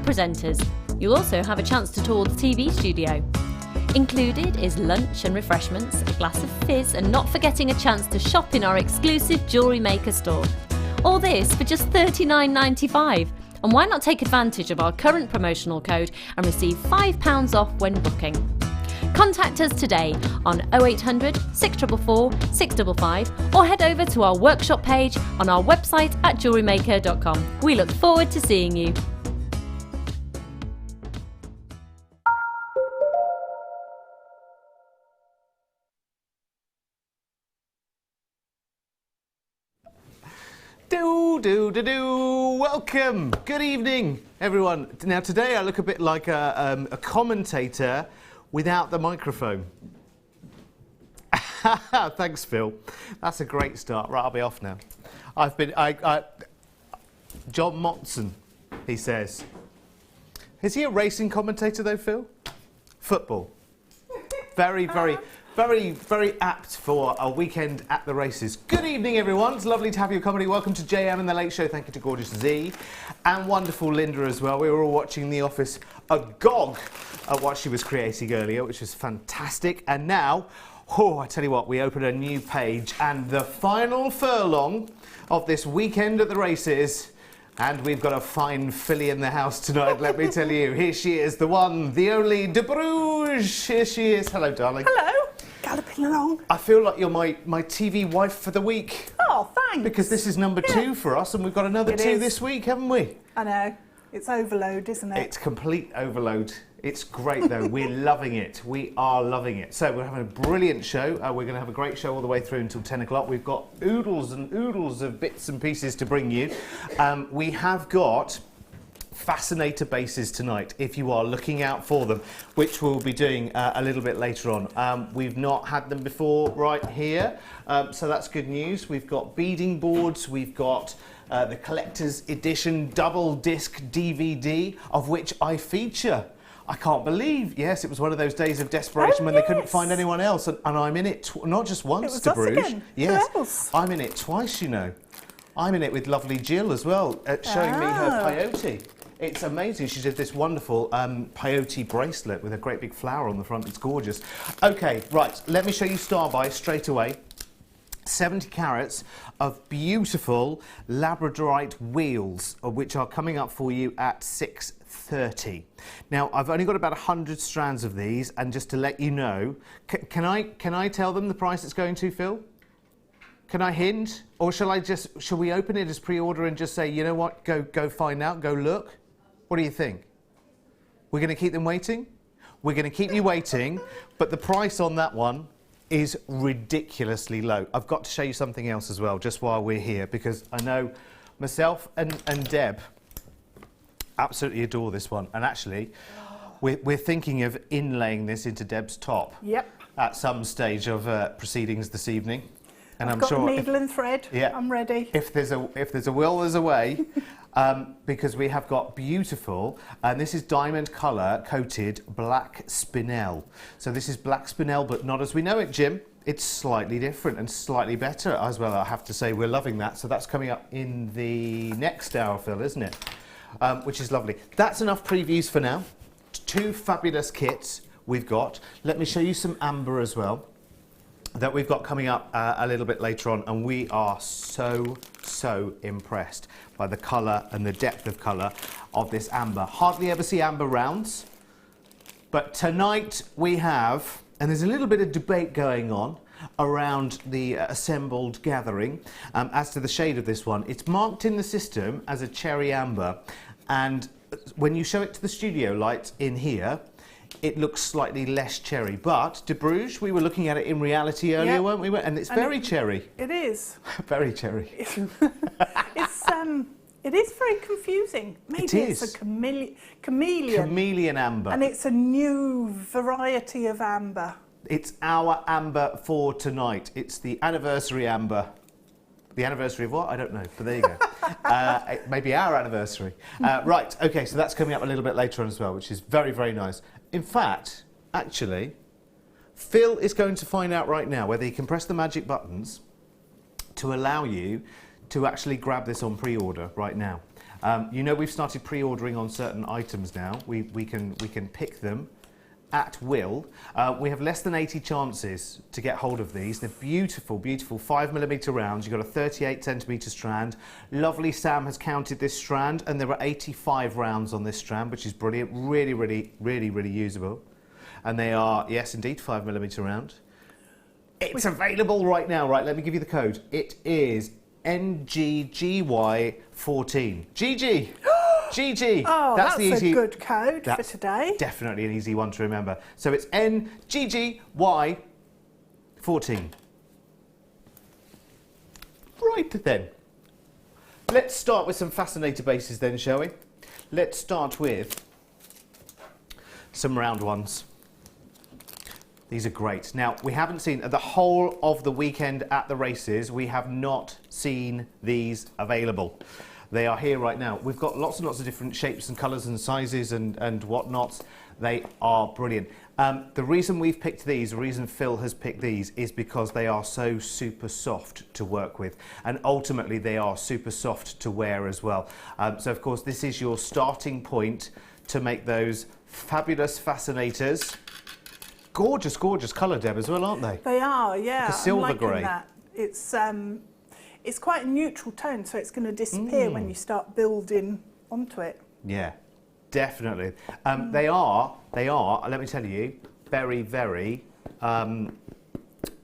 presenters. You'll also have a chance to tour the TV studio. Included is lunch and refreshments, a glass of fizz, and not forgetting a chance to shop in our exclusive Jewellery Maker store. All this for just $39.95. And why not take advantage of our current promotional code and receive £5 off when booking? Contact us today on 0800 644 655 or head over to our workshop page on our website at JewelleryMaker.com. We look forward to seeing you. Welcome. Good evening, everyone. Now, today I look a bit like a commentator without the microphone. Thanks, Phil. That's a great start. Right, I'll be off now. John Motson, he says. Is he a racing commentator, though, Phil? Football. Very apt for a weekend at the races. Good evening, everyone. It's lovely to have your company. Welcome to JM and the Late Show. Thank you to gorgeous Z and wonderful Linda as well. We were all watching The Office agog at what she was creating earlier, which was fantastic. And now, I tell you what, we open a new page and the final furlong of this weekend at the races. And we've got a fine filly in the house tonight, let me tell you. Here she is, the one, the only, De Bruges. Here she is. Hello, darling. Hello. Galloping along. I feel like you're my TV wife for the week. Oh, thanks. Because this is number 2 for us, and we've got another 2 this week, haven't we? I know. It's overload, isn't it? It's complete overload. It's great, though. We're loving it. We are loving it. So we're having a brilliant show. We're going to have a great show all the way through until 10 o'clock. We've got oodles and oodles of bits and pieces to bring you. We have got fascinator bases tonight, if you are looking out for them, which we'll be doing a little bit later on. We've not had them before right here, so that's good news. We've got beading boards, we've got the collector's edition double disc DVD, of which I feature. I can't believe, yes, it was one of those days of desperation when they couldn't find anyone else, and I'm in it not just once, to Bruges. Again. Yes, I'm in it twice, you know. I'm in it with lovely Jill as well, showing me her peyote. It's amazing. She did this wonderful peyote bracelet with a great big flower on the front. It's gorgeous. Okay, right, let me show you Star Buy straight away. 70 carats of beautiful labradorite wheels, which are coming up for you at 6:30. Now, I've only got about 100 strands of these, and just to let you know, can I tell them the price it's going to, Phil? Can I hint? Or shall we open it as pre-order and just say, you know what, go find out, go look? What do you think? We're going to keep them waiting? We're going to keep you waiting, but the price on that one is ridiculously low. I've got to show you something else as well, just while we're here, because I know myself and Deb absolutely adore this one. And actually, we're thinking of inlaying this into Deb's top. Yep. At some stage of proceedings this evening. And I've got sure needle and thread. Yeah, I'm ready. If there's a will, there's a way. Because we have got beautiful, and this is diamond colour coated black spinel. So this is black spinel, but not as we know it, Jim. It's slightly different and slightly better as well, I have to say. We're loving that. So that's coming up in the next hour, Phil, isn't it? Which is lovely. That's enough previews for now. 2 fabulous kits we've got. Let me show you some amber as well that we've got coming up a little bit later on, and we are so impressed by the colour and the depth of colour of this amber. Hardly ever see amber rounds, but tonight we have, and there's a little bit of debate going on around the assembled gathering as to the shade of this one. It's marked in the system as a cherry amber, and when you show it to the studio light in here, it looks slightly less cherry, but De Bruges, we were looking at it in reality earlier, weren't we? And it's very cherry. It is. Very cherry. It is very confusing. Maybe it's a chameleon. Chameleon amber. And it's a new variety of amber. It's our amber for tonight. It's the anniversary amber. The anniversary of what? I don't know, but there you go. It may be our anniversary. Right, okay, so that's coming up a little bit later on as well, which is very nice. In fact, actually, Phil is going to find out right now whether he can press the magic buttons to allow you to actually grab this on pre-order right now. You know we've started pre-ordering on certain items now. We can pick them at will. We have less than 80 chances to get hold of these. They're beautiful, beautiful 5mm rounds. You've got a 38cm strand. Lovely Sam has counted this strand, and there are 85 rounds on this strand, which is brilliant. Really, really, really, really usable. And they are, yes, indeed, 5mm round. It's available right now. Right, let me give you the code. It is NGGY14. GG! GG! Oh, that's the easy, a good code for today. Definitely an easy one to remember. So it's NGGY14. Right then. Let's start with some fascinator bases then, shall we? Let's start with some round ones. These are great. Now, we haven't seen the whole of the weekend at the races. We have not seen these available. They are here right now. We've got lots and lots of different shapes and colours and sizes and whatnot. They are brilliant. The reason we've picked these, the reason Phil has picked these, is because they are so super soft to work with. And ultimately, they are super soft to wear as well. So, of course, this is your starting point to make those fabulous fascinators. Gorgeous, gorgeous colour, Deb, as well, aren't they? They are, yeah. Like a silver I'm liking grey. That. It's quite a neutral tone, so it's going to disappear when you start building onto it. Yeah, definitely. They are, let me tell you, very, very,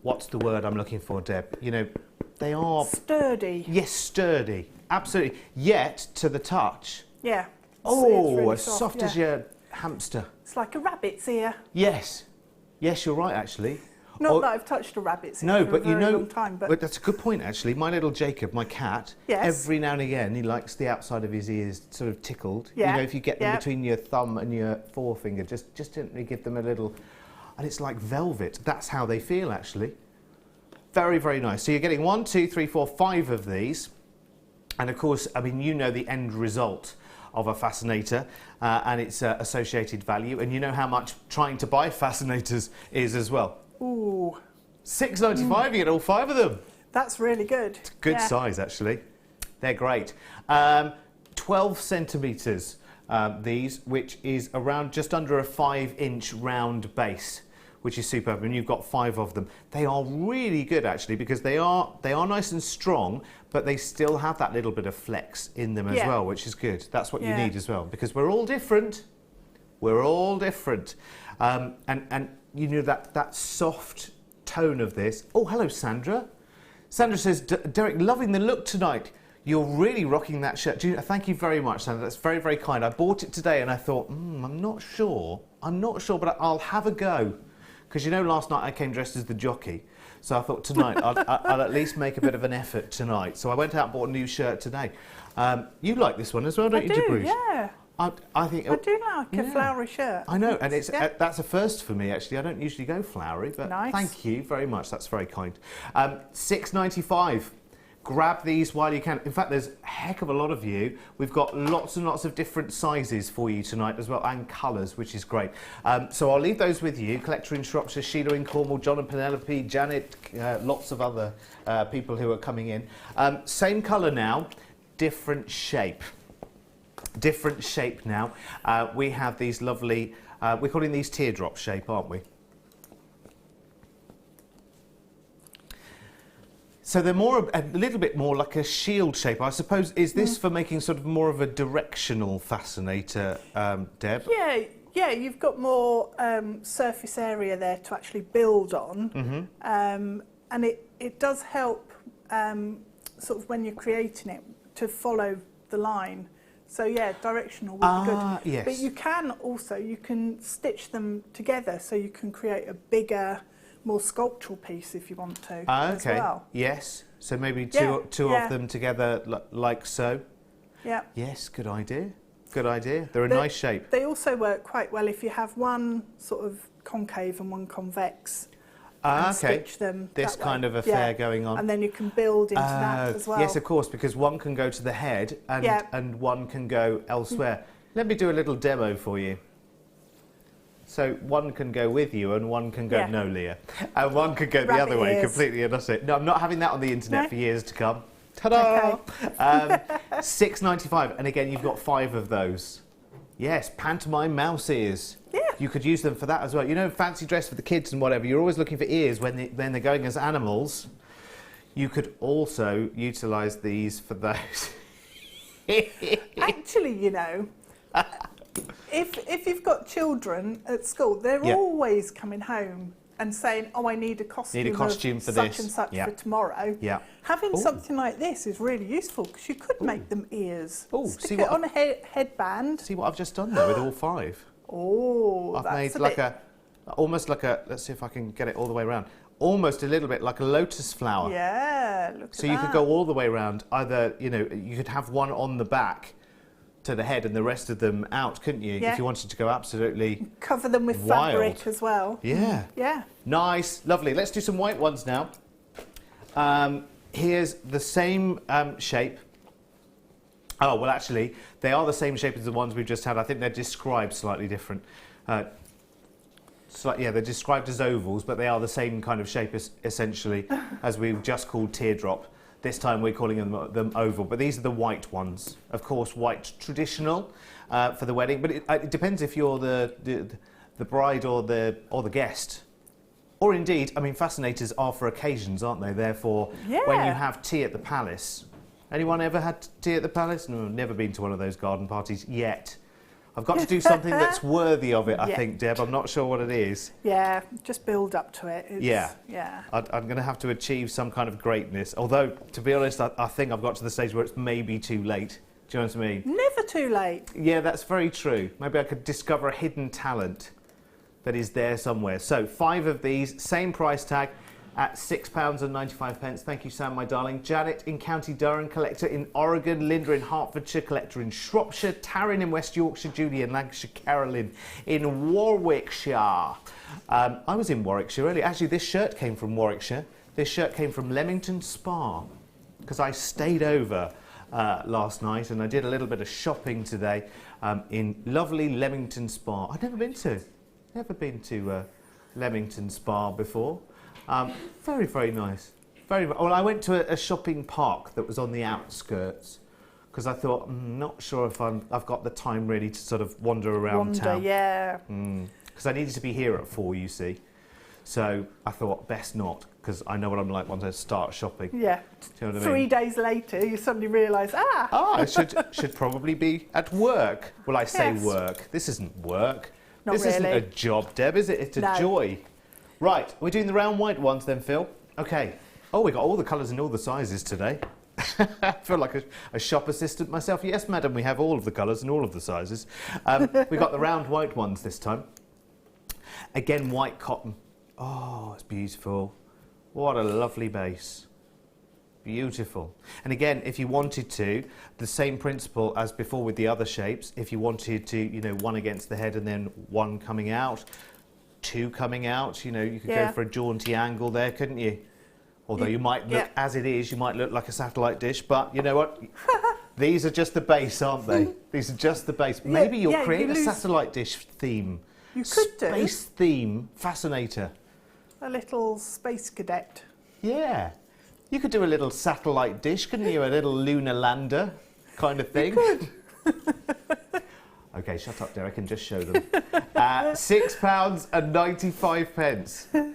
what's the word I'm looking for, Deb? You know, they are... Sturdy. Yes, sturdy. Absolutely. Yet, to the touch... Yeah. Oh, it's really as soft as your hamster. It's like a rabbit's ear. Yes. Yes, you're right, actually. Not that I've touched a rabbit's ear for a very long time, but that's a good point, actually. My little Jacob, my cat, every now and again, he likes the outside of his ears sort of tickled. Yeah. You know, if you get them between your thumb and your forefinger, just gently give them a little, and it's like velvet. That's how they feel, actually. Very, very nice. So you're getting 1, 2, 3, 4, 5 of these, and of course, I mean, you know the end result of a fascinator and its associated value, and you know how much trying to buy fascinators is as well. Ooh. $6.95, you get all 5 of them. That's really good. It's a good size, actually. They're great. 12 centimetres, these, which is around just under a 5-inch round base, which is superb, and you've got 5 of them. They are really good, actually, because they are nice and strong, but they still have that little bit of flex in them as well, which is good. That's what you need as well, because we're all different. We're all different. And you know, that soft tone of this. Oh, hello, Sandra. Sandra says, Derek, loving the look tonight. You're really rocking that shirt. Thank you very much, Sandra. That's very, very kind. I bought it today and I thought, I'm not sure, but I'll have a go. Because, you know, last night I came dressed as the jockey. So I thought tonight I'll at least make a bit of an effort tonight. So I went out and bought a new shirt today. You like this one as well, don't you, Bruce? Yeah. I think I do like a flowery shirt. I know, and it's that's a first for me, actually. I don't usually go flowery, but thank you very much. That's very kind. $6.95. Grab these while you can. In fact, there's a heck of a lot of you. We've got lots and lots of different sizes for you tonight as well, and colours, which is great. So I'll leave those with you. Collector in Shropshire, Sheila in Cornwall, John and Penelope, Janet, lots of other people who are coming in. Same colour now, different shape. Different shape now. We have these lovely, we're calling these teardrop shape, aren't we? So they're a little bit more like a shield shape, I suppose. Is this for making sort of more of a directional fascinator, Deb? Yeah, you've got more surface area there to actually build on. And it does help sort of when you're creating it to follow the line. So yeah, directional would be good. Yes. But you can stitch them together, so you can create a bigger, more sculptural piece if you want to as well. Yes. So maybe two of them together like so. Yeah. Yes, good idea. Good idea. They're a nice shape. They also work quite well if you have one sort of concave and one convex. And stitch them this kind of affair going on. And then you can build into that as well. Yes, of course, because one can go to the head and one can go elsewhere. Let me do a little demo for you. So one can go with you and one can go, no, Leah. And one can go the other way completely and that's it. No, I'm not having that on the internet for years to come. Ta-da! Okay. $6.95, and again, you've got 5 of those. Yes, pantomime mouse ears. Yeah. You could use them for that as well. You know, fancy dress for the kids and whatever. You're always looking for ears when they're going as animals. You could also utilise these for those. Actually, you know, if you've got children at school, they're always coming home and saying, "Oh, I need a costume, for such this and such yeah. for tomorrow." Yeah. Having something like this is really useful because you could make them ears. Oh, Stick it on a headband. See what I've just done there with all 5. Oh, I've that's made almost like a. Let's see if I can get it all the way around. Almost a little bit like a lotus flower. Yeah, look at that. So you could go all the way around. Either, you know, you could have one on the back to the head and the rest of them out, couldn't you? Yeah. If you wanted to go absolutely cover them with wild. fabric as well. Yeah. Yeah. Nice, lovely. Let's do some white ones now. Here's the same shape. Oh, well, actually, they are the same shape as the ones we've just had. I think they're described slightly different. Yeah, they're described as ovals, but they are the same kind of shape essentially as we've just called teardrop. This time we're calling them oval, but these are the white ones. Of course, white traditional for the wedding, but it depends if you're the bride or the guest. Or indeed, I mean, fascinators are for occasions, aren't they? Therefore, when you have tea at the palace. Anyone ever had tea at the palace? No, I've never been to one of those garden parties yet. I've got to do something that's worthy of it, I think, Deb. I'm not sure what it is. Yeah, just build up to it. Yeah. I'm going to have to achieve some kind of greatness. Although, to be honest, I think I've got to the stage where it's maybe too late. Do you know what I mean? Never too late. Yeah, that's very true. Maybe I could discover a hidden talent that is there somewhere. So 5 of these, same price tag at £6.95. Thank you, Sam, my darling. Janet in County Durham, collector in Oregon. Linda in Hertfordshire, collector in Shropshire. Taryn in West Yorkshire. Julie in Lancashire. Carolyn in Warwickshire. I was in Warwickshire earlier. Actually, this shirt came from Warwickshire. This shirt came from Leamington Spa because I stayed over last night and I did a little bit of shopping today in lovely Leamington Spa. I've never been to Leamington Spa before. Very, very nice. Well, I went to a shopping park that was on the outskirts because I thought, I'm not sure if I've got the time really to sort of wander around town. Yeah. Because I needed to be here at 4, you see. So I thought, best not, because I know what I'm like once I start shopping. Yeah. Do you know what I 3 mean? days later, you suddenly realise, I should probably be at work. Well, I say Yes. work. This isn't work. Not this isn't really. a job, Deb, is it? It's a No. joy. Right, we're doing the round white ones then, Phil. Okay. Oh, we got all the colours and all the sizes today. I feel like a shop assistant myself. Yes, madam, we have all of the colours and all of the sizes. We got the round white ones this time. Again, white cotton. Oh, it's beautiful. What a lovely base. Beautiful. And again, if you wanted to, the same principle as before with the other shapes, if you wanted to, you know, one against the head and then one coming out, 2 coming out, you know, you could go for a jaunty angle there, couldn't you? Although you might look, as it is, you might look like a satellite dish, but you know what? These are just the base, aren't they? These are just the base. Maybe you'll create a satellite dish theme. You could do. Space theme fascinator. A little space cadet. Yeah. You could do a little satellite dish, couldn't you? A little lunar lander kind of thing. You could. Okay, shut up, Derek, and just show them. £6.95.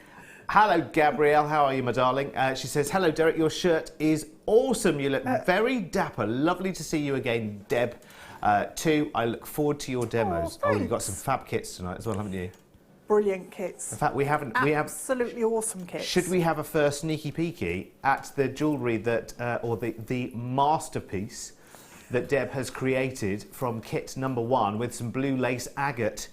Hello, Gabrielle. How are you, my darling? She says, hello, Derek. Your shirt is awesome. You look very dapper. Lovely to see you again, Deb. 2, I look forward to your demos. Oh, you've got some fab kits tonight as well, haven't you? Brilliant kits. In fact, we have absolutely awesome kits. Should we have a first sneaky peeky at the jewellery that, or the masterpiece that Deb has created from kit number 1 with some blue lace agate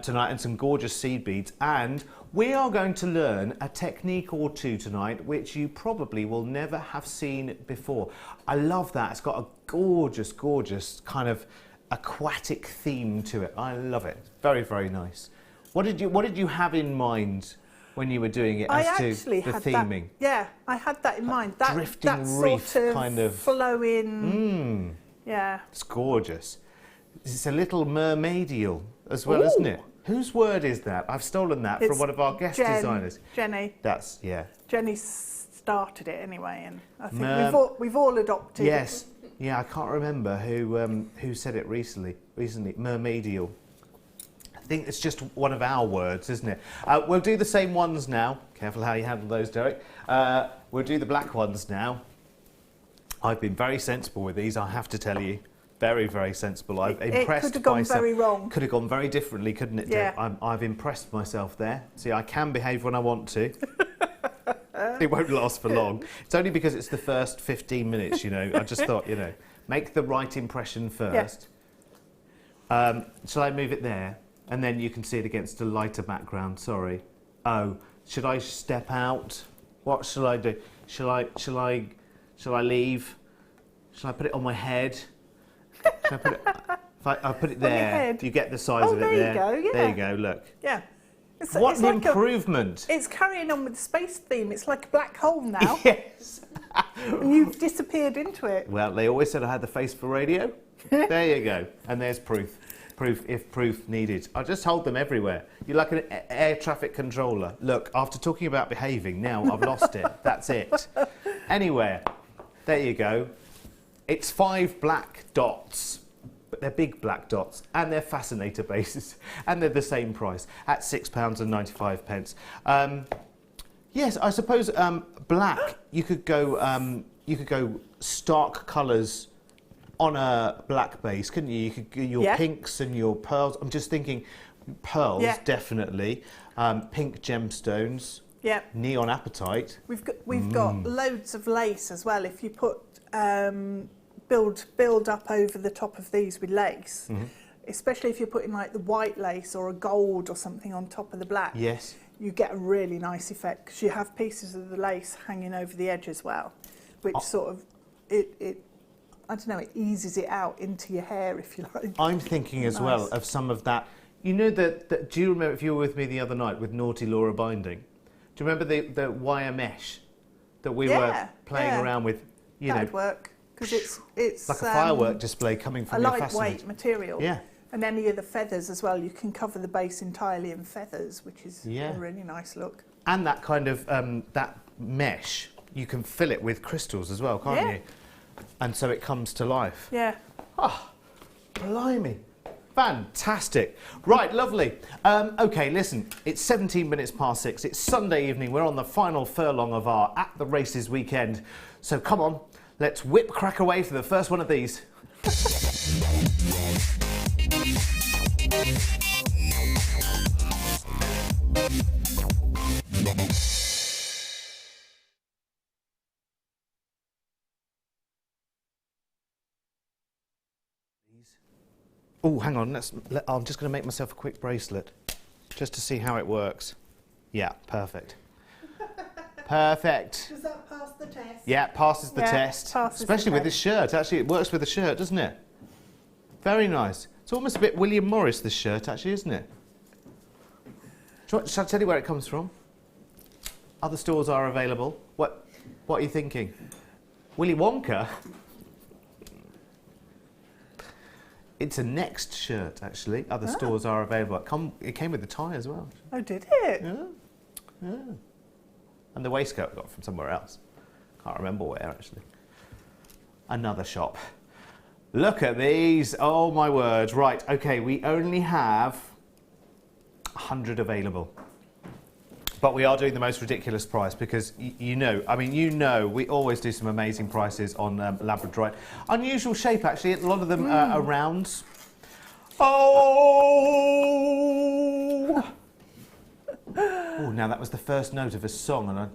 tonight and some gorgeous seed beads. And we are going to learn a technique or 2 tonight which you probably will never have seen before. I love that. It's got a gorgeous, gorgeous kind of aquatic theme to it. I love it. Very, very nice. What did you have in mind when you were doing it as to the theming? I had that in mind. That drifting that reef sort of kind of flowing. Yeah. It's gorgeous. It's a little mermaidial as well, isn't it? Whose word is that? I've stolen that from one of our guest designers. Jenny. That's, Jenny started it anyway, and I think we've all adopted. Yes, yeah, I can't remember who said it recently. Mermaidial. I think it's just one of our words, isn't it? We'll do the same ones now. Careful how you handle those, Derek. We'll do the black ones now. I've been very sensible with these, I have to tell you. Very, very sensible. I've impressed myself. It could have gone very wrong. Could have gone very differently, couldn't it? Yeah. I've impressed myself there. See, I can behave when I want to. It won't last for long. It's only because it's the first 15 minutes, you know. I just thought, you know, make the right impression first. Yeah. Shall I move it there? And then you can see it against a lighter background. Sorry. Oh, should I step out? What shall I do? Shall I leave? Shall I put it on my head? Shall I put it? If I put it there, you get the size of it there. There you go. Yeah. There you go. Look. Yeah. What an improvement! It's carrying on with the space theme. It's like a black hole now. Yes. And you've disappeared into it. Well, they always said I had the face for radio. There you go. And there's proof. Proof if proof needed. I just hold them everywhere. You're like an air traffic controller. Look, after talking about behaving, now I've lost it. That's it. Anywhere. There you go. It's 5 black dots. But they're big black dots, and they're fascinator bases, and they're the same price at £6.95. Yes, I suppose black. You could go stark colours on a black base, couldn't you? You could your pinks and your pearls. I'm just thinking, pearls definitely, pink gemstones. Yeah. Neon apatite. We've got loads of lace as well. If you put build up over the top of these with lace, especially if you're putting like the white lace or a gold or something on top of the black, yes, you get a really nice effect because you have pieces of the lace hanging over the edge as well, which sort of it I don't know, it eases it out into your hair, if you like. I'm thinking as well of some of that. You know that? Do you remember, if you were with me the other night with Naughty Laura binding? Do you remember the wire mesh that we were playing around with? That'd work. Because it's like a firework display coming from your fastener. A lightweight material. Yeah. And any of the feathers as well, you can cover the base entirely in feathers, which is a really nice look. And that kind of that mesh, you can fill it with crystals as well, can't you? And so it comes to life. Yeah. Oh, blimey. Fantastic. Right, lovely. OK, listen, it's 17 minutes past 6. It's Sunday evening. We're on the final furlong of our At the Races weekend. So come on. Let's whip crack away for the first one of these. Oh, hang on. I'm just going to make myself a quick bracelet just to see how it works. Yeah, perfect. Perfect. Does that pass the test? Yeah, passes the test. Especially with this shirt. Actually, it works with the shirt, doesn't it? Very nice. It's almost a bit William Morris, this shirt, actually, isn't it? Shall I tell you where it comes from? Other stores are available. What are you thinking? Willy Wonka? It's a Next shirt, actually. Other stores are available. It came with the tie as well. Oh, did it? Yeah. Yeah. And the waistcoat I got from somewhere else. Can't remember where, actually. Another shop. Look at these. Oh, my word. Right, OK, we only have 100 available. But we are doing the most ridiculous price because, you know, we always do some amazing prices on Labradorite. Unusual shape, actually. A lot of them are rounds. Oh! Oh, now that was the first note of a song, and I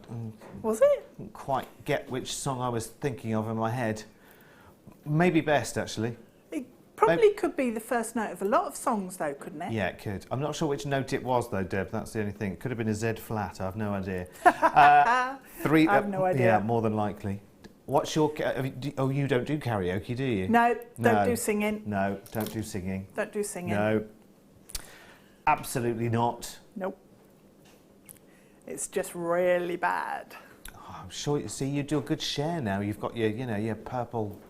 was it? Didn't quite get which song I was thinking of in my head. Maybe Best, actually. It probably could be the first note of a lot of songs, though, couldn't it? Yeah, it could. I'm not sure which note it was, though, Deb. That's the only thing. It could have been a Z flat. I have no idea. I have no idea. Yeah, more than likely. What's your... oh, you don't do karaoke, do you? No, don't do singing. No, don't do singing. Don't do singing. No. Absolutely not. Nope. It's just really bad. Oh, I'm sure. See, you do a good share now. You've got your, you know, your purple,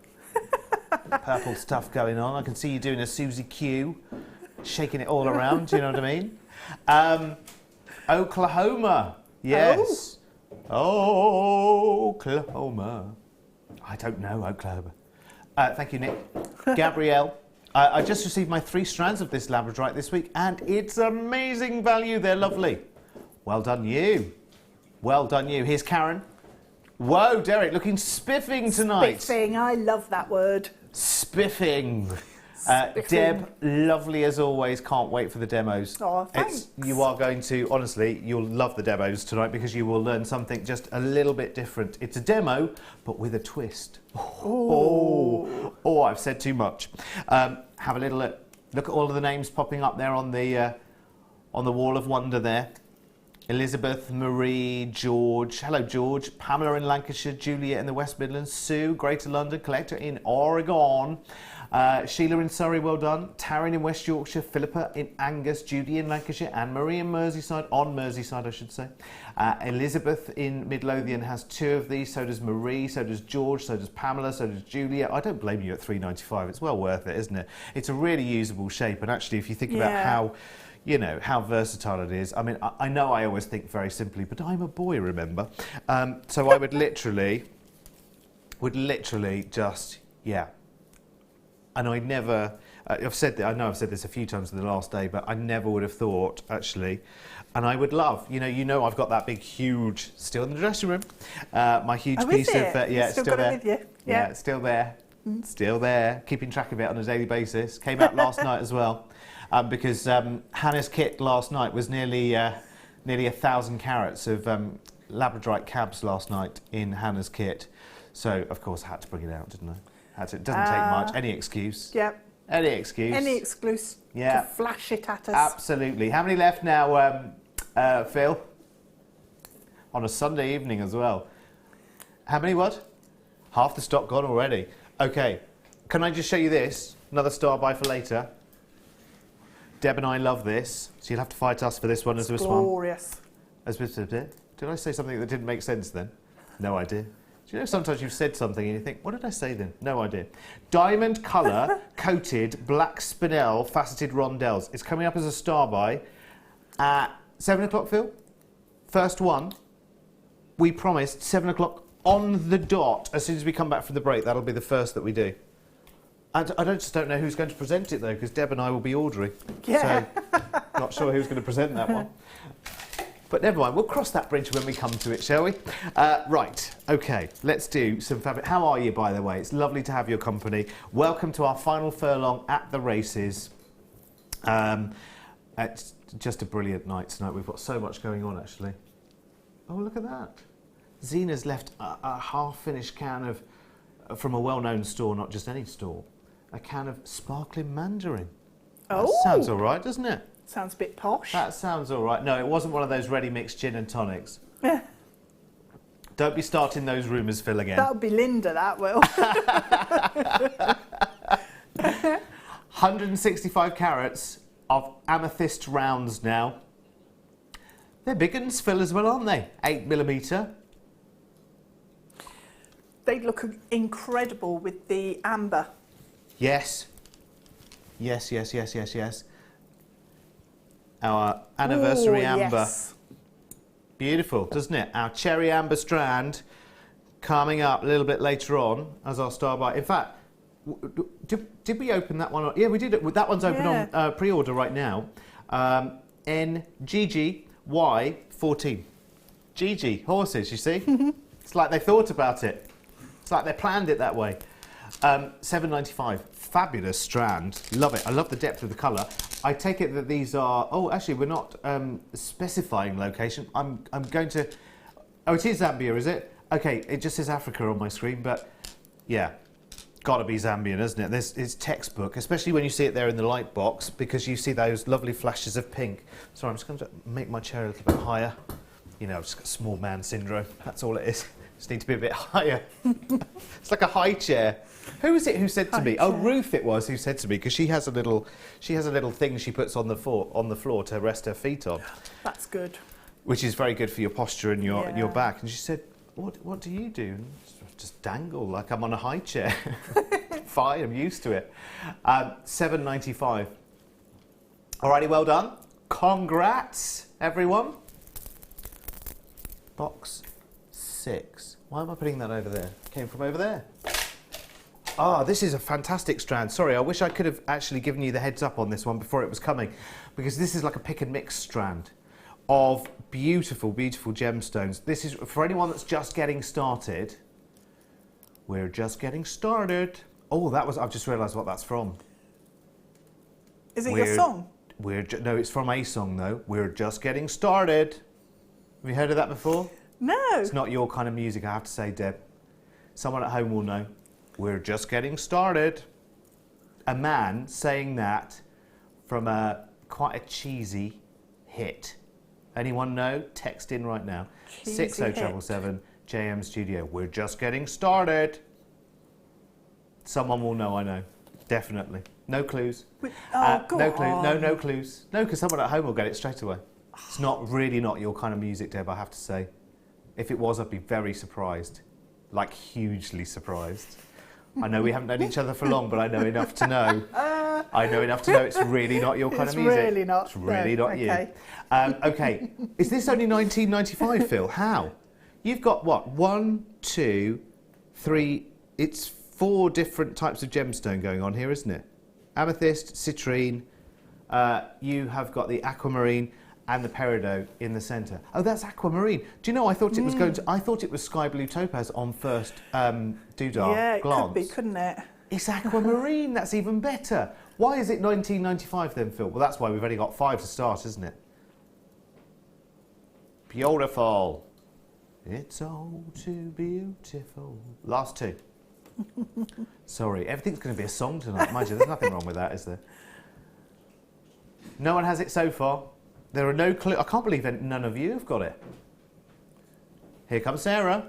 purple stuff going on. I can see you doing a Susie Q, shaking it all around. Do you know what I mean? Oklahoma. Yes. Oklahoma. I don't know Oklahoma. Thank you, Nick. Gabrielle. I just received my 3 strands of this labradorite this week, and it's amazing value. They're lovely. Well done, you. Well done, you. Here's Karen. Whoa, Derek, looking spiffing tonight. Spiffing, I love that word. Spiffing. Spiffing. Deb, lovely as always. Can't wait for the demos. Oh, thanks. You are going to, honestly, you'll love the demos tonight because you will learn something just a little bit different. It's a demo, but with a twist. Oh, I've said too much. Have a little look. Look at all of the names popping up there on the wall of wonder there. Elizabeth, Marie, George. Hello, George. Pamela in Lancashire, Julia in the West Midlands, Sue, Greater London, Collector in Oregon, Sheila in Surrey, well done. Taryn in West Yorkshire, Philippa in Angus, Judy in Lancashire, Anne Marie in Merseyside, on Merseyside, I should say. Elizabeth in Midlothian has 2 of these. So does Marie. So does George. So does Pamela. So does Julia. I don't blame you at £3.95. It's well worth it, isn't it? It's a really usable shape, and actually, if you think about how, you know, how versatile it is. I mean, I know I always think very simply, but I'm a boy, remember? So I would literally just, yeah. And I never, I've said that, I know I've said this a few times in the last day, but I never would have thought, actually, and I would love, you know, I've got that big, huge, still in the dressing room, my huge piece of, yeah, it's still there. With you. Yeah, it's still there. Still there, keeping track of it on a daily basis. Came out last night as well. Because Hannah's kit last night was nearly 1,000 carats of labradorite cabs last night in Hannah's kit. So, of course, I had to bring it out, didn't I? It doesn't take much. Any excuse. Yep. Any excuse. Any excuse to flash it at us. Absolutely. How many left now, Phil? On a Sunday evening as well. How many what? Half the stock gone already. Okay. Can I just show you this? Another star by for later. Deb and I love this, so you'll have to fight us for this one as this one. Glorious. Did I say something that didn't make sense then? No idea. Do you know sometimes you've said something and you think, what did I say then? No idea. Diamond colour coated black spinel faceted rondelles. It's coming up as a star by at 7 o'clock, Phil. First one. We promised 7 o'clock on the dot. As soon as we come back from the break, that'll be the first that we do. And I just don't know who's going to present it though, because Deb and I will be ordering. Yeah. So, not sure who's going to present that one. But never mind, we'll cross that bridge when we come to it, shall we? Right, okay, let's do some fabric. How are you, by the way? It's lovely to have your company. Welcome to our final furlong at the races. It's just a brilliant night tonight. We've got so much going on, actually. Oh, look at that. Zena's left a half-finished can of, from a well-known store, not just any store, a can of sparkling mandarin. Oh! That sounds all right, doesn't it? Sounds a bit posh. That sounds all right. No, it wasn't one of those ready-mixed gin and tonics. Don't be starting those rumours, Phil, again. That'll be Linda, that will. 165 carats of amethyst rounds now. They're big uns, Phil, as well, aren't they? 8mm. They look incredible with the amber. Yes. Yes, yes, yes, yes, yes. Our anniversary amber. Yes. Beautiful, doesn't it? Our cherry amber strand coming up a little bit later on as our star by. In fact, did we open that one? Yeah, we did. That one's open on pre-order right now. NGGY14. GG, horses, you see? It's like they thought about it. It's like they planned it that way. $7.95. Fabulous strand. Love it. I love the depth of the colour. I take it that these are... Oh, actually, we're not specifying location. I'm going to... Oh, it is Zambia, is it? Okay, it just says Africa on my screen, but yeah, got to be Zambian, isn't it? It's textbook, especially when you see it there in the light box, because you see those lovely flashes of pink. Sorry, I'm just going to make my chair a little bit higher. You know, I've just got small man syndrome. That's all it is. Just need to be a bit higher. It's like a high chair. Who was it who said to me? Oh, Ruth it was who said to me, because she has a little thing she puts on the floor to rest her feet on. That's good. Which is very good for your posture and your back. And she said, "What do you do?" And just dangle like I'm on a high chair. Fine, I'm used to it. $7.95. Alrighty, well done. Congrats, everyone. Box 6. Why am I putting that over there? Came from over there. Ah, this is a fantastic strand. Sorry, I wish I could have actually given you the heads up on this one before it was coming, because this is like a pick and mix strand of beautiful, beautiful gemstones. This is for anyone that's just getting started. We're just getting started. Oh, I've just realised what that's from. Is it your song? No, it's from a song though. We're just getting started. Have you heard of that before? No. It's not your kind of music, I have to say, Deb. Someone at home will know. We're just getting started. A man saying that from quite a cheesy hit. Anyone know? Text in right now. 60777 JM Studio. We're just getting started. Someone will know, I know. Definitely. No clues. Go no clues. on. No clues. No, because someone at home will get it straight away. It's really not your kind of music, Deb, I have to say. If it was, I'd be very surprised. Like, hugely surprised. I know we haven't known each other for long, but I know enough to know. I know enough to know it's really not your kind of music. It's really not. It's really not okay. you. Okay. Is this only 1995, Phil? How? You've got what? 1, 2, 3. It's 4 different types of gemstone going on here, isn't it? Amethyst, citrine. You have got the aquamarine and the peridot in the centre. Oh, that's aquamarine. Do you know? I thought it was I thought it was sky blue topaz on first doodah Yeah, it glance. could be, couldn't it? It's aquamarine. That's even better. Why is it 1995 then, Phil? Well, that's why we've only got 5 to start, isn't it? Beautiful. It's all too beautiful. Last 2. Sorry, everything's going to be a song tonight. Mind you, there's nothing wrong with that, is there? No one has it so far. There are no clues. I can't believe none of you have got it. Here comes Sarah.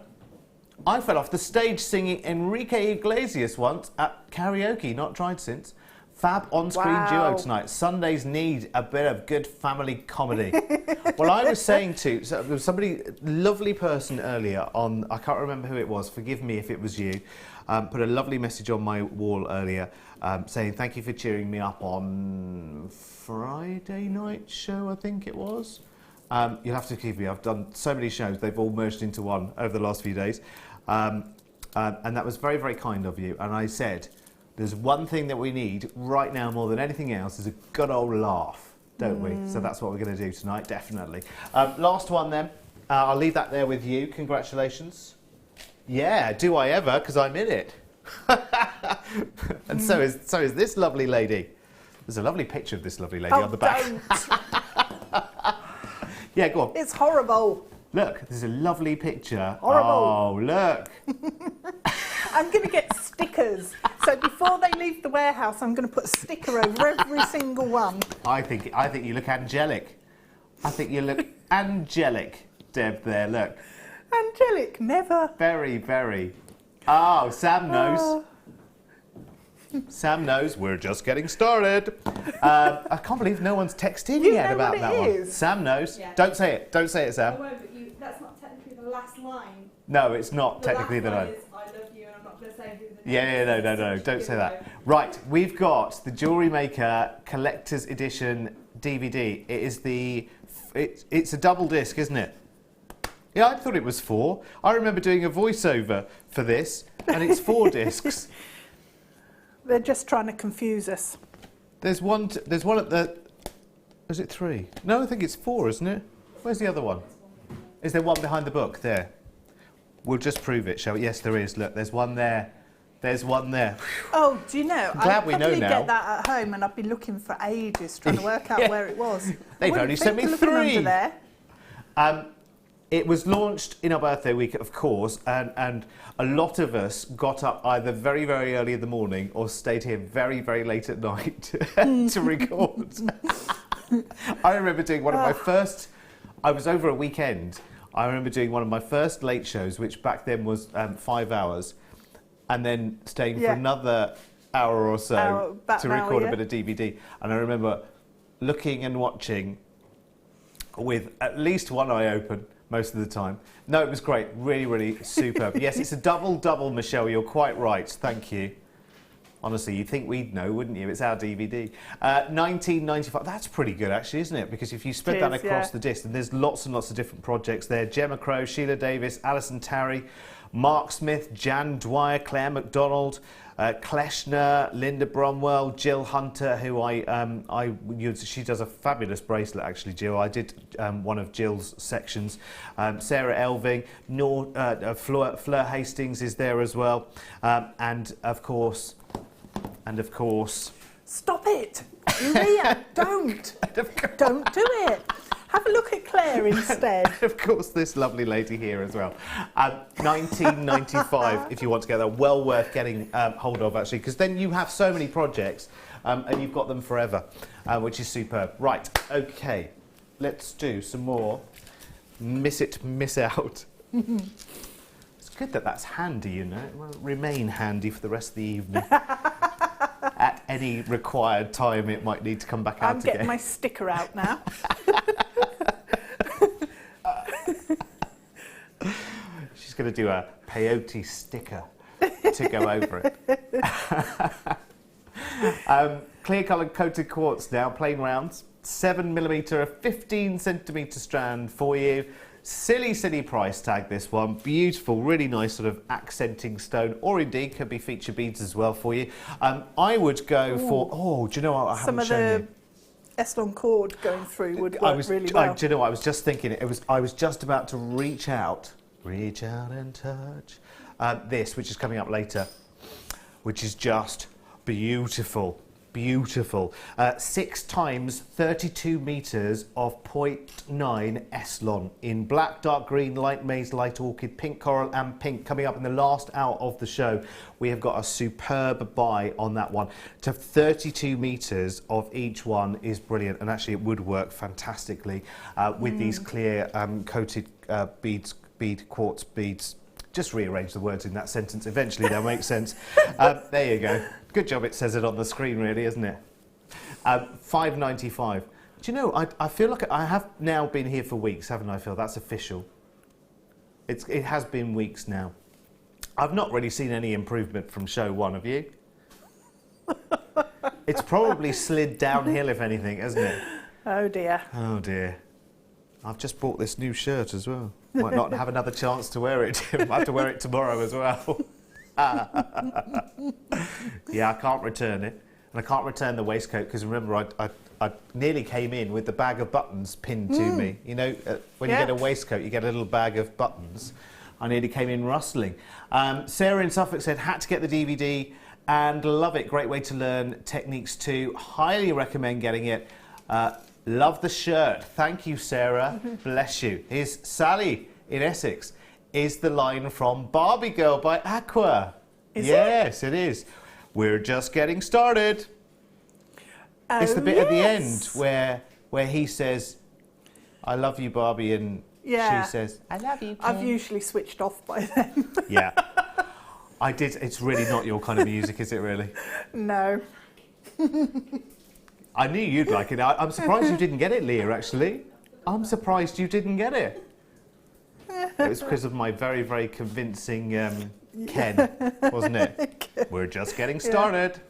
I fell off the stage singing Enrique Iglesias once at karaoke, not tried since. Fab on-screen duo tonight. Sundays need a bit of good family comedy. Well, I was saying there was somebody, lovely person earlier on, I can't remember who it was, forgive me if it was you, put a lovely message on my wall earlier saying thank you for cheering me up on Friday night show, I think it was. You'll have to keep me, I've done so many shows, they've all merged into one over the last few days. And that was very, very kind of you. And I said, there's one thing that we need right now more than anything else is a good old laugh, don't we? So that's what we're going to do tonight, definitely. Last one then. I'll leave that there with you. Congratulations. Yeah, do I ever, because I'm in it. And so is this lovely lady. There's a lovely picture of this lovely lady on the back. Don't. Yeah, go on. It's horrible. Look, there's a lovely picture. Horrible. Oh, look. I'm going to get stickers. So before they leave the warehouse, I'm going to put a sticker over every single one. I think you look angelic. I think you look angelic, Deb, there, look. Angelic, never. Very, very. Oh, Sam knows. Sam knows. We're just getting started. I can't believe no one's texted yet about that one. Sam knows. Yeah. Don't say it. Don't say it, Sam. I won't, but that's not technically the last line. No, it's not technically the line. I love you, and I'm not going to say who the no. Don't say that. Right, we've got the Jewellery Maker Collector's Edition DVD. It is it's a double disc, isn't it? Yeah, I thought it was 4. I remember doing a voiceover for this, and it's 4 discs. They're just trying to confuse us. There's one at the... Is it 3? No, I think it's 4, isn't it? Where's the other one? Is there one behind the book? There. We'll just prove it, shall we? Yes, there is. Look, there's one there. There's one there. Oh, do you know? Glad we know now. I'd probably get that at home, and I've been looking for ages trying to work out where it was. They've only sent me 3. Under there. It was launched in our birthday week, of course, and a lot of us got up either very, very early in the morning or stayed here very, very late at night to record. I remember doing one of my first... I was over a weekend. I remember doing one of my first late shows, which back then was 5 hours, and then staying for another hour or so to record a bit of DVD. And I remember looking and watching with at least one eye open most of the time. No, it was great. Really, really superb. Yes, it's a double, Michelle. You're quite right. Thank you. Honestly, you'd think we'd know, wouldn't you? It's our DVD. 1995. That's pretty good, actually, isn't it? Because if you spread that across the disc, and there's lots and lots of different projects there. Gemma Crow, Sheila Davis, Alison Tarry, Mark Smith, Jan Dwyer, Claire MacDonald, Kleshner, Linda Bromwell, Jill Hunter, who she does a fabulous bracelet, actually, Jill. I did one of Jill's sections. Sarah Elving, Fleur Hastings is there as well, and of course. Stop it, Leah! Don't do it. Have a look at Claire instead. Of course, this lovely lady here as well. 1995, if you want to get that, well worth getting hold of, actually, because then you have so many projects and you've got them forever, which is superb. Right, okay, let's do some more Miss It, Miss Out. It's good that that's handy, you know. It will remain handy for the rest of the evening. At any required time, it might need to come back out again. I'm getting my sticker out now. She's going to do a peyote sticker to go over it. Clear coloured coated quartz now, plain rounds, 7mm, a 15cm strand for you. Silly price tag, this one. Beautiful, really nice sort of accenting stone, or indeed could be feature beads as well for you. I would go for, do you know what I haven't shown you? Some of the Estlon cord going through would work really well. Do you know what I was just thinking? I was just about to reach out and touch this, which is coming up later, which is just beautiful. 6 times 32 metres of 0.9 Estlon in black, dark green, light maize, light orchid, pink coral and pink. Coming up in the last hour of the show, we have got a superb buy on that one. To 32 metres of each one is brilliant, and actually it would work fantastically with these clear coated quartz beads. Just rearrange the words in that sentence. Eventually they'll make sense. There you go. Good job it says it on the screen, really, isn't it? $5.95. Do you know, I feel like I have now been here for weeks, haven't I, Phil? That's official. It has been weeks now. I've not really seen any improvement from show 1, have you? It's probably slid downhill, if anything, hasn't it? Oh, dear. Oh, dear. I've just bought this new shirt as well. Might not have another chance to wear it. I have to wear it tomorrow as well. Yeah, I can't return it. And I can't return the waistcoat because remember, I nearly came in with the bag of buttons pinned to me. You know, when you get a waistcoat, you get a little bag of buttons. I nearly came in rustling. Sarah in Suffolk said, had to get the DVD and love it. Great way to learn techniques too. Highly recommend getting it. Love the shirt. Thank you, Sarah. Bless you. Here's Sally in Essex. Is the line from Barbie Girl by Aqua. Yes, it is. We're just getting started. Oh, it's the bit at the end where he says, I love you, Barbie, and she says, I love you, Ken. I've usually switched off by then. Yeah. I did. It's really not your kind of music, is it really? No. I knew you'd like it. I'm surprised you didn't get it, Leah, actually. I'm surprised you didn't get it. It was because of my very, very convincing Ken, wasn't it? We're just getting started.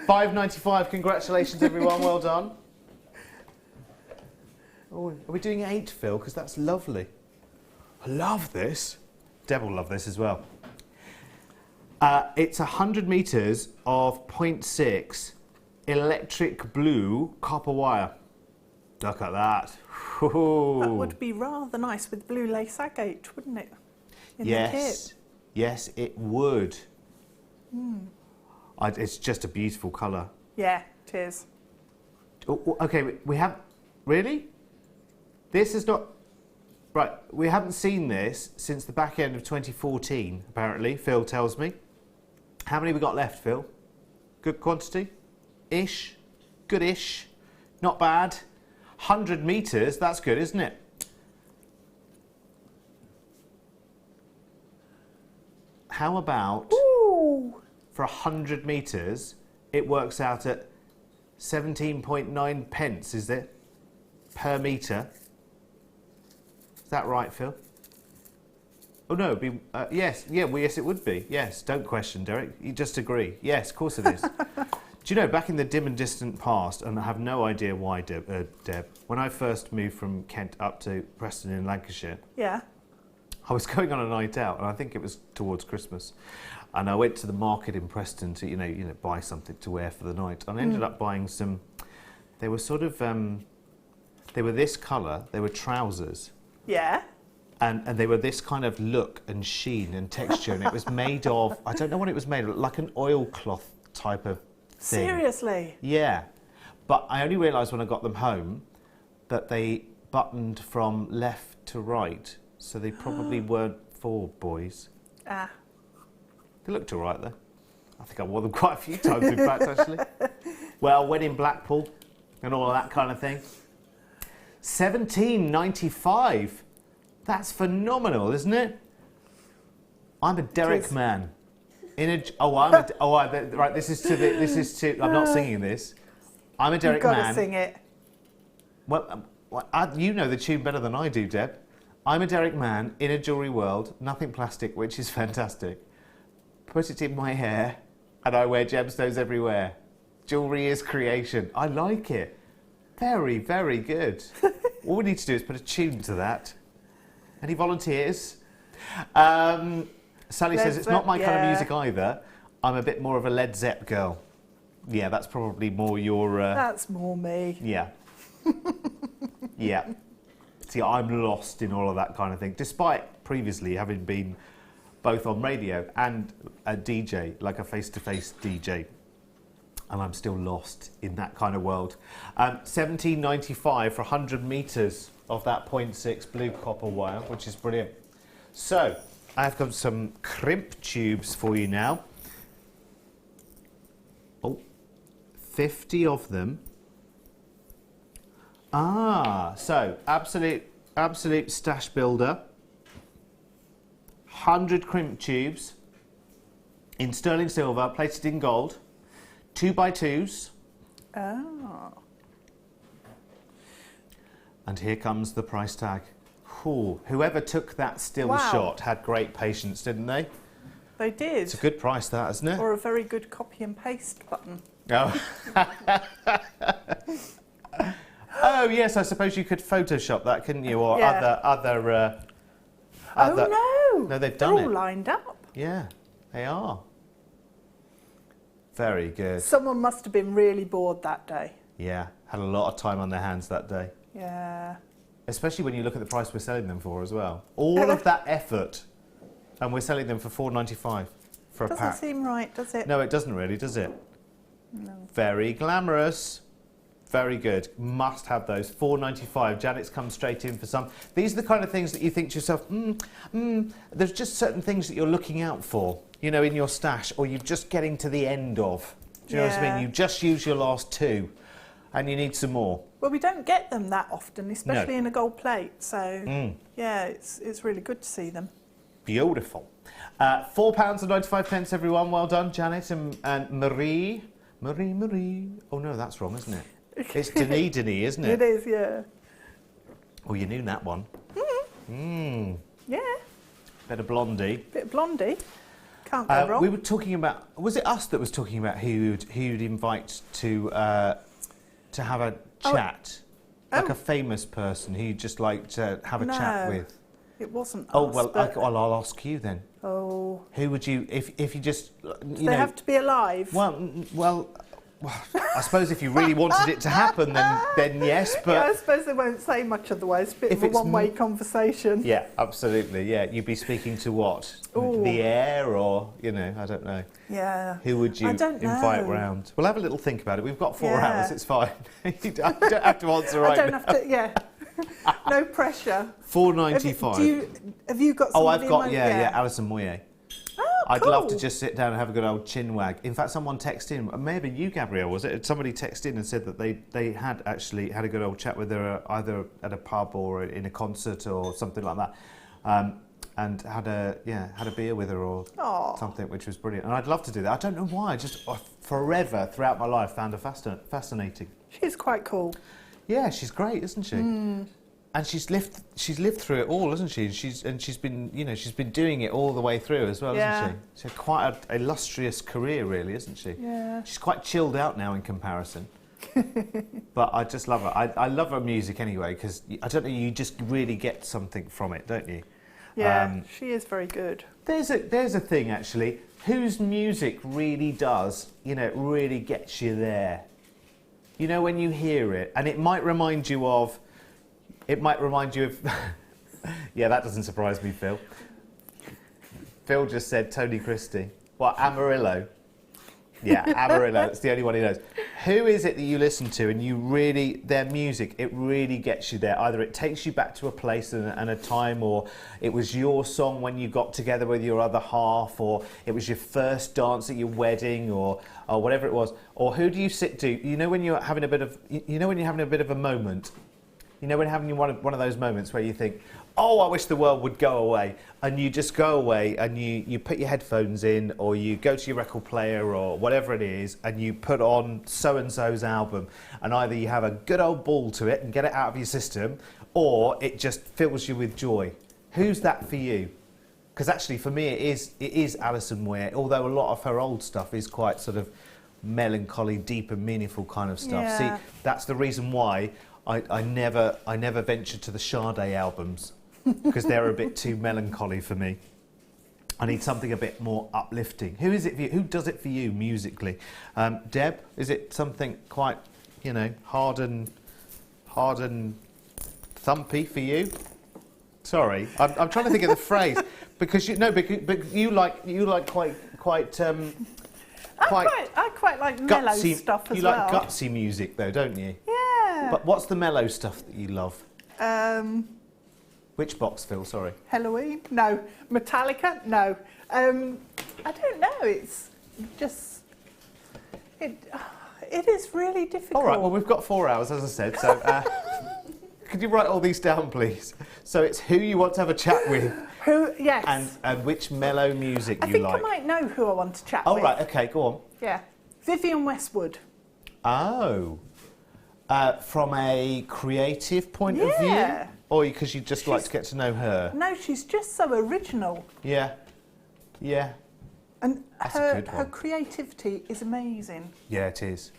$5.95. Congratulations, everyone. Well done. Oh, are we doing 8, Phil? Because that's lovely. I love this. Deb will love this as well. It's 100 metres of 0.6 electric blue copper wire. Look at that. Ooh. That would be rather nice with blue lace agate, wouldn't it? In the kit. Yes, it would. It's just a beautiful colour. Yeah, it is. Oh, okay, we have... Really? This is not... Right, we haven't seen this since the back end of 2014, apparently, Phil tells me. How many we got left, Phil? Good quantity? Ish? Good-ish? Not bad? 100 metres, that's good, isn't it? How about, for 100 metres, it works out at 17.9 pence, is it? Per metre. Is that right, Phil? Oh no, it'd be yes, yeah, well, yes, it would be. Yes, don't question, Derek. You just agree. Yes, of course it is. Do you know, back in the dim and distant past, and I have no idea why, Deb, when I first moved from Kent up to Preston in Lancashire, Yeah. I was going on a night out, and I think it was towards Christmas, and I went to the market in Preston to, you know, buy something to wear for the night, and I ended up buying some. They were sort of, they were this colour. They were trousers. Yeah. And they were this kind of look and sheen and texture, and it was made of, I don't know what it was made of, like an oilcloth type of thing. Seriously? Yeah. But I only realised when I got them home that they buttoned from left to right, so they probably weren't for boys. Ah. They looked all right, though. I think I wore them quite a few times, in fact, actually. Well, when in Blackpool and all of that kind of thing. £17.95. That's phenomenal, isn't it? I'm a Derek man. Right. This is to. I'm not singing this. I'm a Derek You've got man. to sing it. Well, you know the tune better than I do, Deb. I'm a Derek man in a jewellery world, nothing plastic, which is fantastic. Put it in my hair, and I wear gemstones everywhere. Jewellery is creation. I like it. Very, very good. All we need to do is put a tune to that. Any volunteers? Sally says it's not my kind of music either. I'm a bit more of a Led Zepp girl. Yeah, that's probably more your... That's more me. Yeah. Yeah. See, I'm lost in all of that kind of thing, despite previously having been both on radio and a DJ, like a face-to-face DJ. And I'm still lost in that kind of world. £17.95 for 100 metres of that 0.6 blue copper wire, which is brilliant. So, I've got some crimp tubes for you now. Oh, 50 of them. So, absolute stash builder. 100 crimp tubes in sterling silver, plated in gold. 2x2s. Oh. And here comes the price tag. Ooh, whoever took that still Wow. shot had great patience, didn't they? They did. It's a good price, that, isn't it? Or a very good copy and paste button. Oh. Oh, yes, I suppose you could Photoshop that, couldn't you? Or Yeah. other. Oh, no. No, they've They're done all it. lined up. Yeah, they are. Very good. Someone must have been really bored that day. Yeah, had a lot of time on their hands that day. Yeah. Especially when you look at the price we're selling them for as well. All of that effort, and we're selling them for £4.95 for a Doesn't pack. seem right, does it? No, it doesn't really, does it? No. Very glamorous. Very good. Must have those. £4.95. Janet's come straight in for some. These are the kind of things that you think to yourself, there's just certain things that you're looking out for, you know, in your stash, or you're just getting to the end of. Do you know what I mean? You just use your last two, and you need some more. Well, we don't get them that often, especially in a gold plate. So, yeah, it's really good to see them. Beautiful. £4.95, everyone. Well done, Janet and Marie. Marie. Oh, no, that's wrong, isn't it? It's Denis, isn't it? It is, yeah. Oh, you knew that one. Yeah, Bit of blondie. bit of blondie. Can't go wrong. We were talking about, was it us that was talking about who you'd invite to have a chat? Like a famous person who you'd just like to have a chat with? It wasn't Oh, us, well, but- I'll ask you then. Oh. Who would you, if you just, Do they have to be alive? Well, I suppose if you really wanted it to happen, then yes, but... Yeah, I suppose they won't say much otherwise. Bit If of a it's one-way conversation. Yeah, absolutely, yeah. You'd be speaking to what? Ooh. The air or, you know, I don't know. Yeah. Who would you I don't invite know. round? We'll have a little think about it. We've got 4 Yeah. hours, it's fine. You don't have to answer right I don't now. have to, yeah. No pressure. £4.95. Have you got somebody Oh, I've in got, mind? yeah, Alison Moyer. Oh, I'd love to cool. just sit down and have a good old chin wag. In fact, someone texted in, maybe you, Gabrielle, was it? Somebody texted in and said that they had actually had a good old chat with her either at a pub or in a concert or something like that, and had a beer with her or something, which was brilliant. And I'd love to do that. I don't know why. I just forever throughout my life found her fascinating. She's quite cool. Yeah, she's great, isn't she? And she's lived through it all, hasn't she? She's been doing it all the way through as well, hasn't she? She's quite an illustrious career, really, isn't she? Yeah. She's quite chilled out now in comparison. But I just love her. I love her music anyway, because I don't know, you just really get something from it, don't you? Yeah, she is very good. There's a thing actually, whose music really does, it really gets you there. You know, when you hear it, and it might remind you of. Yeah, that doesn't surprise me, Phil. Phil just said Tony Christie. What, Amarillo? Yeah, Amarillo. That's the only one he knows. Who is it that you listen to and their music, it really gets you there? Either it takes you back to a place and a time, or it was your song when you got together with your other half, or it was your first dance at your wedding, or whatever it was. Or who do you sit to? You know when you're having a bit of a moment. You know when having one of those moments where you think, oh, I wish the world would go away, and you just go away and you put your headphones in, or you go to your record player or whatever it is, and you put on so-and-so's album, and either you have a good old ball to it and get it out of your system, or it just fills you with joy. Who's that for you? Because actually for me it is Alison Ware, although a lot of her old stuff is quite sort of melancholy, deep and meaningful kind of stuff. Yeah. See, that's the reason why I never ventured to the Sade albums, because they're a bit too melancholy for me. I need something a bit more uplifting. Who is it for you? Who does it for you musically? Deb, is it something quite, hard and thumpy for you? Sorry, I'm trying to think of the phrase, because you like quite I quite like mellow gutsy stuff as You well. like gutsy music though, don't you? Yeah. But what's the mellow stuff that you love? Which box, Phil? Sorry. Halloween? No. Metallica? No. I don't know. It's just it is really difficult. All right. Well, we've got 4 hours, as I said. So, could you write all these down, please? So it's who you want to have a chat with. Who? Yes. And which mellow music I you think like. I might know who I want to chat Oh, with. right. Okay. Go on. Yeah. Vivienne Westwood. Oh. From a creative point of view? Or because you just like to get to know her? No, she's just so original. Yeah. Yeah. And That's a good her one. creativity is amazing. Yeah, it is.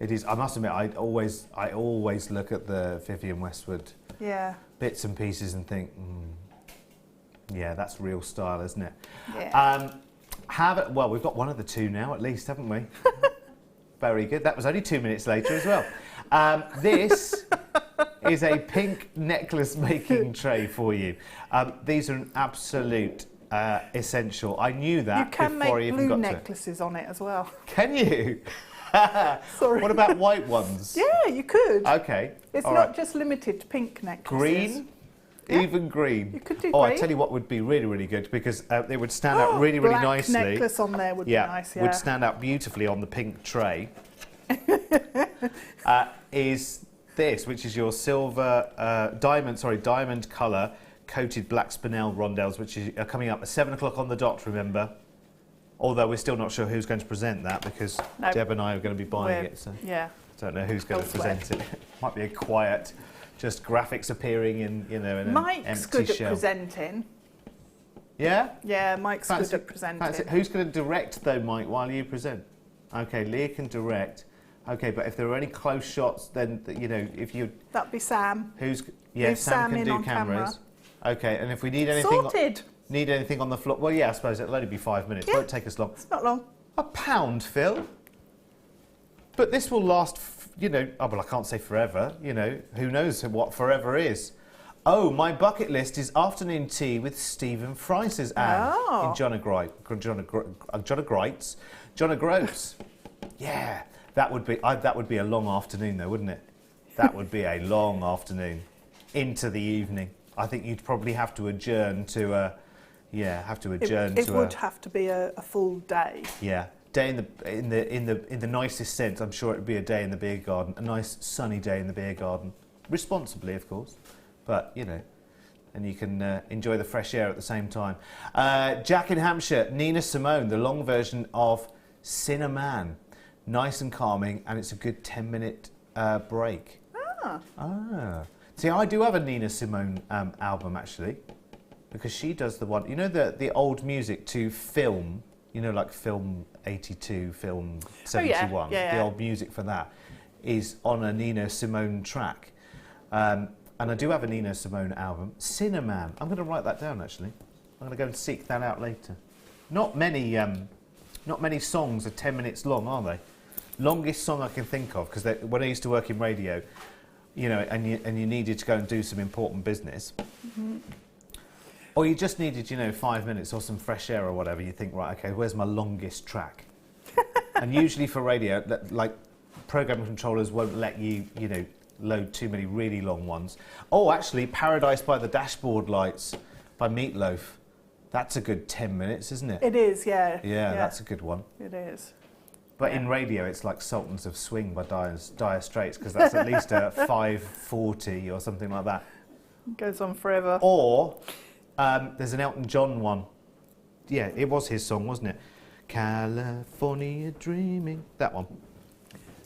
It is. I must admit, I always look at the Vivienne Westwood bits and pieces and think, yeah, that's real style, isn't it? Yeah. Well, we've got one of the two now, at least, haven't we? Very good. That was only 2 minutes later as well. This is a pink necklace making tray for you. These are an absolute essential. I knew that before I even got to it. You can make blue necklaces on it as well. Can you? Sorry. What about white ones? Yeah, you could. Okay. It's all not right. just limited to pink necklaces. Green? Yeah. Even green. You could do green. green. I tell you what would be really, really good, because they would stand out really, really black nicely. necklace on there would be nice, yeah. Would stand out beautifully on the pink tray. Is this, which is your silver, diamond colour coated black spinel rondelles, which are coming up at 7 o'clock on the dot, remember? Although we're still not sure who's going to present that, because Deb and I are going to be buying it, so don't know who's going to present it. Might be a quiet, just graphics appearing in in an Mike's empty good shell. at presenting. Yeah? Yeah, Mike's good at presenting. Who's going to direct though, Mike, while you present? Okay, Leah can direct. Okay, but if there are any close shots, then if you that'd be Sam. Sam can do cameras. Okay, and if we need anything need anything on the floor, well, yeah, I suppose it'll only be 5 minutes. It won't take us long. It's not long. £1, Phil. But this will last, I can't say forever. Who knows what forever is. Oh, my bucket list is afternoon tea with Stephen Fryce's ad in John O'Groats. Yeah, that would be a long afternoon though, wouldn't it? That would be a long afternoon into the evening. I think you'd probably have to adjourn to It would have to be a full day. Yeah. Day in the nicest sense. I'm sure it would be a day in the beer garden, a nice sunny day in the beer garden, responsibly, of course, but and you can enjoy the fresh air at the same time. Jack in Hampshire, Nina Simone, the long version of Cinnamon, nice and calming, and it's a good 10-minute break. See, I do have a Nina Simone album actually, because she does the one, you know, the old music to film, you know, like film 82, film 71, yeah. the old music for that is on a Nina Simone track. And I do have a Nina Simone album, Cinnamon. I'm going to write that down actually. I'm going to go and seek that out later. Not many songs are 10 minutes long, are they? Longest song I can think of, because when I used to work in radio, you know, and you needed to go and do some important business, or you just needed, you know, 5 minutes or some fresh air or whatever, you think, right, okay, where's my longest track? And usually for radio, like, program controllers won't let you, you know, load too many really long ones. Oh, actually, Paradise by the Dashboard Lights by Meatloaf. That's a good 10 minutes, isn't it? It is, yeah. Yeah, that's a good one. It is. But in radio, it's like Sultans of Swing by Dire Straits, because that's at least a 5:40 or something like that. It goes on forever. Or there's an Elton John one. Yeah, it was his song, wasn't it? California Dreaming. That one.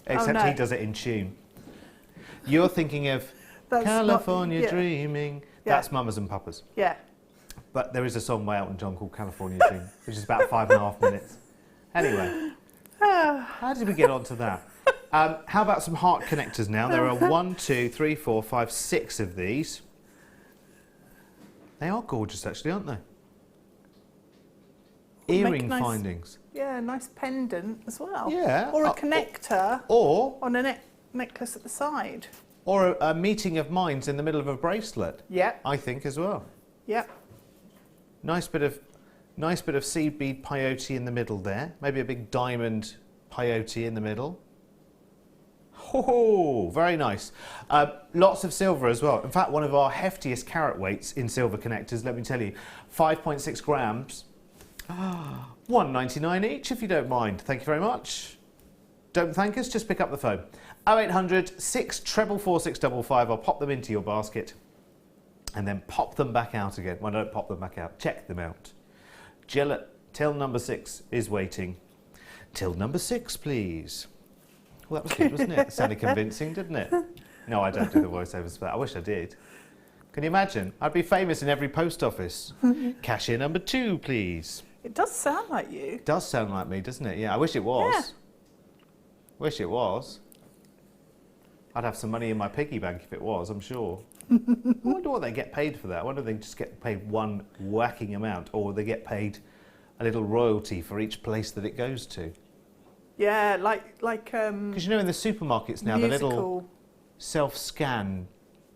Except he does it in tune. You're thinking of California Dreaming. Yeah. That's Mamas and Papas. Yeah. But there is a song by Elton John called California Dreaming, which is about 5.5 minutes. Anyway. How did we get onto that? How about some heart connectors now? There are 1, 2, 3, 4, 5, 6 of these. They are gorgeous, actually, aren't they? Earring findings. Yeah, nice pendant as well. Yeah. Or a connector. Or on a necklace at the side. Or a meeting of minds in the middle of a bracelet. Yeah. I think as well. Yeah. Nice bit of seed bead peyote in the middle there. Maybe a big diamond peyote in the middle. Oh, very nice. Lots of silver as well. In fact, one of our heftiest carat weights in silver connectors, let me tell you, 5.6 grams. $1.99 each, if you don't mind. Thank you very much. Don't thank us, just pick up the phone. 0800 644 655. I'll pop them into your basket and then pop them back out again. Well, don't pop them back out. Check them out. Till number 6 is waiting. Till number 6, please. Well, that was good, wasn't it? It sounded convincing, didn't it? No, I don't do the voiceovers for that. I wish I did. Can you imagine? I'd be famous in every post office. Cashier number 2, please. It does sound like you. It does sound like me, doesn't it? Yeah, I wish it was. Yeah. Wish it was. I'd have some money in my piggy bank if it was, I'm sure. I wonder what they get paid for that. I wonder if they just get paid one whacking amount, or they get paid a little royalty for each place that it goes to. Yeah, like because you know in the supermarkets now, the little self-scan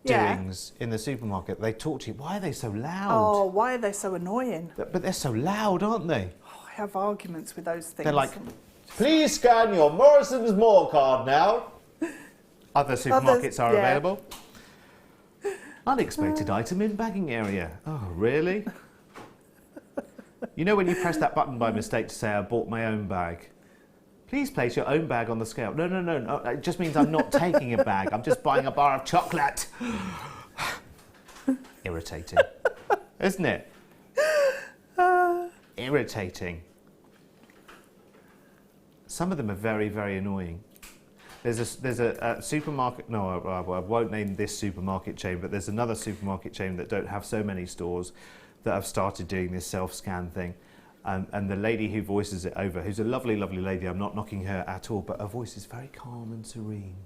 doings in the supermarket, they talk to you. Why are they so loud? Oh, why are they so annoying? But they're so loud, aren't they? Oh, I have arguments with those things. They're like, please scan your Morrison's More card now. Other supermarkets are available. Unexpected item in bagging area. Oh, really? You know when you press that button by mistake to say, I bought my own bag? Please place your own bag on the scale. No. It just means I'm not taking a bag. I'm just buying a bar of chocolate. Irritating. Isn't it? Irritating. Some of them are very, very annoying. There's a supermarket, no, I won't name this supermarket chain, but there's another supermarket chain that don't have so many stores that have started doing this self-scan thing. And the lady who voices it over, who's a lovely, lovely lady, I'm not knocking her at all, but her voice is very calm and serene.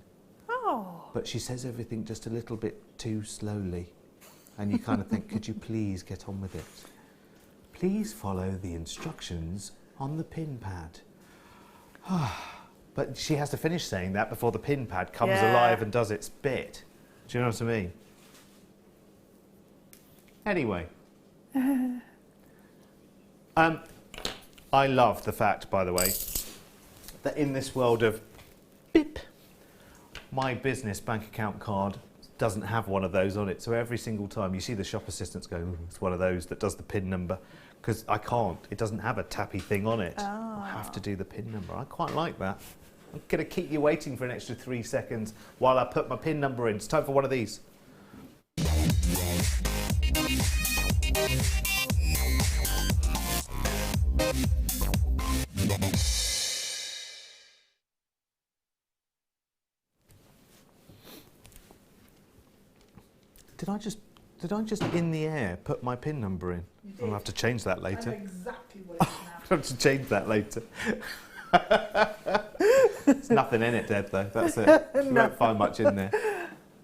Oh. But she says everything just a little bit too slowly. And you kind of think, could you please get on with it? Please follow the instructions on the pin pad. But she has to finish saying that before the pin pad comes alive and does its bit. Do you know what I mean? Anyway. I love the fact, by the way, that in this world of beep, my business bank account card doesn't have one of those on it. So every single time you see the shop assistants go, it's one of those that does the PIN number, because I can't. It doesn't have a tappy thing on it. Oh. I have to do the PIN number. I quite like that. I'm going to keep you waiting for an extra 3 seconds while I put my PIN number in. It's time for one of these. Did I just in the air put my PIN number in? I'll have to change that later. I know exactly what it is now. I'll have to change that later. There's nothing in it, Deb, though. That's it. You won't find much in there.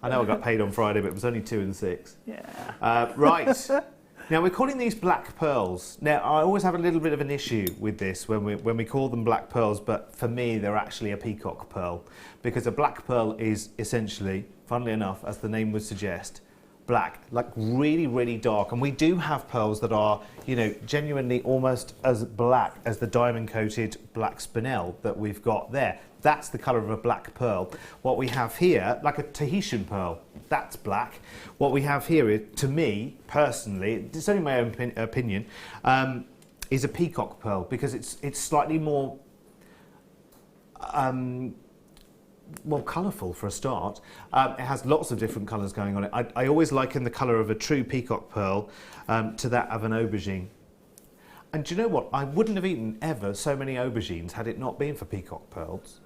I know I got paid on Friday, but it was only 2 and 6. Yeah. Right. Now, we're calling these black pearls. Now, I always have a little bit of an issue with this when we call them black pearls, but for me, they're actually a peacock pearl, because a black pearl is essentially, funnily enough, as the name would suggest, black, like really, really dark. And we do have pearls that are, you know, genuinely almost as black as the diamond-coated black spinel that we've got there. That's the colour of a black pearl. What we have here, like a Tahitian pearl, that's black. What we have here, is, to me, personally, it's only my own opinion, is a peacock pearl, because it's slightly more well, colourful for a start. It has lots of different colours going on it. I always liken the colour of a true peacock pearl to that of an aubergine. And do you know what? I wouldn't have eaten ever so many aubergines had it not been for peacock pearls.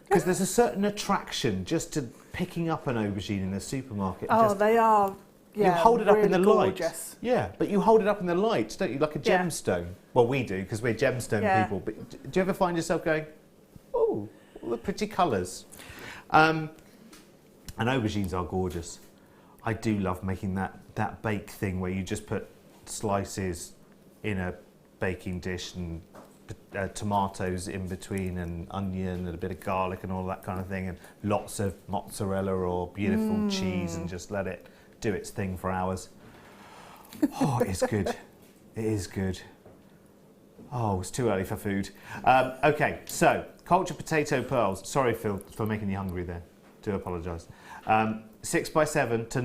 Because there's a certain attraction just to picking up an aubergine in the supermarket. Oh, they are. Yeah, you hold it up in the gorgeous. light. Yeah, but you hold it up in the light, don't you? Like a gemstone. Well, we do, because we're gemstone people. But do you ever find yourself going, oh, all the pretty colours? And aubergines are gorgeous. I do love making that bake thing where you just put slices in a baking dish and tomatoes in between and onion and a bit of garlic and all that kind of thing, and lots of mozzarella or beautiful cheese, and just let it do its thing for hours. Oh, it's good. It is good. Oh, it's too early for food. Okay, so cultured potato pearls. Sorry, Phil, for making you hungry there. Do apologise. 6x7 to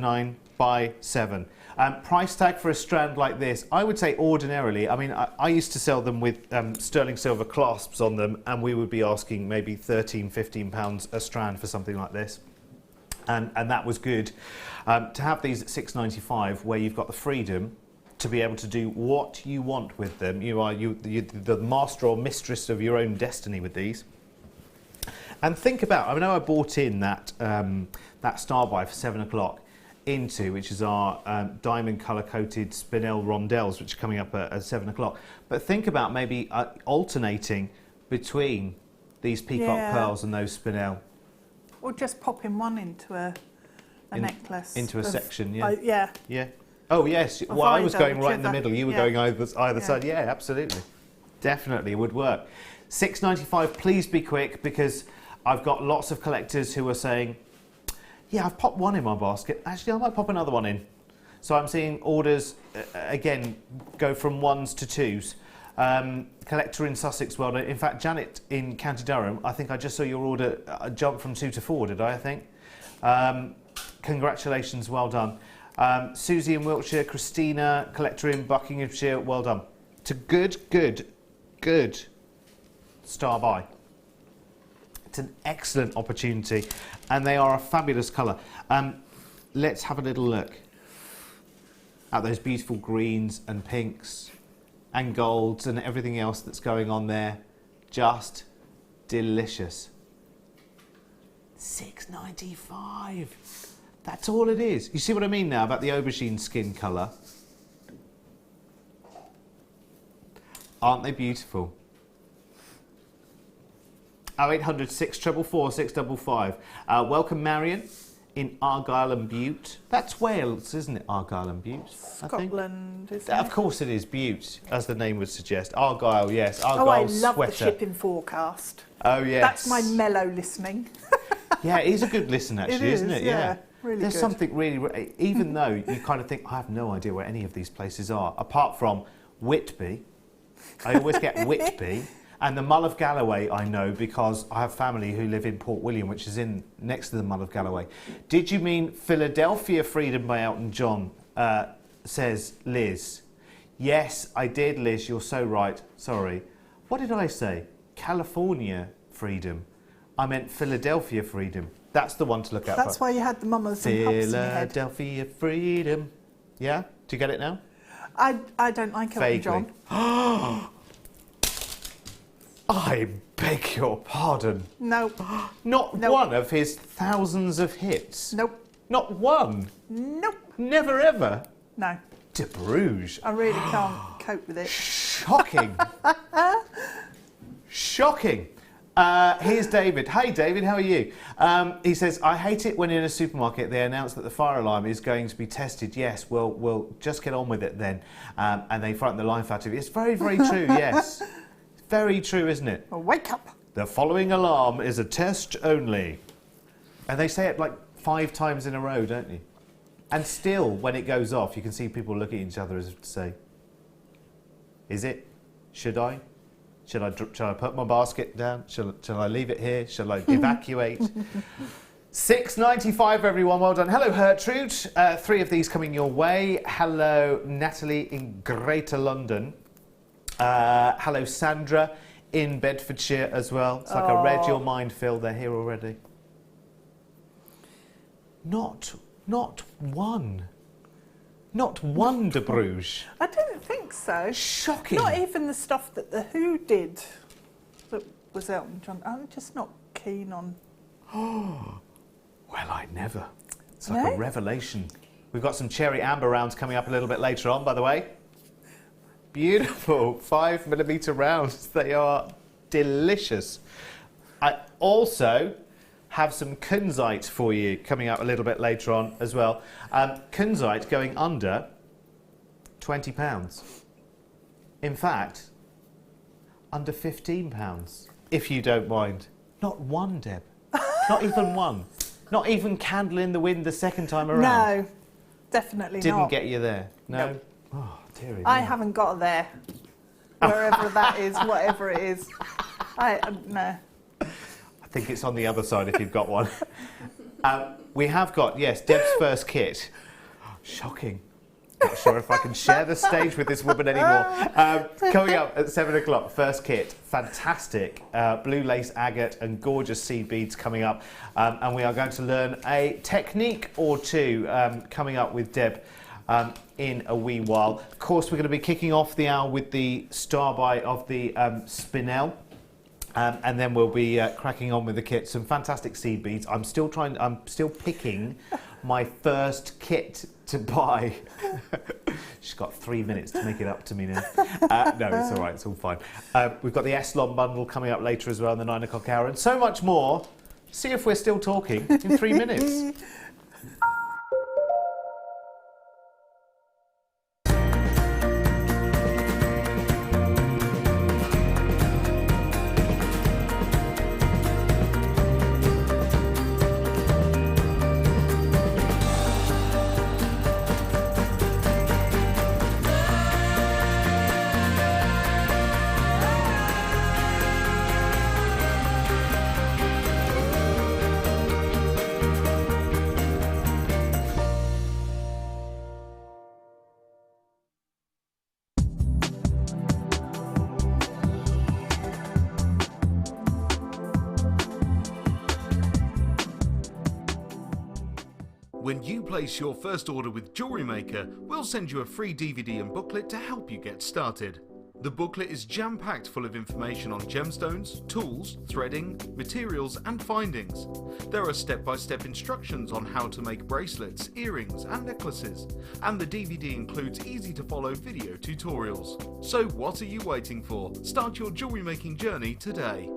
9x7. Price tag for a strand like this, I would say ordinarily, I mean, I used to sell them with sterling silver clasps on them, and we would be asking maybe £13, £15 a strand for something like this. And that was good. To have these at £6.95, where you've got the freedom to be able to do what you want with them. You are the master or mistress of your own destiny with these. And think about, I know I bought in that star buy for 7 o'clock into, which is our diamond colour coated spinel rondelles, which are coming up at 7 o'clock. But think about maybe alternating between these peacock pearls and those spinel. Or just popping one into a necklace. Into a section, yeah. Yeah. Oh, yes. Well, I was going right in the middle. You were going either side. Yeah, absolutely. Definitely would work. £6.95, please be quick, because I've got lots of collectors who are saying, yeah, I've popped one in my basket. Actually, I might pop another one in. So I'm seeing orders, again, go from 1s to 2s. Collector in Sussex, well done. In fact, Janet in County Durham, I think I just saw your order jump from 2 to 4, did I think? Congratulations, well done. Susie in Wiltshire, Christina, collector in Buckinghamshire, well done. To good star buy. It's an excellent opportunity, and they are a fabulous colour. Let's have a little look at those beautiful greens and pinks and golds and everything else that's going on there. Just delicious. £6.95. That's all it is. You see what I mean now about the aubergine skin colour? Aren't they beautiful? 0800 644 655. Welcome, Marion, in Argyll and Bute. That's Wales, isn't it? Argyll and Bute, Scotland, isn't it? Of course it is, Bute, as the name would suggest. Argyll, yes. Argyll I love sweater. the shipping forecast. Oh, yes. That's my mellow listening. Yeah, it is a good listen, actually, isn't it? Yeah. Really There's good. something really, even though you kind of think, I have no idea where any of these places are, apart from Whitby. I always get Whitby. And the Mull of Galloway I know because I have family who live in Port William, which is next to the Mull of Galloway. Did you mean Philadelphia Freedom by Elton John, says Liz. Yes, I did, Liz, you're so right. Sorry. What did I say? California Freedom. I meant Philadelphia Freedom. That's the one to look at. That's why you had the mamas and pops in your head. Philadelphia Freedom. Yeah? Do you get it now? I don't like Elton John. I beg your pardon. No. Not Nope. one of his thousands of hits. Nope. Not one? Nope. Never ever? No. De Bruges. I really can't cope with it. Shocking. Shocking. Here's David. Hey David, how are you? He says, I hate it when in a supermarket they announce that the fire alarm is going to be tested. Yes, we'll just get on with it then. And they frighten the life out of you. It's very, very true, yes. Very true, isn't it? Well, wake up. The following alarm is a test only. And they say it like 5 times in a row, don't you? And still, when it goes off, you can see people look at each other as if to say, is it? Should I? Shall I put my basket down? Shall I leave it here? Shall I evacuate? £6.95 everyone, well done. Hello Gertrude, 3 of these coming your way. Hello Natalie in Greater London. Hello Sandra in Bedfordshire as well. It's like I read your mind, Phil, they're here already. Not one. Not one De Bruges. I don't think so. Shocking. Not even the stuff that the Who did that was Elton John. I'm just not keen on. Well, I never. It's like No? a revelation. We've got some cherry amber rounds coming up a little bit later on, by the way. Beautiful 5mm rounds. They are delicious. I also have some kunzite for you coming up a little bit later on as well. Kunzite going under £20. In fact, under £15, if you don't mind. Not one, Deb. Not even one. Not even candle in the wind the second time around. No, definitely Didn't not. get you there. No. Nope. Oh, dearie. I me. haven't got there. Wherever that is, whatever it is. No. I think it's on the other side if you've got one. We have got, yes, Deb's first kit. Shocking. Not sure if I can share the stage with this woman anymore. Coming up at 7 o'clock, first kit. Fantastic. Blue lace agate and gorgeous seed beads coming up. And we are going to learn a technique or two coming up with Deb in a wee while. Of course, we're going to be kicking off the hour with the star buy of the spinel. And then we'll be cracking on with the kit. Some fantastic seed beads. I'm still picking my first kit to buy. She's got 3 minutes to make it up to me now. No, it's all right. It's all fine. We've got the Eslon bundle coming up later as well in the 9 o'clock hour, and so much more. See if we're still talking in 3 minutes. When you place your first order with Jewellery Maker, we'll send you a free DVD and booklet to help you get started. The booklet is jam-packed full of information on gemstones, tools, threading, materials and findings. There are step-by-step instructions on how to make bracelets, earrings and necklaces, and the DVD includes easy-to-follow video tutorials. So what are you waiting for? Start your jewellery making journey today.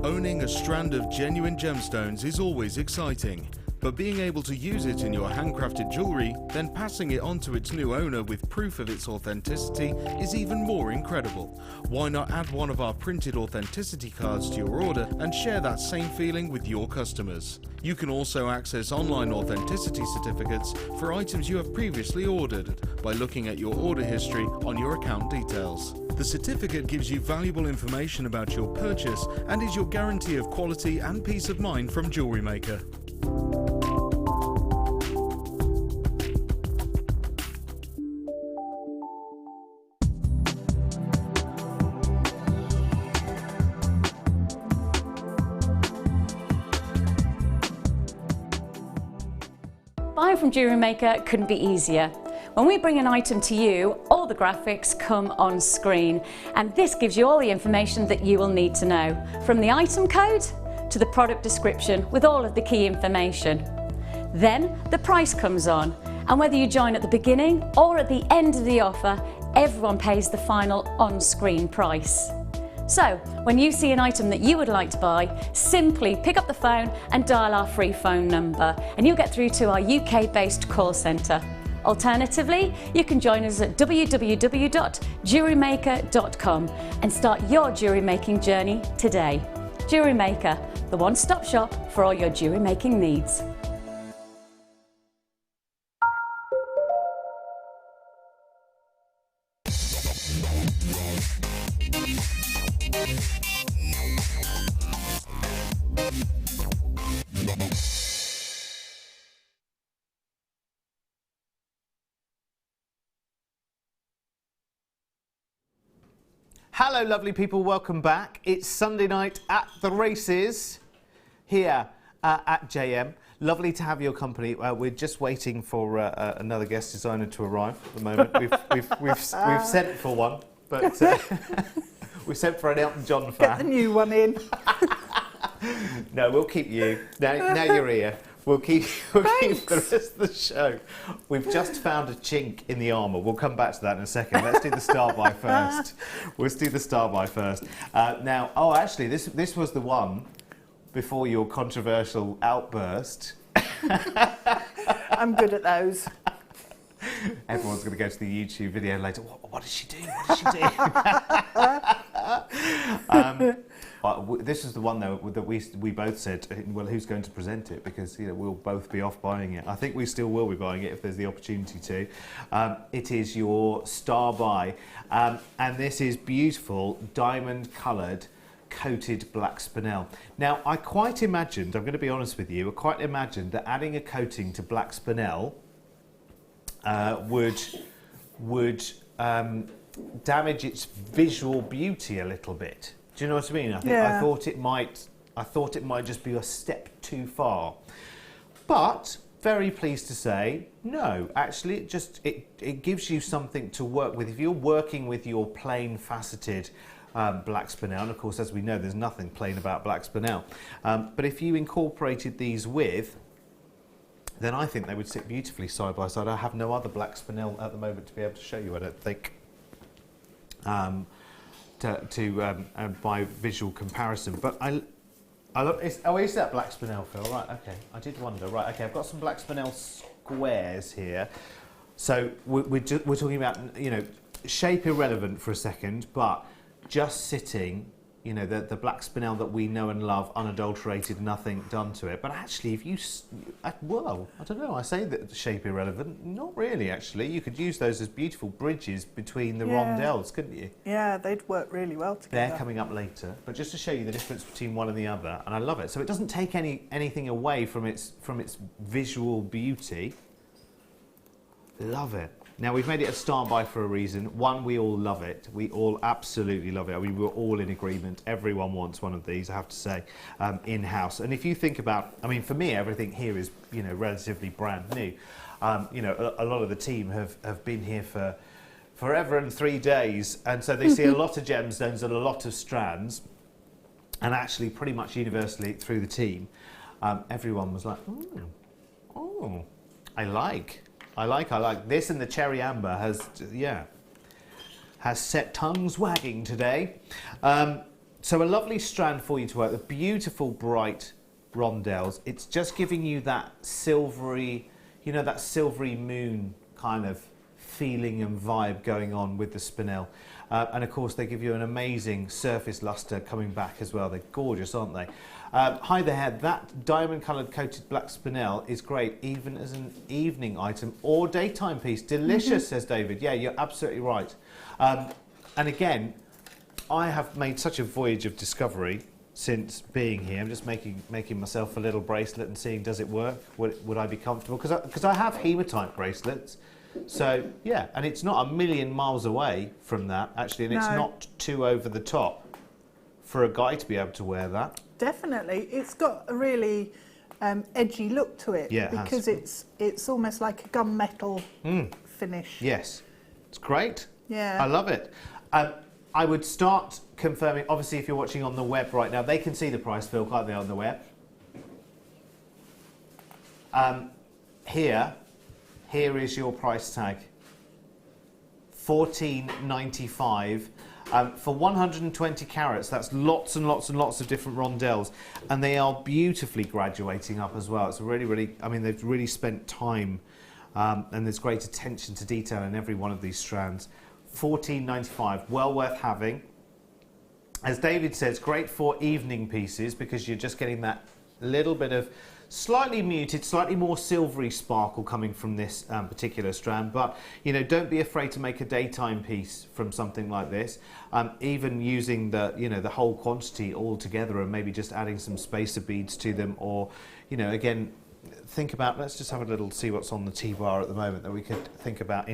Owning a strand of genuine gemstones is always exciting, but being able to use it in your handcrafted jewellery, then passing it on to its new owner with proof of its authenticity is even more incredible. Why not add one of our printed authenticity cards to your order and share that same feeling with your customers? You can also access online authenticity certificates for items you have previously ordered by looking at your order history on your account details. The certificate gives you valuable information about your purchase and is your guarantee of quality and peace of mind from Jewellery Maker. Buying from Jewellery Maker couldn't be easier. When we bring an item to you, all the graphics come on screen, and this gives you all the information that you will need to know, from the item code to the product description with all of the key information. Then the price comes on, and whether you join at the beginning or at the end of the offer, everyone pays the final on-screen price. So, when you see an item that you would like to buy, simply pick up the phone and dial our free phone number, and you'll get through to our UK-based call centre. Alternatively, you can join us at www.JewelleryMaker.com and start your jewellery making journey today. Jewellery Maker, the one-stop shop for all your jewellery making needs. Hello lovely people, welcome back. It's Sunday night at the races here at JM. Lovely to have your company. We're just waiting for another guest designer to arrive at the moment. We've sent for one, but we've sent for an Elton John fan. Get the new one in. No, we'll keep you. Now you're here. We'll keep the rest of the show. We've just found a chink in the armour. We'll come back to that in a second. Let's do the star by first. Let's do the star by first. Now, actually, this was the one before your controversial outburst. I'm good at those. Everyone's going to go to the YouTube video later. What did she do? What did she do? This is the one though that we both said, well, who's going to present it? Because we'll both be off buying it. I think we still will be buying it if there's the opportunity to. It is your star buy, and this is beautiful diamond coloured coated black spinel. Now, I quite imagined, I'm going to be honest with you, I quite imagined that adding a coating to black spinel would damage its visual beauty a little bit. Do you know what I mean? I thought it might just be a step too far. But very pleased to say, no, actually it gives you something to work with. If you're working with your plain faceted black spinel, and of course, as we know, there's nothing plain about black spinel. But if you incorporated these with, then I think they would sit beautifully side by side. I have no other black spinel at the moment to be able to show you, I don't think. By visual comparison, but I look. Is that black spinel, Phil? Right. Okay. I did wonder. Right. Okay. I've got some black spinel squares here. So we're talking about shape irrelevant for a second, but just sitting. The black spinel that we know and love, unadulterated, nothing done to it. But actually, if you, well, I don't know, I say that shape irrelevant. Not really, actually. You could use those as beautiful bridges between the rondelles, couldn't you? Yeah, they'd work really well together. They're coming up later, but just to show you the difference between one and the other, and I love it. So it doesn't take anything away from its visual beauty. Love it. Now, we've made it a star buy for a reason. One, we all love it. We all absolutely love it. I mean, we're all in agreement. Everyone wants one of these, I have to say, in-house. And if you think about, I mean, for me, everything here is, relatively brand new. A lot of the team have been here for forever and 3 days. And so they see a lot of gemstones and a lot of strands. And actually, pretty much universally through the team, everyone was like, I like this, and the cherry amber has set tongues wagging today. So a lovely strand for you to work, the beautiful bright rondelles. It's just giving you that silvery, that silvery moon kind of feeling and vibe going on with the spinel. And of course they give you an amazing surface luster coming back as well. They're gorgeous, aren't they? Hi there, that diamond coloured coated black spinel is great even as an evening item or daytime piece. Delicious, says David. Yeah, you're absolutely right. And again, I have made such a voyage of discovery since being here. I'm just making myself a little bracelet and seeing, does it work? Would I be comfortable? Because I have hematite bracelets. So, yeah, and it's not a million miles away from that, actually, and it's not too over the top for a guy to be able to wear that. Definitely. It's got a really edgy look to it, yeah, because it's almost like a gunmetal finish. Yes, it's great. Yeah. I love it. I would start confirming, obviously if you're watching on the web right now, they can see the price, Phil, can't they, on the web? Here is your price tag. $14.95 for 120 carats. That's lots and lots and lots of different rondelles, and they are beautifully graduating up as well. It's really, I mean, they've really spent time, and there's great attention to detail in every one of these strands. $14.95, well worth having. As David says, great for evening pieces because you're just getting that little bit of slightly muted, slightly more silvery sparkle coming from this particular strand. But, you know, don't be afraid to make a daytime piece from something like this. Even using the, you know, the whole quantity all together and maybe just adding some spacer beads to them, or, you know, again, think about, let's just have a little see what's on the T-bar at the moment that we could think about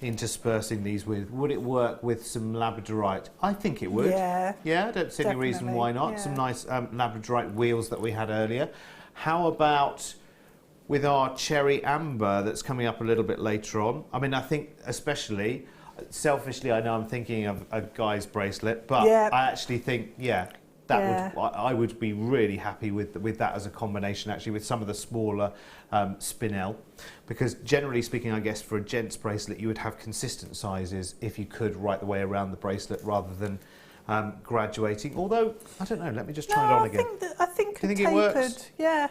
interspersing these with. Would it work with some labradorite? I think it would. Yeah. Yeah, I don't see any reason why not. Yeah. Some nice labradorite wheels that we had earlier. How about with our cherry amber that's coming up a little bit later on? I mean, I think especially, selfishly, I know I'm thinking of a guy's bracelet, but Yeah. I actually think, I would be really happy with that as a combination, actually, with some of the smaller spinel, because generally speaking, I guess for a gent's bracelet, you would have consistent sizes if you could right the way around the bracelet rather than graduating. Although, I don't know, let me just try it on again. I think Do you think tapered, it works? Yeah.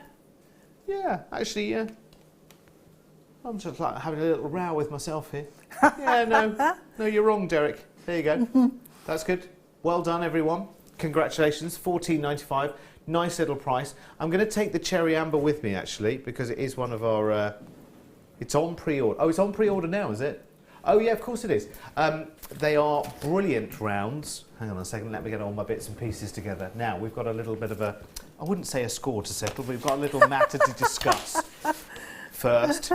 Yeah, actually, yeah. I'm just like having a little row with myself here. Yeah, no, you're wrong, Derek. There you go. That's good. Well done, everyone. Congratulations, $14.95. Nice little price. I'm going to take the cherry amber with me, actually, because it is one of our... it's on pre-order. Oh, it's on pre-order now, is it? Oh, yeah, of course it is. They are brilliant rounds. Hang on a second, let me get all my bits and pieces together. Now, we've got a little bit of a... I wouldn't say a score to settle, but we've got a little matter to discuss. First,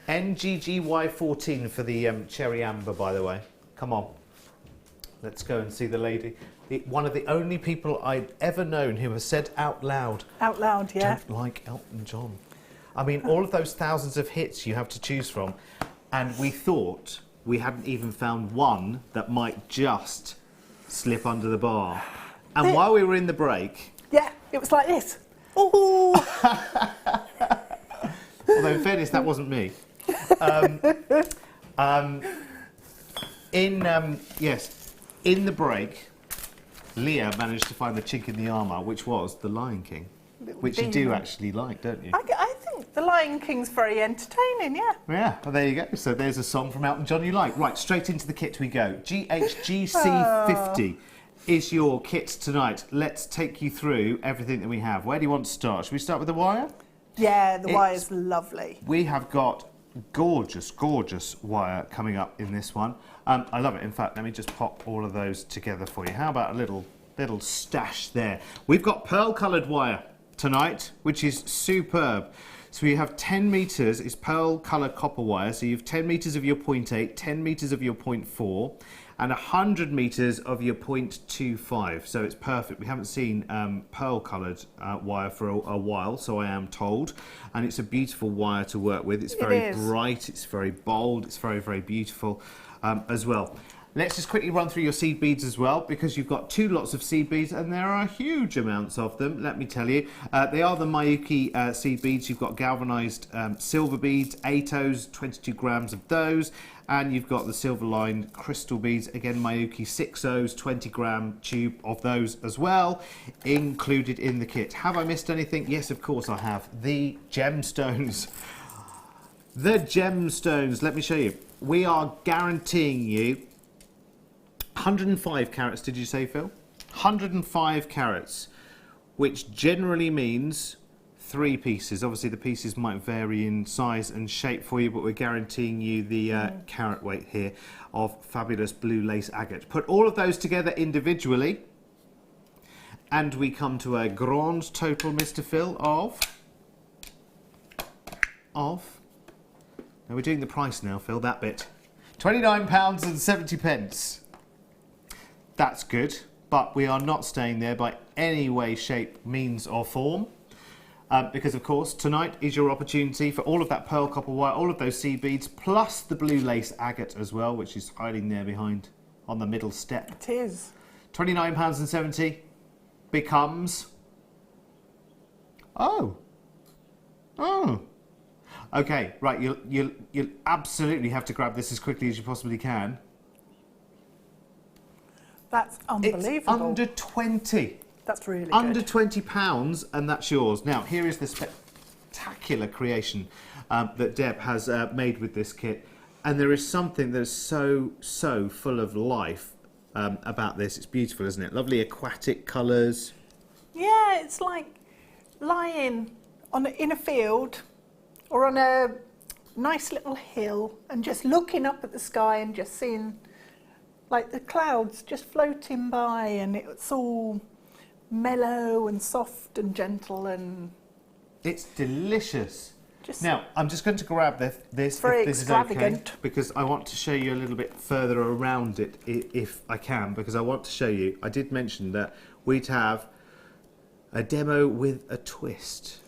NGGY14 for the cherry amber, by the way. Come on. Let's go and see the lady. One of the only people I've ever known who has said out loud, yeah. don't like Elton John. I mean, all of those thousands of hits you have to choose from, and we thought we hadn't even found one that might just slip under the bar. And while we were in the break... Yeah, it was like this. Ooh. Although, in fairness, that wasn't me. In the break, Leah managed to find the chink in the armour, which was The Lion King, which you do actually like, don't you? I think The Lion King's very entertaining, yeah. Yeah, well, there you go. So there's a song from Elton John you like. Right, straight into the kit we go. GHGC50 is your kit tonight. Let's take you through everything that we have. Where do you want to start? Should we start with the wire? Yeah, the wire's lovely. We have got gorgeous, gorgeous wire coming up in this one. I love it. In fact, let me just pop all of those together for you. How about a little stash there? We've got pearl-coloured wire tonight, which is superb. So we have 10 metres, it's pearl-coloured copper wire. So you have 10 metres of your 0.8, 10 metres of your 0.4, and 100 metres of your 0.25. So it's perfect. We haven't seen pearl-coloured wire for a while, so I am told. And it's a beautiful wire to work with. It's very bright, it's very bold, it's very, very beautiful as well. Let's just quickly run through your seed beads as well, because you've got 2 lots of seed beads, and there are huge amounts of them, let me tell you. They are the Miyuki seed beads. You've got galvanised silver beads, 8Os, 22 grams of those, and you've got the silver-lined crystal beads, again Miyuki 6Os, 20-gram tube of those as well, included in the kit. Have I missed anything? Yes, of course I have. The gemstones. The gemstones, let me show you. We are guaranteeing you 105 carats, did you say, Phil? 105 carats, which generally means 3 pieces. Obviously, the pieces might vary in size and shape for you, but we're guaranteeing you the carat weight here of fabulous blue lace agate. Put all of those together individually, and we come to a grand total, Mr. Phil, of... Now, we're doing the price now, Phil, that bit. £29.70. That's good, but we are not staying there by any way, shape, means or form. because of course tonight is your opportunity for all of that pearl copper wire, all of those seed beads, plus the blue lace agate as well, which is hiding there behind on the middle step. It is. £29.70 becomes... Oh. Okay, right, you'll absolutely have to grab this as quickly as you possibly can. That's unbelievable. It's under 20. That's really Under good. £20, and that's yours. Now, here is the spectacular creation that Deb has made with this kit. And there is something that is so full of life about this. It's beautiful, isn't it? Lovely aquatic colours. Yeah, it's like lying in a field or on a nice little hill and just looking up at the sky and just seeing like the clouds just floating by, and it's all mellow and soft and gentle, and it's delicious. just Now, I'm just going to grab this very if this is okay, extravagant. because I want to show you a little bit further around it if I can, because I want to show you, I did mention that we'd have a demo with a twist.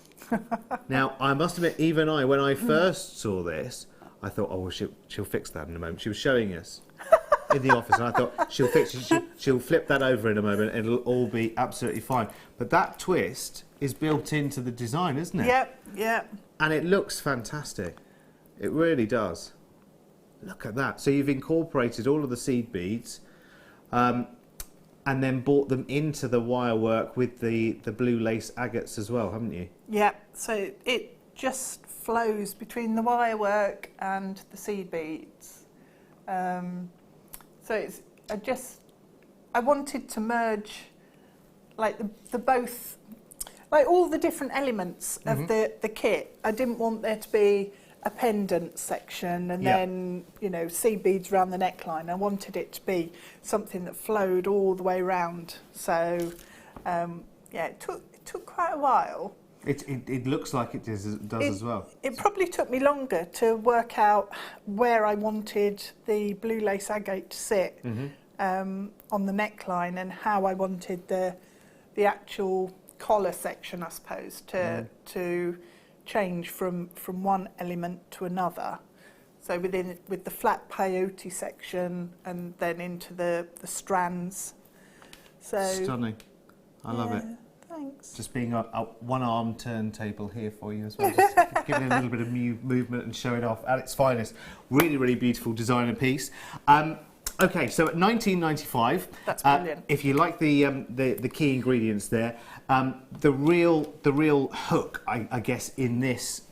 Now, I must admit, even when I first saw this, I thought, oh, well, she'll fix that in a moment. She was showing us in the office, and I thought, she'll flip that over in a moment, and it'll all be absolutely fine. But that twist is built into the design, isn't it? Yep. And it looks fantastic. It really does. Look at that. So you've incorporated all of the seed beads, and then brought them into the wire work with the blue lace agates as well, haven't you? Yeah, so it just flows between the wire work and the seed beads. So I wanted to merge like the both, like all the different elements of the kit. I didn't want there to be a pendant section and then, you know, seed beads around the neckline. I wanted it to be something that flowed all the way around. So, yeah, it took quite a while. It looks like it does as well. It probably took me longer to work out where I wanted the blue lace agate to sit on the neckline, and how I wanted the actual collar section, I suppose, to change from one element to another. So with the flat peyote section and then into the strands. So stunning. I love it. Thanks. Just being a one-arm turntable here for you as well. Just giving it a little bit of movement and show it off at its finest. Really, really beautiful designer piece. Okay, so at $19.95, that's brilliant. If you like the key ingredients there, the real hook, I guess, in this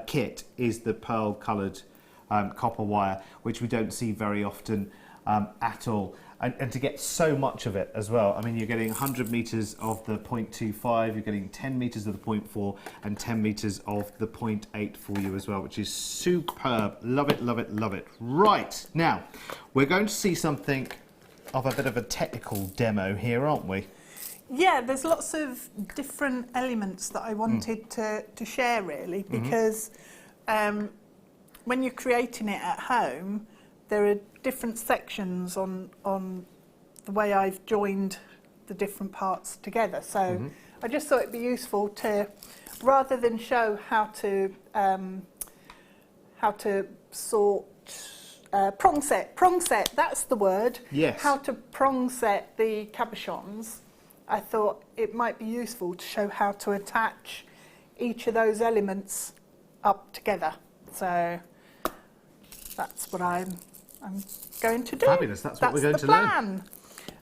kit is the pearl-coloured copper wire, which we don't see very often at all. And to get so much of it as well. I mean, you're getting 100 metres of the 0.25, you're getting 10 metres of the 0.4, and 10 metres of the 0.8 for you as well, which is superb. Love it, love it, love it. Right, now, we're going to see something of a bit of a technical demo here, aren't we? Yeah, there's lots of different elements that I wanted to share, really, because when you're creating it at home, there are different sections on the way I've joined the different parts together. So I just thought it'd be useful to, rather than show how to sort prong set, that's the word. Yes. How to prong set the cabochons. I thought it might be useful to show how to attach each of those elements up together. So that's what I'm going to do. Fabulous, that's what we're going to learn. That's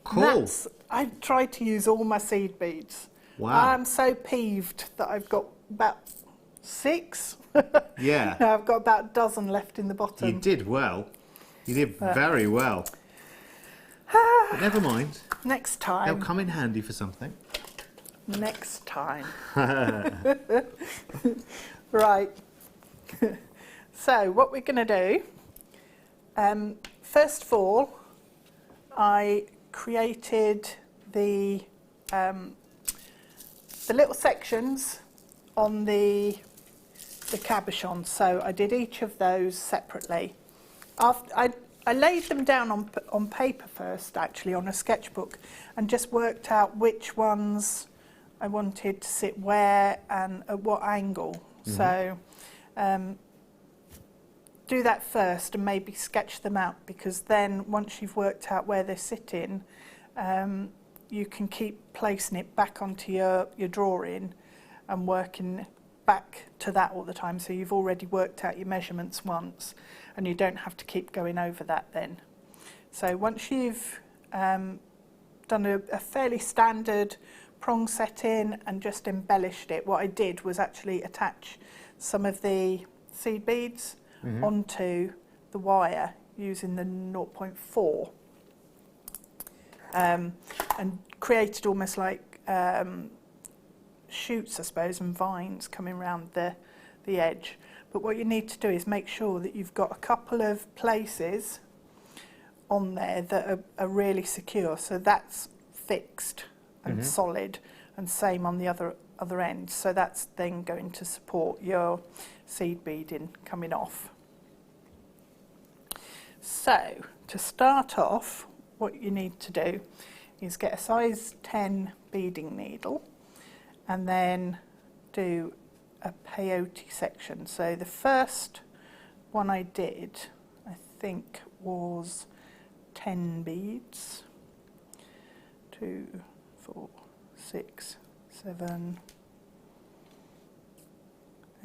the plan. Cool. I tried to use all my seed beads. Wow. I'm so peeved that I've got about 6. Yeah. No, I've got about a dozen left in the bottom. You did well. You did very well. But never mind. Next time. They'll come in handy for something. Next time. Right. So what we're going to do, first of all, I created the little sections on the cabochon. So I did each of those separately. After I laid them down on paper first, actually, on a sketchbook, and just worked out which ones I wanted to sit where and at what angle. So do that first and maybe sketch them out, because then once you've worked out where they're sitting, you can keep placing it back onto your drawing and working back to that all the time. So you've already worked out your measurements once and you don't have to keep going over that then. So once you've done a fairly standard prong setting and just embellished it, what I did was actually attach some of the seed beads onto the wire using the 0.4 and created almost like shoots, I suppose, and vines coming around the edge. But what you need to do is make sure that you've got a couple of places on there that are really secure, so that's fixed and solid, and same on the other end. So that's then going to support your seed beading coming off. So to start off, what you need to do is get a size 10 beading needle and then do a peyote section. So the first one I did, I think, was 10 beads. 2, 4, 6, 7,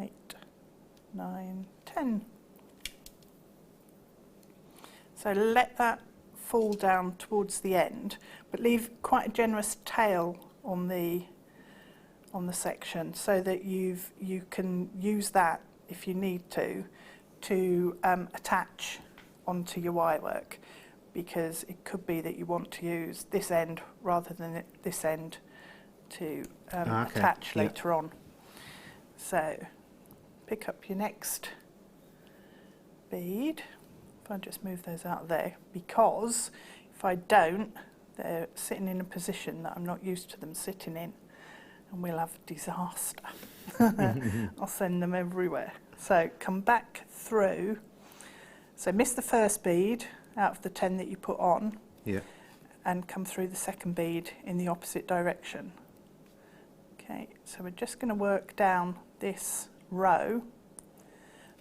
8, 9, 10. So let that fall down towards the end, but leave quite a generous tail on the section, so that you can use that if you need to attach onto your wire work, because it could be that you want to use this end rather than this end to attach later on. So pick up your next bead. If I just move those out of there, because if I don't, they're sitting in a position that I'm not used to them sitting in, and we'll have a disaster. I'll send them everywhere. So come back through. So miss the first bead out of the 10 that you put on, and come through the second bead in the opposite direction. Okay, so we're just going to work down this row.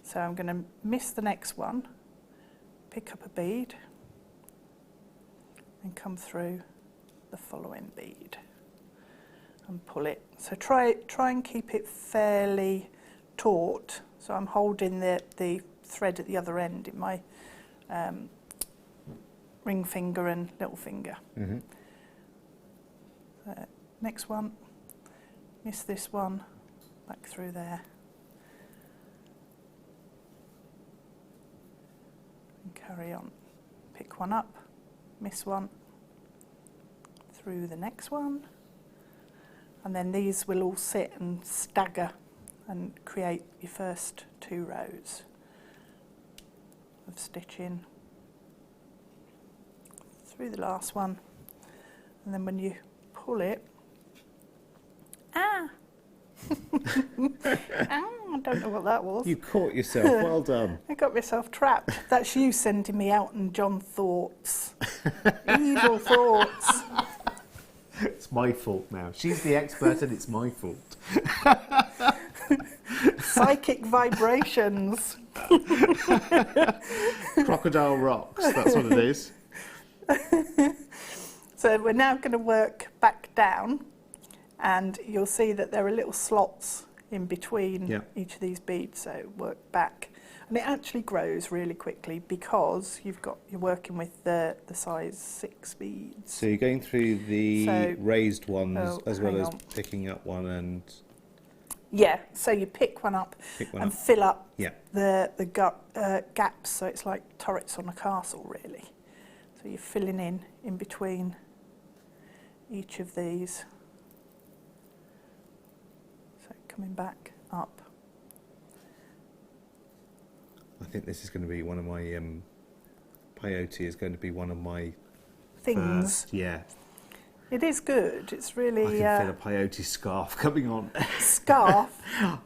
So I'm going to miss the next one, pick up a bead and come through the following bead and pull it. So try and keep it fairly taut. So I'm holding the thread at the other end in my ring finger and little finger. Next one, miss this one, back through there. Carry on, pick one up, miss one, through the next one, and then these will all sit and stagger and create your first 2 rows of stitching through the last one, and then when you pull it, I don't know what that was. You caught yourself, well done. I got myself trapped. That's you sending me out and John thoughts. Evil thoughts. It's my fault now. She's the expert and it's my fault. Psychic vibrations. Crocodile rocks, that's what it is. So we're now going to work back down, and you'll see that there are little slots in between each of these beads, so work back. And it actually grows really quickly because you're working with the size 6 beads. So you're going through the raised ones as well as picking up one and... Yeah, so you pick one up and fill up the gaps, so it's like turrets on a castle really. So you're filling in between each of these. So coming back up. I think this is going to be one of my, peyote is going to be one of my things. It is good. It's really... I can feel a peyote scarf coming on. Scarf?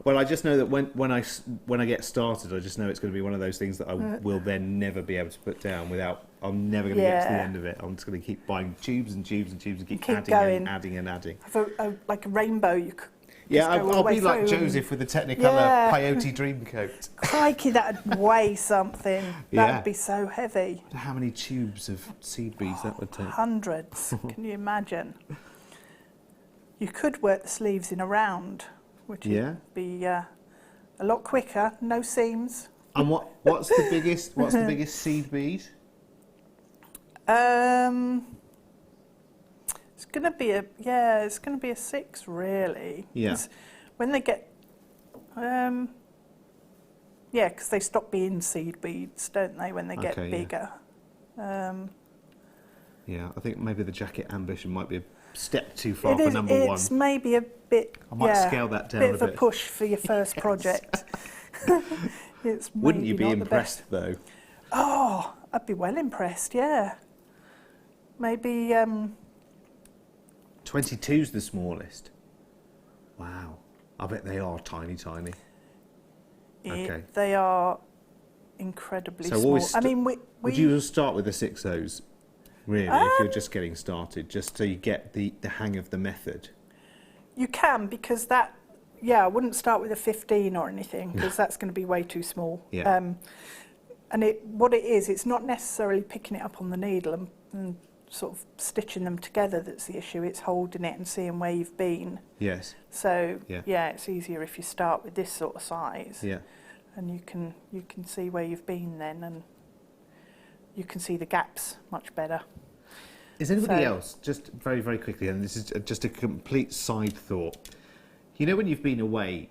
Well, I just know that when I get started, I just know it's going to be one of those things that I will then never be able to put down without I'm never going to get to the Yeah. end of it. I'm just going to keep buying tubes and tubes and tubes and keep, Keep adding going. and adding and adding. Have like a rainbow, you could Yeah, just go all the I'll way be like through Joseph with the Technicolor Yeah. peyote dream coat. Crikey, that'd weigh something. Yeah. That'd be so heavy. How many tubes of seed beads that would take? Hundreds. Can you imagine? You could work the sleeves in a round, which Yeah. would be a lot quicker. No seams. And what's the biggest seed bead? It's gonna be a 6 really. Yeah. 'Cause when they get, because they stop being seed beads, don't they? When they get Okay, yeah. bigger. Yeah, I think maybe the jacket ambition might be a step too far for number one. It's maybe a bit. I might scale that down bit a of a bit. push for your first project. It's Wouldn't you maybe be not the best. impressed though? Oh, I'd be well impressed. Yeah. Maybe 22's the smallest. Wow. I bet they are tiny, tiny. Okay. they are incredibly So small. always I mean, would you start with the 6Os, really, if you're just getting started, just so you get the hang of the method? You can, because that, I wouldn't start with a 15 or anything, because that's going to be way too small. Yeah. And what it is, it's not necessarily picking it up on the needle and sort of stitching them together that's the issue. It's holding it and seeing where you've been. Yes. So Yeah. it's easier if you start with this sort of size. Yeah. And you can see where you've been then, and you can see the gaps much better. Is anybody So- else, just very, very quickly, and this is just a complete side thought, you know when you've been away,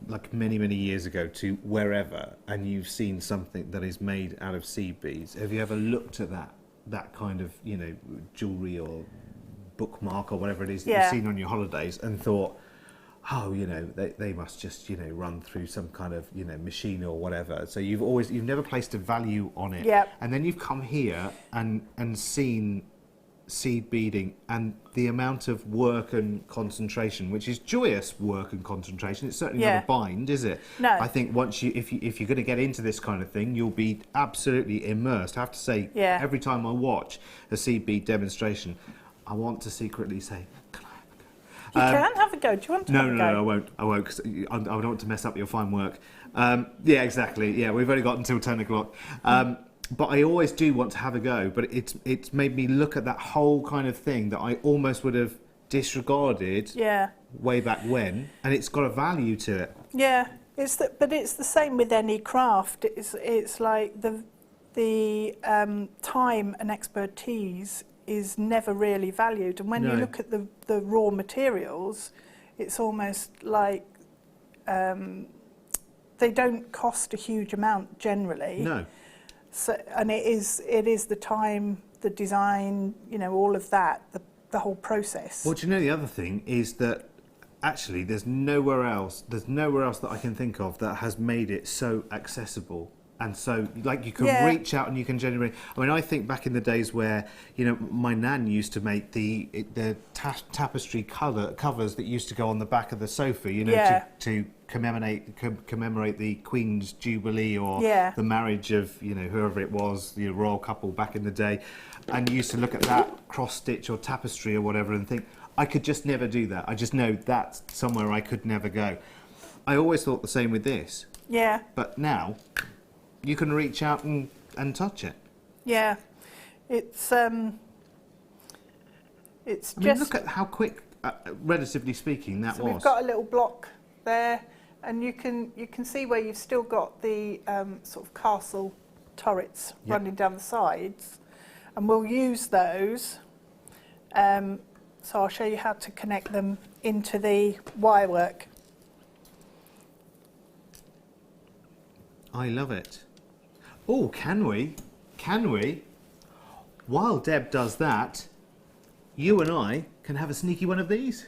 like many, many years ago, to wherever, and you've seen something that is made out of seed beads, have you ever looked at that kind of, jewellery or bookmark or whatever it is that you've seen on your holidays and thought, oh, they must just, run through some kind of, machine or whatever. So you've never placed a value on it. Yep. And then you've come here and seen seed beading and the amount of work and concentration, which is joyous work and concentration. It's certainly not a bind, is it? No. I think once if you're going to get into this kind of thing, you'll be absolutely immersed. I have to say, every time I watch a seed bead demonstration, I want to secretly say, can I have a go? You can have a go. Do you want to have a go? No, I won't, because I don't want to mess up your fine work. Yeah, exactly. Yeah, we've only got until 10 o'clock. But I always do want to have a go. But it's made me look at that whole kind of thing that I almost would have disregarded way back when, and it's got a value to it. Yeah, but it's the same with any craft. It's like the time and expertise is never really valued, and when you look at the raw materials, it's almost like they don't cost a huge amount generally. No. So, and it is the time, the design, all of that, the whole process. Well, do you know the other thing is that actually there's nowhere else that I can think of that has made it so accessible. And so, like, you can reach out and you can generate. I mean, I think back in the days where, my nan used to make the tapestry covers that used to go on the back of the sofa, to commemorate the Queen's Jubilee or the marriage of, whoever it was, the royal couple back in the day. And you used to look at that cross-stitch or tapestry or whatever and think, I could just never do that. I just know that's somewhere I could never go. I always thought the same with this. Yeah. But now you can reach out and touch it. Yeah, it's just. I mean, look at how quick, relatively speaking, that was. We've got a little block there, and you can see where you've still got the sort of castle turrets running down the sides, and we'll use those. So I'll show you how to connect them into the wirework. I love it. Oh, can we? Can we? While Deb does that, you and I can have a sneaky one of these.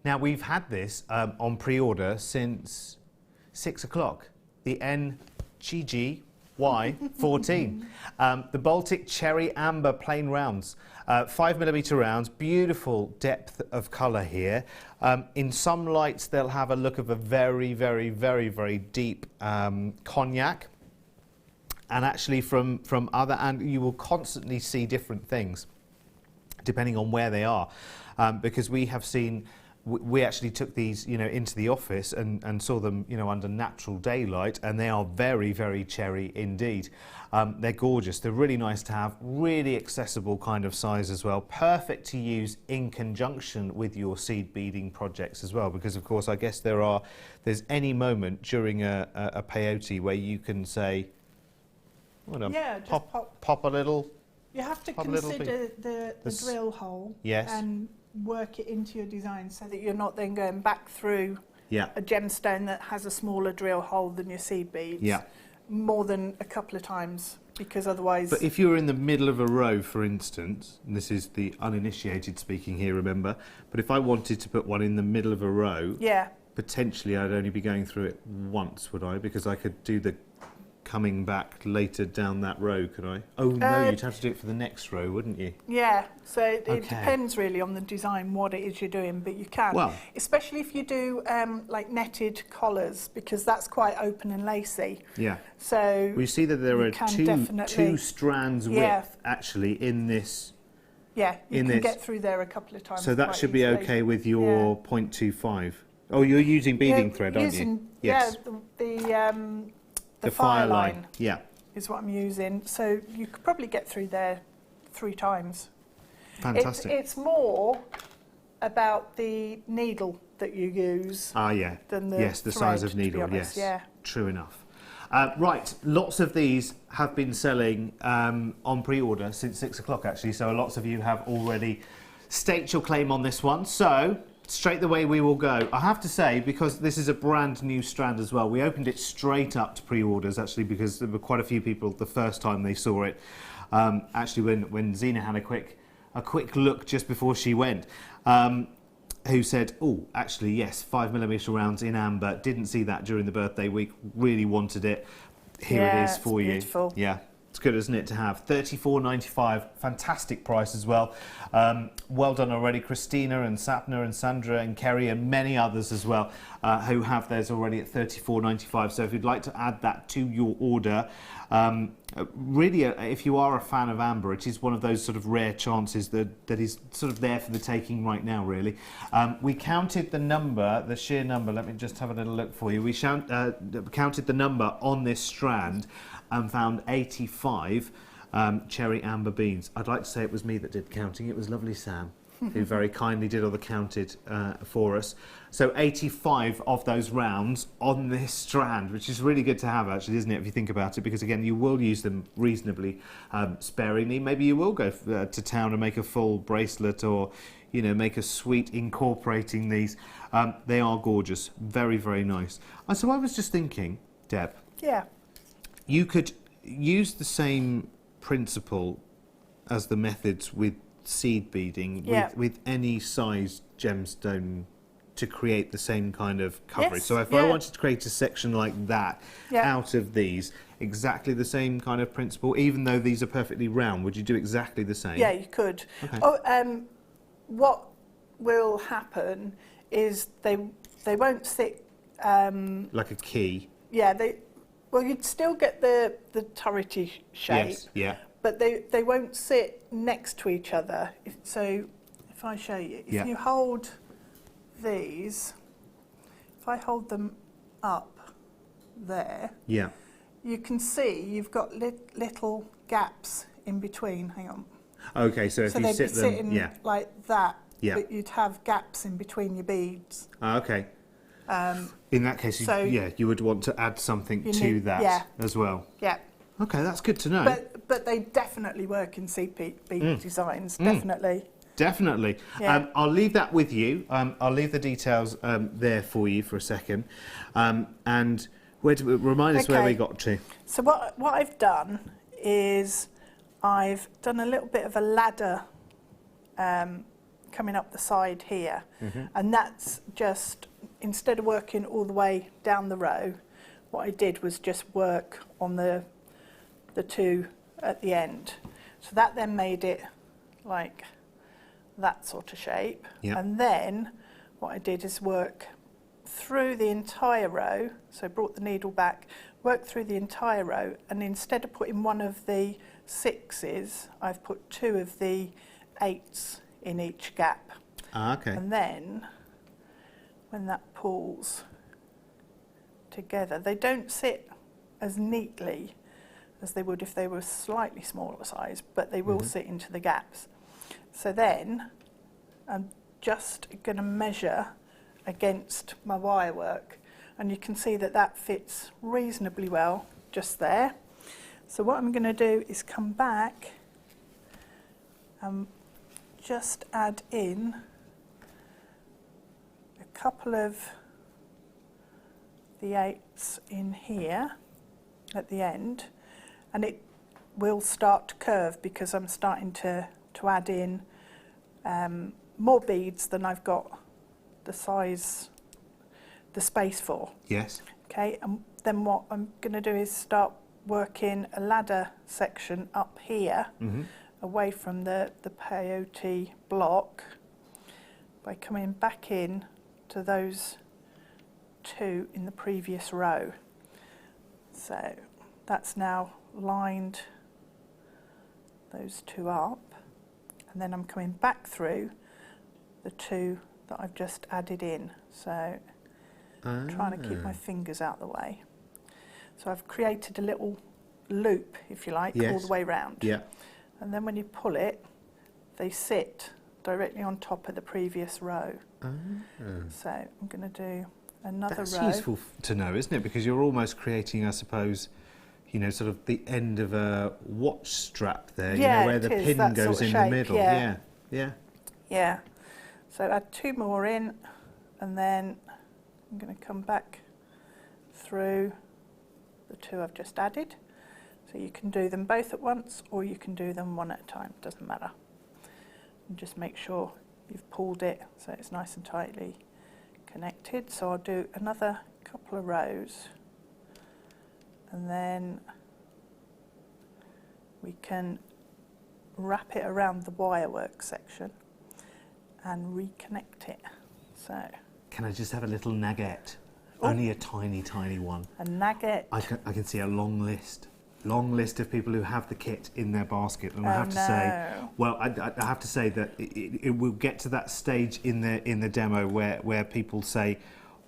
Now, we've had this on pre-order since 6 o'clock. The NGG Why 14? The Baltic Cherry Amber plain rounds, 5mm rounds, beautiful depth of colour here. In some lights they'll have a look of a very, very, very, very deep cognac, and actually from other, and you will constantly see different things depending on where they are, because we have seen. We actually took these, you know, into the office and saw them, you know, under natural daylight, and they are very, very cherry indeed. They're gorgeous. They're really nice to have, really accessible kind of size as well. Perfect to use in conjunction with your seed beading projects as well, because of course I guess there's any moment during a peyote where you can say, Yeah, just pop a little. You have to consider the drill hole. Yes. And work it into your design so that you're not then going back through a gemstone that has a smaller drill hole than your seed beads more than a couple of times, because otherwise... But if you're in the middle of a row, for instance, and this is the uninitiated speaking here, remember, but if I wanted to put one in the middle of a row, potentially I'd only be going through it once, would I? Because I could do the coming back later down that row, could I? Oh no, you'd have to do it for the next row, wouldn't you? Yeah, so it depends really on the design, what it is you're doing, but you can. Well, especially if you do like netted collars, because that's quite open and lacy. Yeah. So we see that there are two strands width actually in this. Yeah, you can get through there a couple of times. So that should be okay with your 0.25. Oh, you're using beading thread, aren't you? Yes. Yeah, the fire line, is what I'm using. So you could probably get through there 3 times. Fantastic. It's more about the needle that you use. Than the the size of needle. Yes. Yeah. True enough. Right, lots of these have been selling on pre-order since 6 o'clock actually. So lots of you have already staked your claim on this one. So straight the way we will go. I have to say, because this is a brand new strand as well, we opened it straight up to pre-orders actually, because there were quite a few people the first time they saw it. Actually, when Zena had a quick look just before she went, who said, oh, actually, yes, 5mm rounds in amber. Didn't see that during the birthday week. Really wanted it. Here it is for you. Beautiful. Yeah. It's good, isn't it, to have $34.95, fantastic price as well. Well done already, Christina and Sapna and Sandra and Kerry and many others as well who have theirs already at $34.95. So if you'd like to add that to your order, really, if you are a fan of amber, it is one of those sort of rare chances that is sort of there for the taking right now, really. We counted the number, the sheer number. Let me just have a little look for you. We counted the number on this strand and found 85 cherry amber beads. I'd like to say it was me that did counting. It was lovely Sam who very kindly did all the counted for us. So 85 of those rounds on this strand, which is really good to have actually, isn't it, if you think about it, because again you will use them reasonably sparingly. Maybe you will go to town and make a full bracelet, or you know, make a suite incorporating these. They are gorgeous, very, very nice. So I was just thinking, Deb, you could use the same principle as the methods with seed beading with any size gemstone to create the same kind of coverage. So if I wanted to create a section like that out of these, exactly the same kind of principle, even though these are perfectly round, would you do exactly the same? Yeah, you could. Okay. Oh, what will happen is they won't sit like a key. Yeah, well, you'd still get the turrety shape. Yes, yeah. But they won't sit next to each other. So if I show you, if you hold these, if I hold them up there, you can see you've got little gaps in between. Hang on. Okay, so if you sit them, sitting like that, but you'd have gaps in between your beads. Okay. In that case, you would want to add something to that as well. Yeah. Okay, that's good to know. But they definitely work in seed bead designs, definitely. Definitely. Yeah. I'll leave that with you. I'll leave the details there for you for a second. And remind us where we got to. So what I've done is I've done a little bit of a ladder coming up the side here. And that's just, instead of working all the way down the row, what I did was just work on the the two at the end. So that then made it like that sort of shape. Yep. And then what I did is work through the entire row, so brought the needle back, worked through the entire row, and instead of putting one of the 6s, I've put 2 of the 8s in each gap. Ah, okay. And then when that pulls together, they don't sit as neatly as they would if they were slightly smaller size, but they will sit into the gaps. So then I'm just going to measure against my wire work, and you can see that that fits reasonably well just there. So what I'm going to do is come back and just add in a couple of the 8s in here at the end, and it will start to curve because I'm starting to add in more beads than I've got the space for. Yes. Okay, and then what I'm going to do is start working a ladder section up here, away from the peyote block, by coming back in to those 2 in the previous row. So that's now lined those 2 up, and then I'm coming back through the 2 that I've just added in. So I'm trying to keep my fingers out of the way. So I've created a little loop, if you like, all the way round. Yeah. And then when you pull it, they sit directly on top of the previous row. So I'm going to do another row. That's useful to know, isn't it? Because you're almost creating, I suppose, you know, sort of the end of a watch strap there, Yeah, you know, where it the is, pin that goes sort of in shape, the middle. yeah. Yeah. Yeah. So add 2 more in, and then I'm going to come back through the 2 I've just added. So you can do them both at once, or you can do them one at a time, doesn't matter. And just make sure you've pulled it so it's nice and tightly connected. So I'll do another couple of rows, and then we can wrap it around the wire work section and reconnect it. So Can I just have a little nugget? Oh. Only a tiny, tiny one. a nugget. I can see a long list of people who have the kit in their basket, and I Oh, have to say, no. well, I have to say that it will get to that stage in the demo where people say,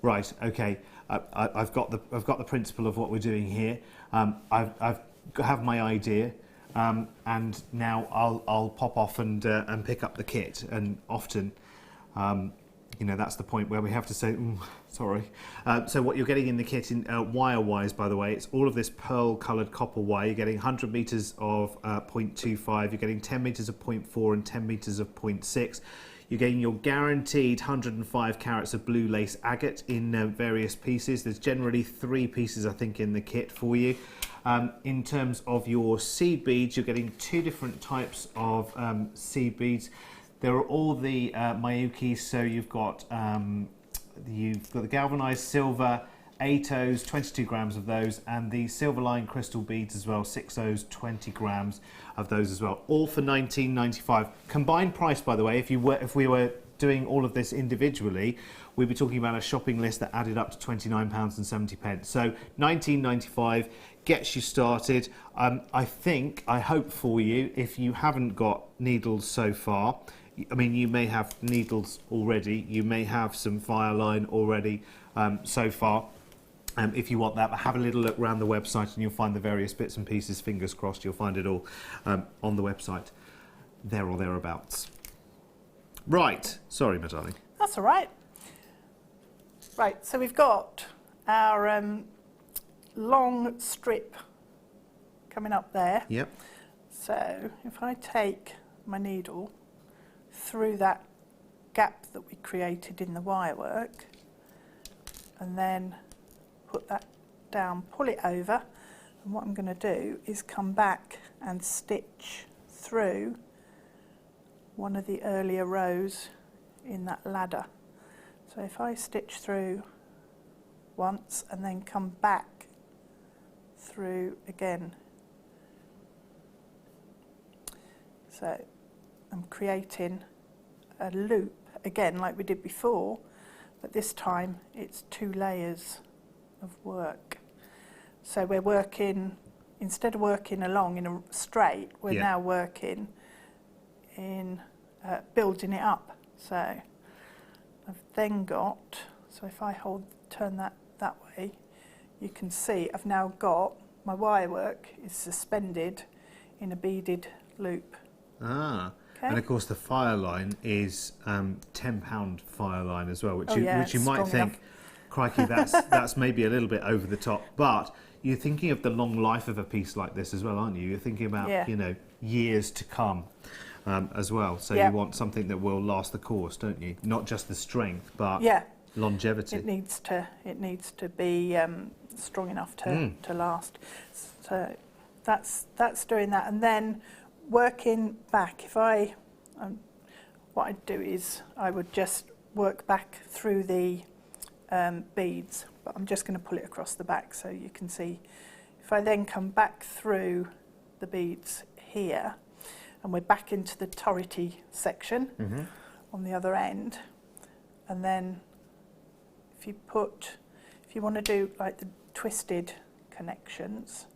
right, okay, I've got the principle of what we're doing here. I have my idea, and now I'll pop off and pick up the kit, and often. You know, that's the point where we have to say, sorry. So what you're getting in the kit, wire-wise, by the way, it's all of this pearl-coloured copper wire. You're getting 100 metres of 0.25, you're getting 10 metres of 0.4 and 10 metres of 0.6. You're getting your guaranteed 105 carats of blue lace agate in various pieces. There's generally 3 pieces, I think, in the kit for you. In terms of your seed beads, you're getting 2 different types of seed beads. There are all the Miyukis, so you've got the galvanized silver 8 O's, 22 grams of those, and the silver line crystal beads as well, 6 O's, 20 grams of those as well, all for $19.95. Combined price, by the way, if we were doing all of this individually, we'd be talking about a shopping list that added up to £29.70. So $19.95 gets you started. I hope for you, if you haven't got needles so far, I mean, you may have needles already, you may have some fire line already so far. If you want that, have a little look around the website and you'll find the various bits and pieces. Fingers crossed, you'll find it all on the website, there or thereabouts. Right, sorry, my darling. That's all right. Right, so we've got our long strip coming up there. Yep. So if I take my needle through that gap that we created in the wire work, and then put that down, pull it over, and what I'm going to do is come back and stitch through one of the earlier rows in that ladder. So if I stitch through once and then come back through again So I'm creating a loop again like we did before, but this time it's 2 layers of work. So we're working, instead of working along in a straight, we're now working in building it up. So I've then got, so if I turn that way, you can see I've now got my wire work is suspended in a beaded loop. Ah, okay. And of course the fire line is £10 fire line as well, which it's you might think, enough. crikey, that's maybe a little bit over the top. But you're thinking of the long life of a piece like this as well, aren't you? You're thinking about, you know, years to come as well. So you want something that will last the course, don't you? Not just the strength, but longevity. It needs to be strong enough to last. So that's doing that, and then working back. If I what I'd do is I would just work back through the beads, but I'm just going to pull it across the back so you can see. If I then come back through the beads here, and we're back into the turrety section on the other end, and then if you want to do like the twisted connections,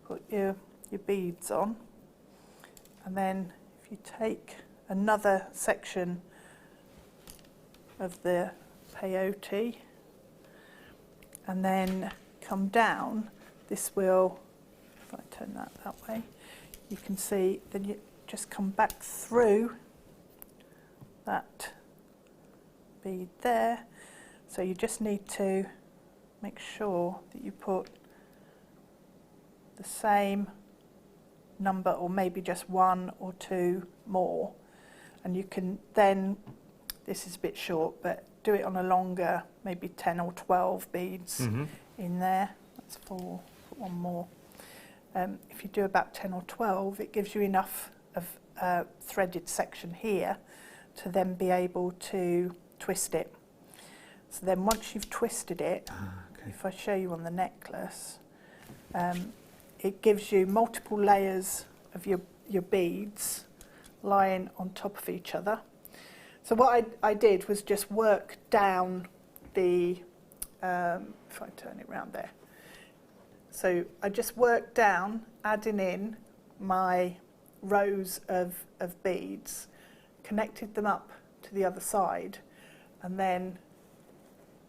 put your beads on, and then if you take another section of the peyote and then come down, this will, if I turn that way, you can see, then you just come back through that bead there. So you just need to make sure that you put the same number, or maybe just 1 or 2 more, and you can then, this is a bit short, but do it on a longer, maybe 10 or 12 beads in there. That's 4, put 1 more. If you do about 10 or 12, it gives you enough of a threaded section here to then be able to twist it. So then once you've twisted it, if I show you on the necklace, it gives you multiple layers of your beads lying on top of each other. So what I did was just work down the, if I turn it round there. So I just worked down, adding in my rows of beads, connected them up to the other side, and then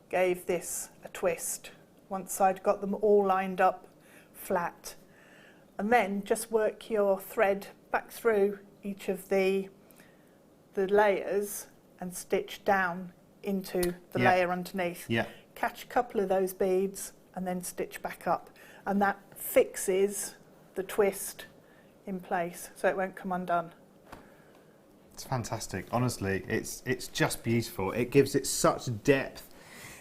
gave this a twist once I'd got them all lined up flat. And then just work your thread back through each of the layers and stitch down into the layer underneath. Catch a couple of those beads and then stitch back up. And that fixes the twist in place so it won't come undone. It's fantastic. Honestly, it's just beautiful. It gives it such depth,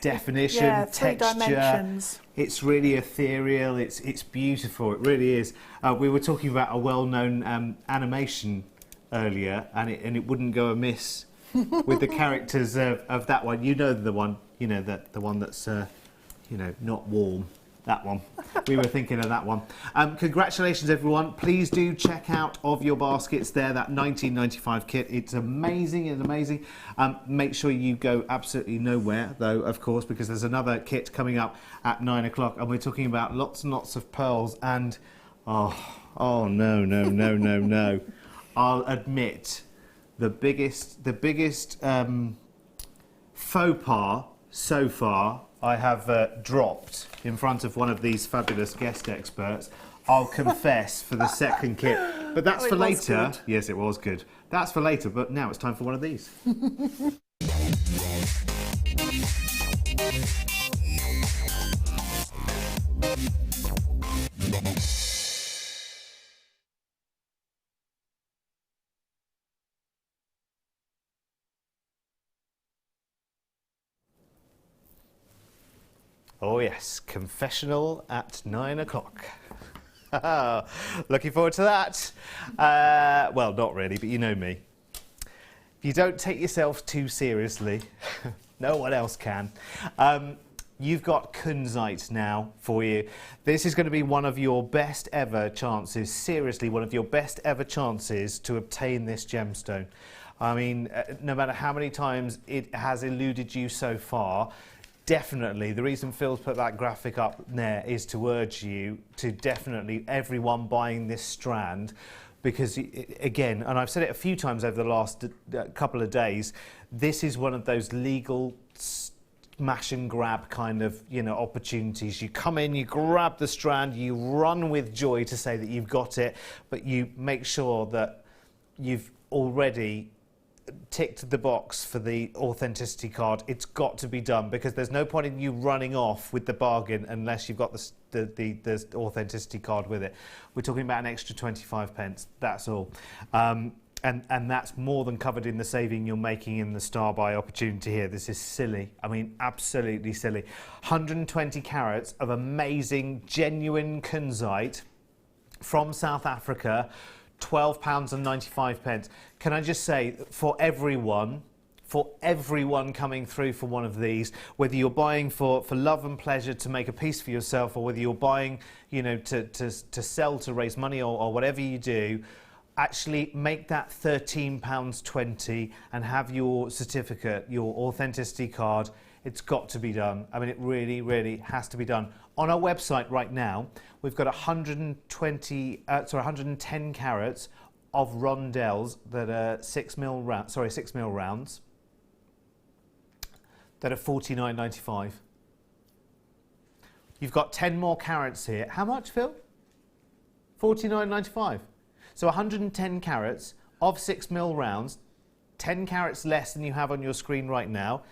definition, 3 texture. dimensions. It's really ethereal. It's beautiful. It really is. We were talking about a well-known animation earlier, and it wouldn't go amiss with the characters of that one. You know the one. You know the one that's not warm. That one. We were thinking of that one. Congratulations, everyone. Please do check out Of Your Baskets there, that 1995 kit. It's amazing. It's amazing. Make sure you go absolutely nowhere, though, of course, because there's another kit coming up at 9 o'clock, and we're talking about lots and lots of pearls and... Oh, no. I'll admit, the biggest faux pas so far I have dropped in front of one of these fabulous guest experts. I'll confess, for the second kit. But that's for later. Yes, it was good. That's for later, but now it's time for one of these. Oh yes, confessional at 9 o'clock. Looking forward to that. Well, not really, but you know me. If you don't take yourself too seriously, no one else can. you've got kunzite now for you. This is going to be one of your best ever chances, seriously, one of your best ever chances to obtain this gemstone. I mean, no matter how many times it has eluded you so far, definitely, the reason Phil's put that graphic up there is to urge you to definitely, everyone buying this strand, because again, and I've said it a few times over the last couple of days, this is one of those legal smash and grab kind of, you know, opportunities. You come in, you grab the strand, you run with joy to say that you've got it, but you make sure that you've already ticked the box for the authenticity card. It's got to be done, because there's no point in you running off with the bargain unless you've got the authenticity card with it. We're talking about an extra 25 pence, that's all. And that's more than covered in the saving you're making in the star buy opportunity here. This is silly. I mean, absolutely silly. 120 carats of amazing, genuine kunzite from South Africa, £12.95. Can I just say, for everyone coming through for one of these, whether you're buying for love and pleasure to make a piece for yourself, or whether you're buying, you know, to sell, to raise money, or whatever you do, actually make that £13.20 and have your certificate, your authenticity card. It's got to be done. I mean, it really, really has to be done. On our website right now, we've got 110 carats of rondelles that are 6 mil rounds that are £49.95. You've got 10 more carats here. How much, Phil? £49.95. So 110 carats of 6 mil rounds, 10 carats less than you have on your screen right now,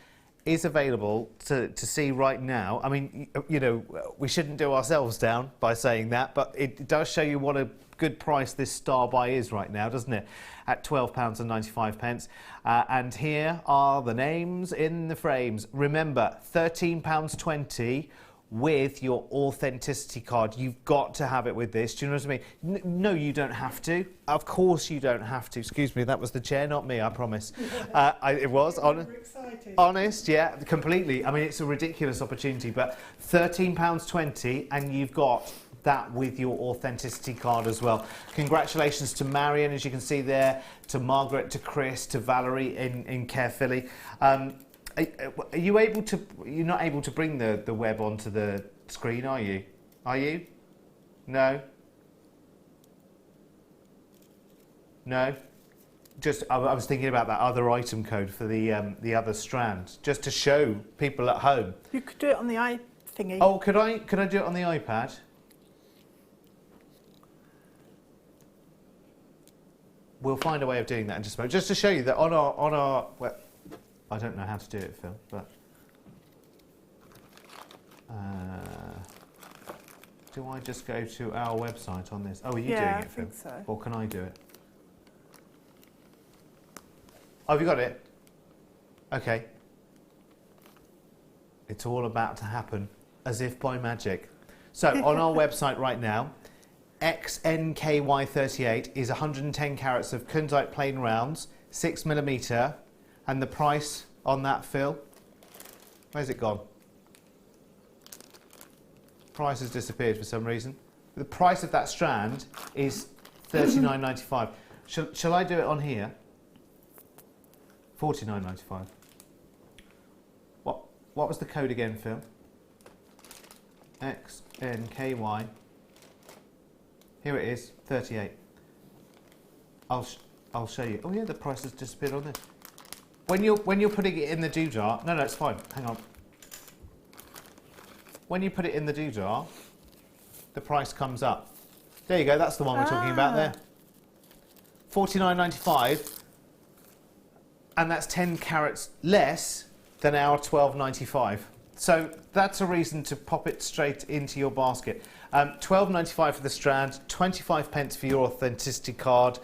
is available to see right now. I mean, you know, we shouldn't do ourselves down by saying that, but it does show you what a good price this star buy is right now, doesn't it? At £12.95. And here are the names in the frames. Remember, £13.20 with your authenticity card. You've got to have it with this. Do you know what I mean? No, you don't have to. Of course you don't have to. Excuse me, that was the chair, not me, I promise. It was. Honest, yeah, completely. I mean, it's a ridiculous opportunity, but £13.20 and you've got that with your authenticity card as well. Congratulations to Marion, as you can see there, to Margaret, to Chris, to Valerie in Caerphilly. Are you able to? You're not able to bring the web onto the screen, are you? Are you? No. No. Just I was thinking about that other item code for the other strand, just to show people at home. You could do it on the thingy. Oh, could I do it on the iPad? We'll find a way of doing that in just a moment, just to show you that on our well, I don't know how to do it, Phil, but do I just go to our website on this? Oh, are you doing it, Phil? I think so. Or can I do it? Oh, have you got it? Okay. It's all about to happen, as if by magic. So, on our website right now, XNKY38 is 110 carats of kunzite plain rounds, 6mm, and the price on that, Phil? Where's it gone? Price has disappeared for some reason. The price of that strand is $39.95. Shall I do it on here? $49.95. What was the code again, Phil? XNKY. Here it is, 38. I'll show you. Oh yeah, the price has disappeared on this. When you're putting it in the doodah, no, it's fine. Hang on. When you put it in the doodah, the price comes up. There you go. That's the one we're talking about there. $49.95, and that's 10 carats less than our $12.95. So that's a reason to pop it straight into your basket. $12.95 for the strand, 25 pence for your authenticity card.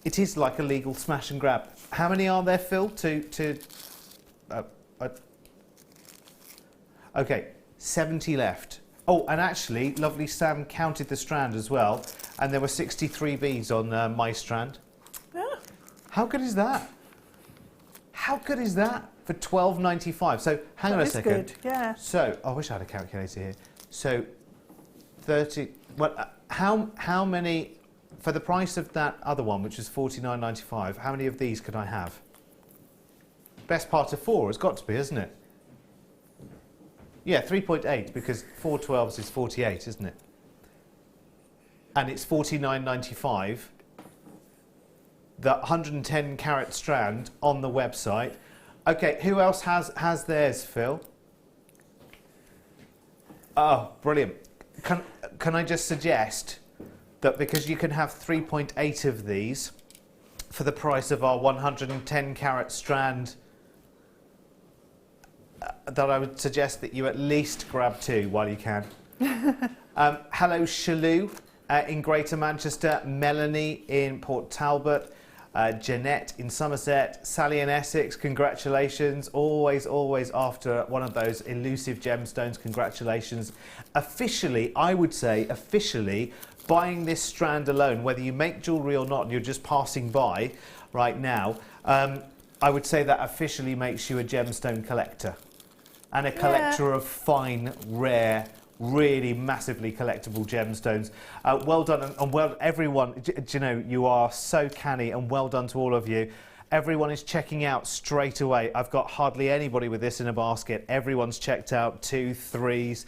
It is like a legal smash and grab. How many are there, Phil? Okay, 70 left. Oh, and actually, lovely Sam counted the strand as well, and there were 63 beads on my strand. Yeah. How good is that? How good is that? for £12.95. So hang on a second. Good, yeah. So I wish I had a calculator here. So 30. Well, how many for the price of that other one, which was £49.95? How many of these could I have? Best part of 4 has got to be, isn't it? Yeah, 3.8 because 4 12s is 48, isn't it? And it's £49.95. The 110 carat strand on the website. Okay, who else has theirs, Phil? Oh, brilliant. Can I just suggest that because you can have 3.8 of these for the price of our 110 carat strand, that I would suggest that you at least grab 2 while you can. Hello, Shalou in Greater Manchester, Melanie in Port Talbot, Jeanette in Somerset, Sally in Essex, congratulations. Always, always after one of those elusive gemstones, congratulations. Officially, I would say, officially, buying this strand alone, whether you make jewellery or not, and you're just passing by right now, I would say that officially makes you a gemstone collector. And a collector of fine, rare, really massively collectible gemstones. Well done, and well, everyone, do you know, you are so canny, and well done to all of you. Everyone is checking out straight away. I've got hardly anybody with this in a basket. Everyone's checked out, 2, 3s.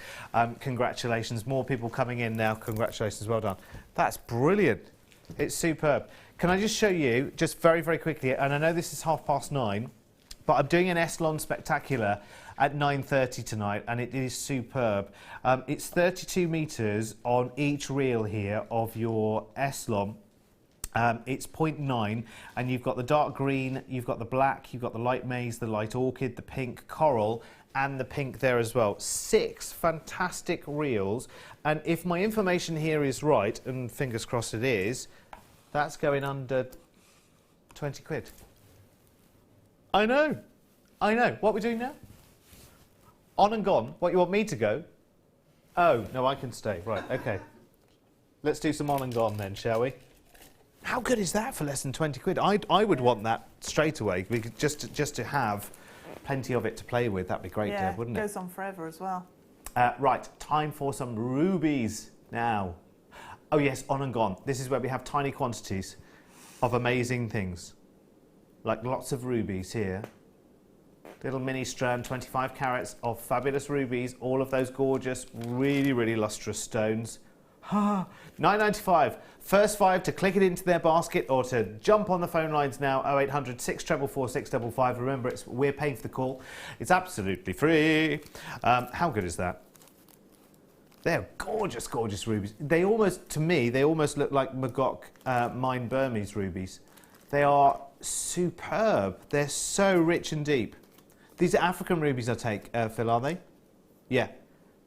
Congratulations, more people coming in now. Congratulations, well done. That's brilliant. It's superb. Can I just show you, just very, very quickly, and I know this is 9:30, but I'm doing an Eslon Spectacular at 9:30 tonight, and it is superb. It's 32 metres on each reel here of your Eslon. It's 0.9, and you've got the dark green, you've got the black, you've got the light maize, the light orchid, the pink coral, and the pink there as well. 6 fantastic reels, and if my information here is right, and fingers crossed it is, that's going under 20 quid. I know. What are we doing now? On and gone. What, you want me to go? Oh, no, I can stay. Right, okay. Let's do some on and gone then, shall we? How good is that for less than 20 quid? I would want that straight away. We could just to have plenty of it to play with. That'd be great, Deb, wouldn't it? Yeah, it goes on forever as well. Right, time for some rubies now. Oh yes, on and gone. This is where we have tiny quantities of amazing things. Like lots of rubies here. Little mini strand, 25 carats of fabulous rubies, all of those gorgeous, really, really lustrous stones. £9.95. First 5 to click it into their basket or to jump on the phone lines now, 0800 644 655. Remember, we're paying for the call. It's absolutely free. How good is that? They're gorgeous, gorgeous rubies. They almost, to me, they almost look like Magok Mine Burmese rubies. They are superb. They're so rich and deep. These are African rubies, I take, Phil, are they? Yeah,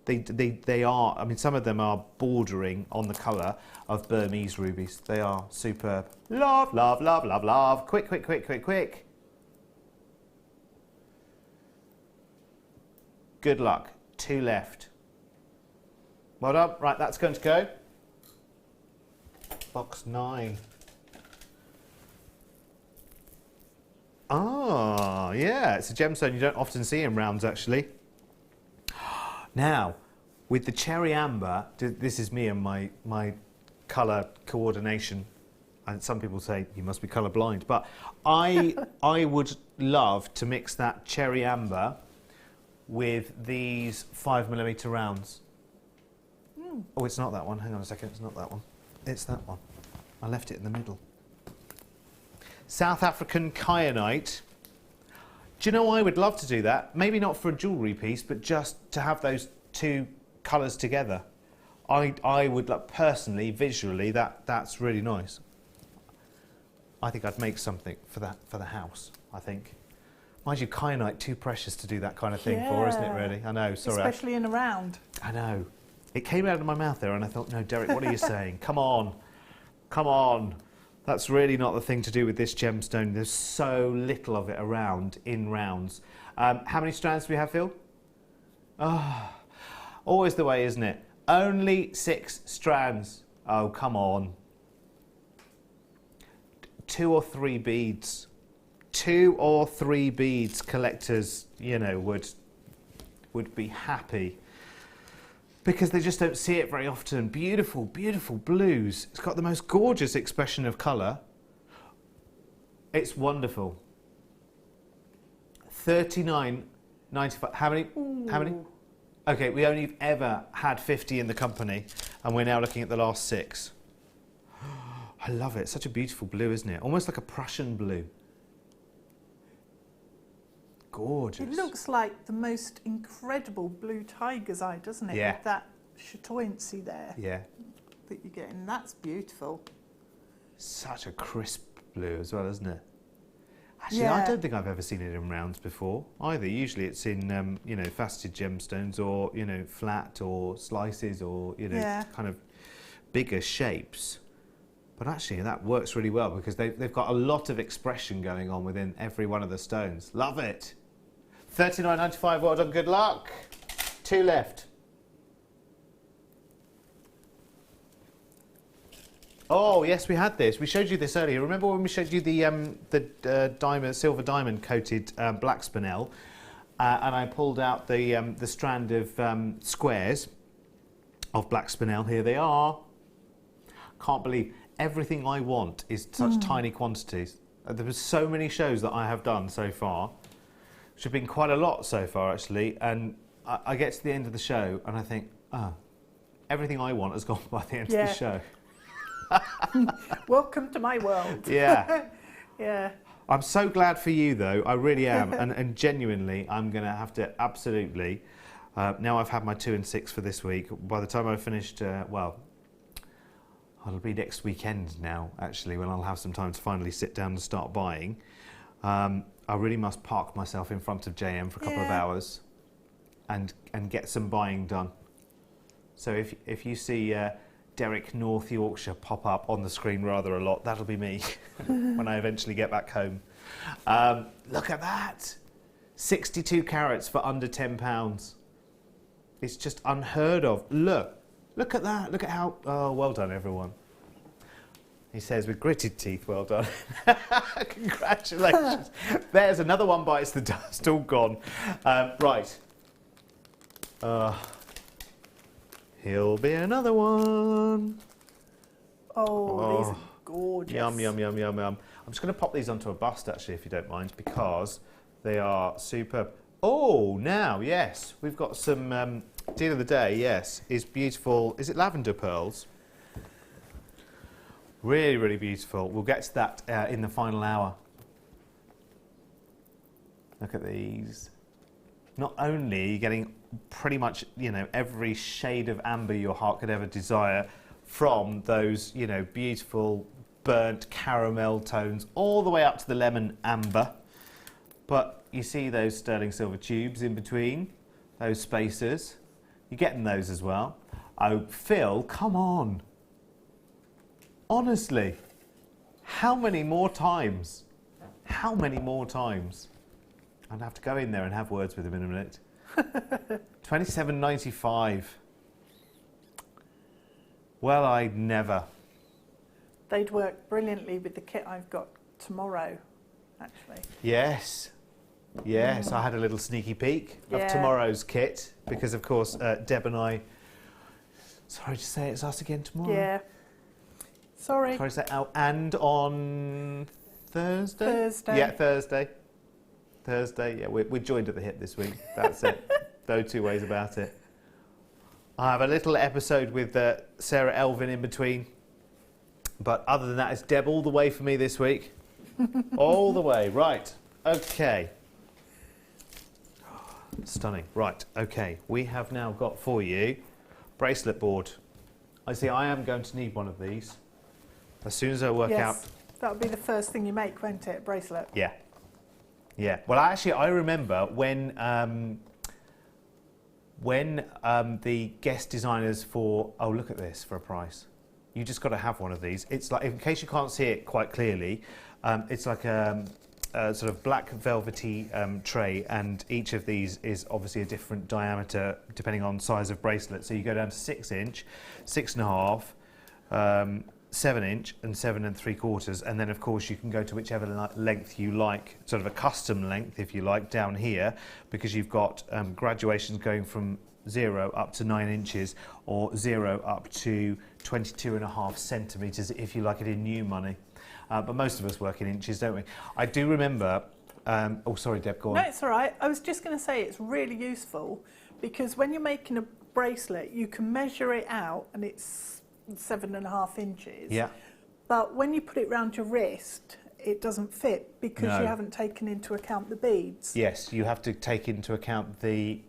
they are. I mean, some of them are bordering on the colour of Burmese rubies. They are superb. Love, love, love, love, love. Quick, quick, quick, quick, quick. Good luck. 2 left. Well done. Right, that's going to go. Box 9. Ah, yeah, it's a gemstone you don't often see in rounds, actually. Now, with the cherry amber, this is me and my colour coordination, and some people say you must be colour blind, but I would love to mix that cherry amber with these 5mm rounds. Oh, it's not that one. Hang on a second, it's not that one. It's that one. I left it in the middle. South African kyanite. Do you know, I would love to do that. Maybe not for a jewellery piece, but just to have those 2 colours together. I would like, personally, visually, that's really nice. I think I'd make something for that, for the house, I think. Mind you, kyanite, too precious to do that kind of thing for, isn't it, really? I know, sorry. Especially in a round. I know. It came out of my mouth there and I thought, no, Derek, what are you saying? Come on. Come on. That's really not the thing to do with this gemstone. There's so little of it around in rounds. How many strands do we have, Phil? Oh, always the way, isn't it? Only 6 strands. Oh, come on. 2 or 3 beads. 2 2 or 3 beads collectors, you know, would be happy, because they just don't see it very often. Beautiful, beautiful blues. It's got the most gorgeous expression of colour. It's wonderful. $39.95. How many? Ooh. How many? Okay, we only ever had 50 in the company, and we're now looking at the last 6. I love it. Such a beautiful blue, isn't it? Almost like a Prussian blue. Gorgeous. It looks like the most incredible blue tiger's eye, doesn't it? Yeah. With that chatoyancy there Yeah. that you get, and that's beautiful. Such a crisp blue as well, isn't it? Actually, Yeah. I don't think I've ever seen it in rounds before either. Usually it's in, you know, faceted gemstones, or, you know, flat or slices, or, you know, Yeah. kind of bigger shapes. But actually that works really well, because they've got a lot of expression going on within every one of the stones. Love it. $39.95, well done, good luck. 2 left. Oh yes, we had this. We showed you this earlier. Remember when we showed you the silver diamond coated black spinel, and I pulled out the strand of squares of black spinel. Here they are. Can't believe everything I want is such tiny quantities. There were so many shows that I have done so far, which have been quite a lot so far actually, and I get to the end of the show and I think, everything I want has gone by the end of the show. Welcome to my world. Yeah. Yeah. I'm so glad for you though, I really am, and genuinely I'm going to have to absolutely, now I've had my 2 and 6 for this week, by the time I've finished, well, it'll be next weekend now actually, when I'll have some time to finally sit down and start buying. I really must park myself in front of JM for a couple of hours and get some buying done. So if you see Derek North Yorkshire pop up on the screen rather a lot, that'll be me when I eventually get back home. Look at that! 62 carats for under £10. It's just unheard of. Look at that. Look at how... Oh, well done, everyone. He says with gritted teeth, well done. Congratulations. There's another one bites the dust, all gone. Right. Here'll be another one. Oh, these are gorgeous. Yum, yum, yum, yum, yum. I'm just going to pop these onto a bust, actually, if you don't mind, because they are superb. Oh, now, yes, we've got some... deal of the day, yes, is beautiful. Is it lavender pearls? Really, really beautiful. We'll get to that in the final hour. Look at these. Not only are you getting pretty much, you know, every shade of amber your heart could ever desire from those, you know, beautiful burnt caramel tones all the way up to the lemon amber, but you see those sterling silver tubes in between, those spacers. You're getting those as well. Oh, Phil, come on. Honestly, how many more times? How many more times? I'd have to go in there and have words with him in a minute. $27.95. Well, I'd never. They'd work brilliantly with the kit I've got tomorrow, actually. Yes. Yes, I had a little sneaky peek of tomorrow's kit because, of course, Deb and I... Sorry to say it's us again tomorrow. Yeah. Sorry. Sorry to say, oh, and on Thursday? Thursday. Yeah, Thursday. Thursday, yeah, we're joined at the hip this week. That's it. No two ways about it. I have a little episode with Sarah Elvin in between. But other than that, it's Deb all the way for me this week. All the way. Right. Okay. Stunning. Right. Okay. We have now got for you bracelet board. I see I am going to need one of these as soon as I work out. That would be the first thing you make, won't it? Bracelet. Yeah. Yeah. Well, actually, I remember when the guest designers for... Oh, look at this for a price. You just got to have one of these. It's like, in case you can't see it quite clearly, it's like a sort of black velvety tray, and each of these is obviously a different diameter depending on size of bracelet. So you go down to 6 inch, 6.5, 7" and 7 3/4, and then of course you can go to whichever length you like, sort of a custom length if you like, down here, because you've got graduations going from 0 up to 9 inches, or 0 up to 22.5 centimetres if you like it in new money. But most of us work in inches, don't we? I do remember, oh sorry Deb, go on. No, it's all right. I was just going to say it's really useful because when you're making a bracelet, you can measure it out and it's 7.5 inches. Yeah. But when you put it round your wrist, it doesn't fit because you haven't taken into account the beads. Yes, you have to take into account the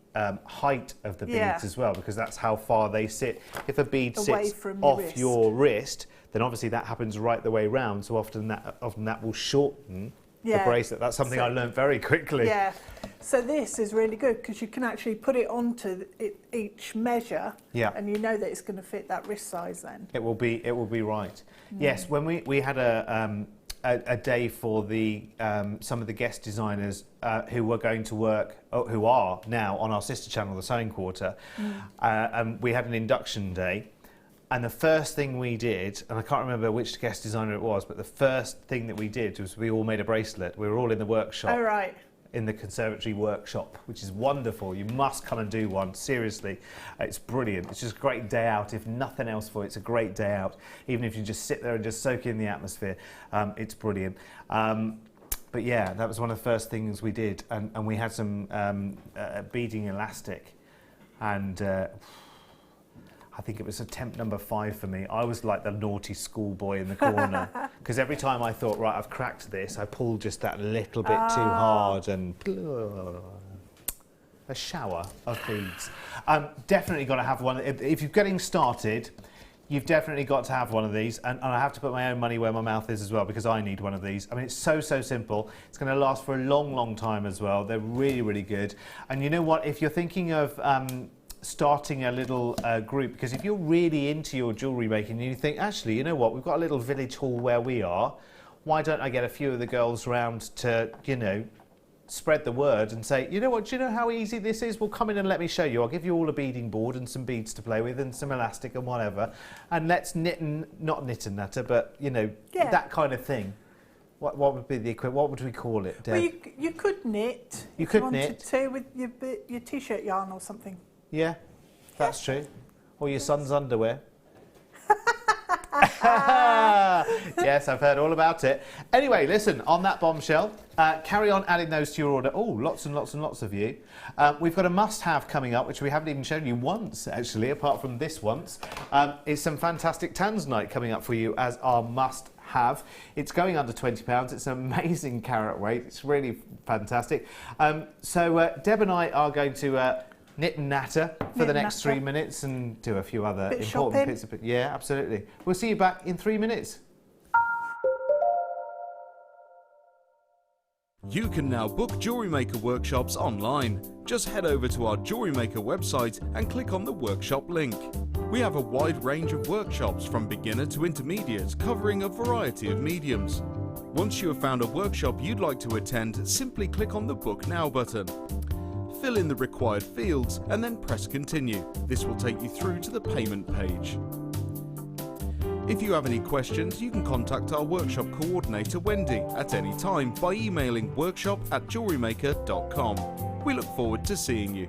height of the beads as well, because that's how far they sit. If a bead Away sits from off your wrist, then obviously that happens right the way round. So often that will shorten the bracelet. That's something I learned very quickly. Yeah. So this is really good because you can actually put it onto each measure, and you know that it's going to fit that wrist size. Then it will be right. Yes, when we had a day for the some of the guest designers who were going to work, who are now on our sister channel, the Sewing Quarter, and we had an induction day. And the first thing we did, and I can't remember which guest designer it was, but the first thing that we did was we all made a bracelet. We were all in the workshop. Oh, right. In the conservatory workshop, which is wonderful. You must come and do one, seriously. It's brilliant. It's just a great day out. If nothing else for it, it's a great day out. Even if you just sit there and just soak in the atmosphere, it's brilliant. But yeah, that was one of the first things we did. And we had some beading elastic, and I think it was attempt number 5 for me. I was like the naughty schoolboy in the corner, because every time I thought, right, I've cracked this, I pulled just that little bit too hard, and a shower of beads. Definitely got to have one. If you're getting started, you've definitely got to have one of these, and I have to put my own money where my mouth is as well, because I need one of these. I mean, it's so simple. It's going to last for a long time as well. They're really good. And you know what? If you're thinking of starting a little group, because if you're really into your jewellery making and you think, actually, you know what, we've got a little village hall where we are, why don't I get a few of the girls round to, you know, spread the word and say, you know what, do you know how easy this is? Well, come in and let me show you. I'll give you all a beading board and some beads to play with and some elastic and whatever, and let's not knit and natter, but, you know, that kind of thing. What would be the equivalent? What would we call it, Deb? Well, you could knit. You could knit. To with your t-shirt yarn or something. Yeah, that's true. Or your son's underwear. Yes, I've heard all about it. Anyway, listen, on that bombshell, carry on adding those to your order. Oh, lots and lots of you. We've got a must-have coming up, which we haven't even shown you once, actually, apart from this once. It's some fantastic Tanzanite coming up for you as our must-have. It's going under £20. It's an amazing carat weight. It's really fantastic. So Deb and I are going to knit and natter for the next 3 minutes and do a few other important bits of it. Yeah, absolutely. We'll see you back in 3 minutes. You can now book Jewellery Maker workshops online. Just head over to our Jewellery Maker website and click on the workshop link. We have a wide range of workshops from beginner to intermediate, covering a variety of mediums. Once you have found a workshop you'd like to attend, simply click on the Book Now button. Fill in the required fields and then press continue. This will take you through to the payment page. If you have any questions, you can contact our workshop coordinator Wendy at any time by emailing workshop@jewellerymaker.com. We look forward to seeing you.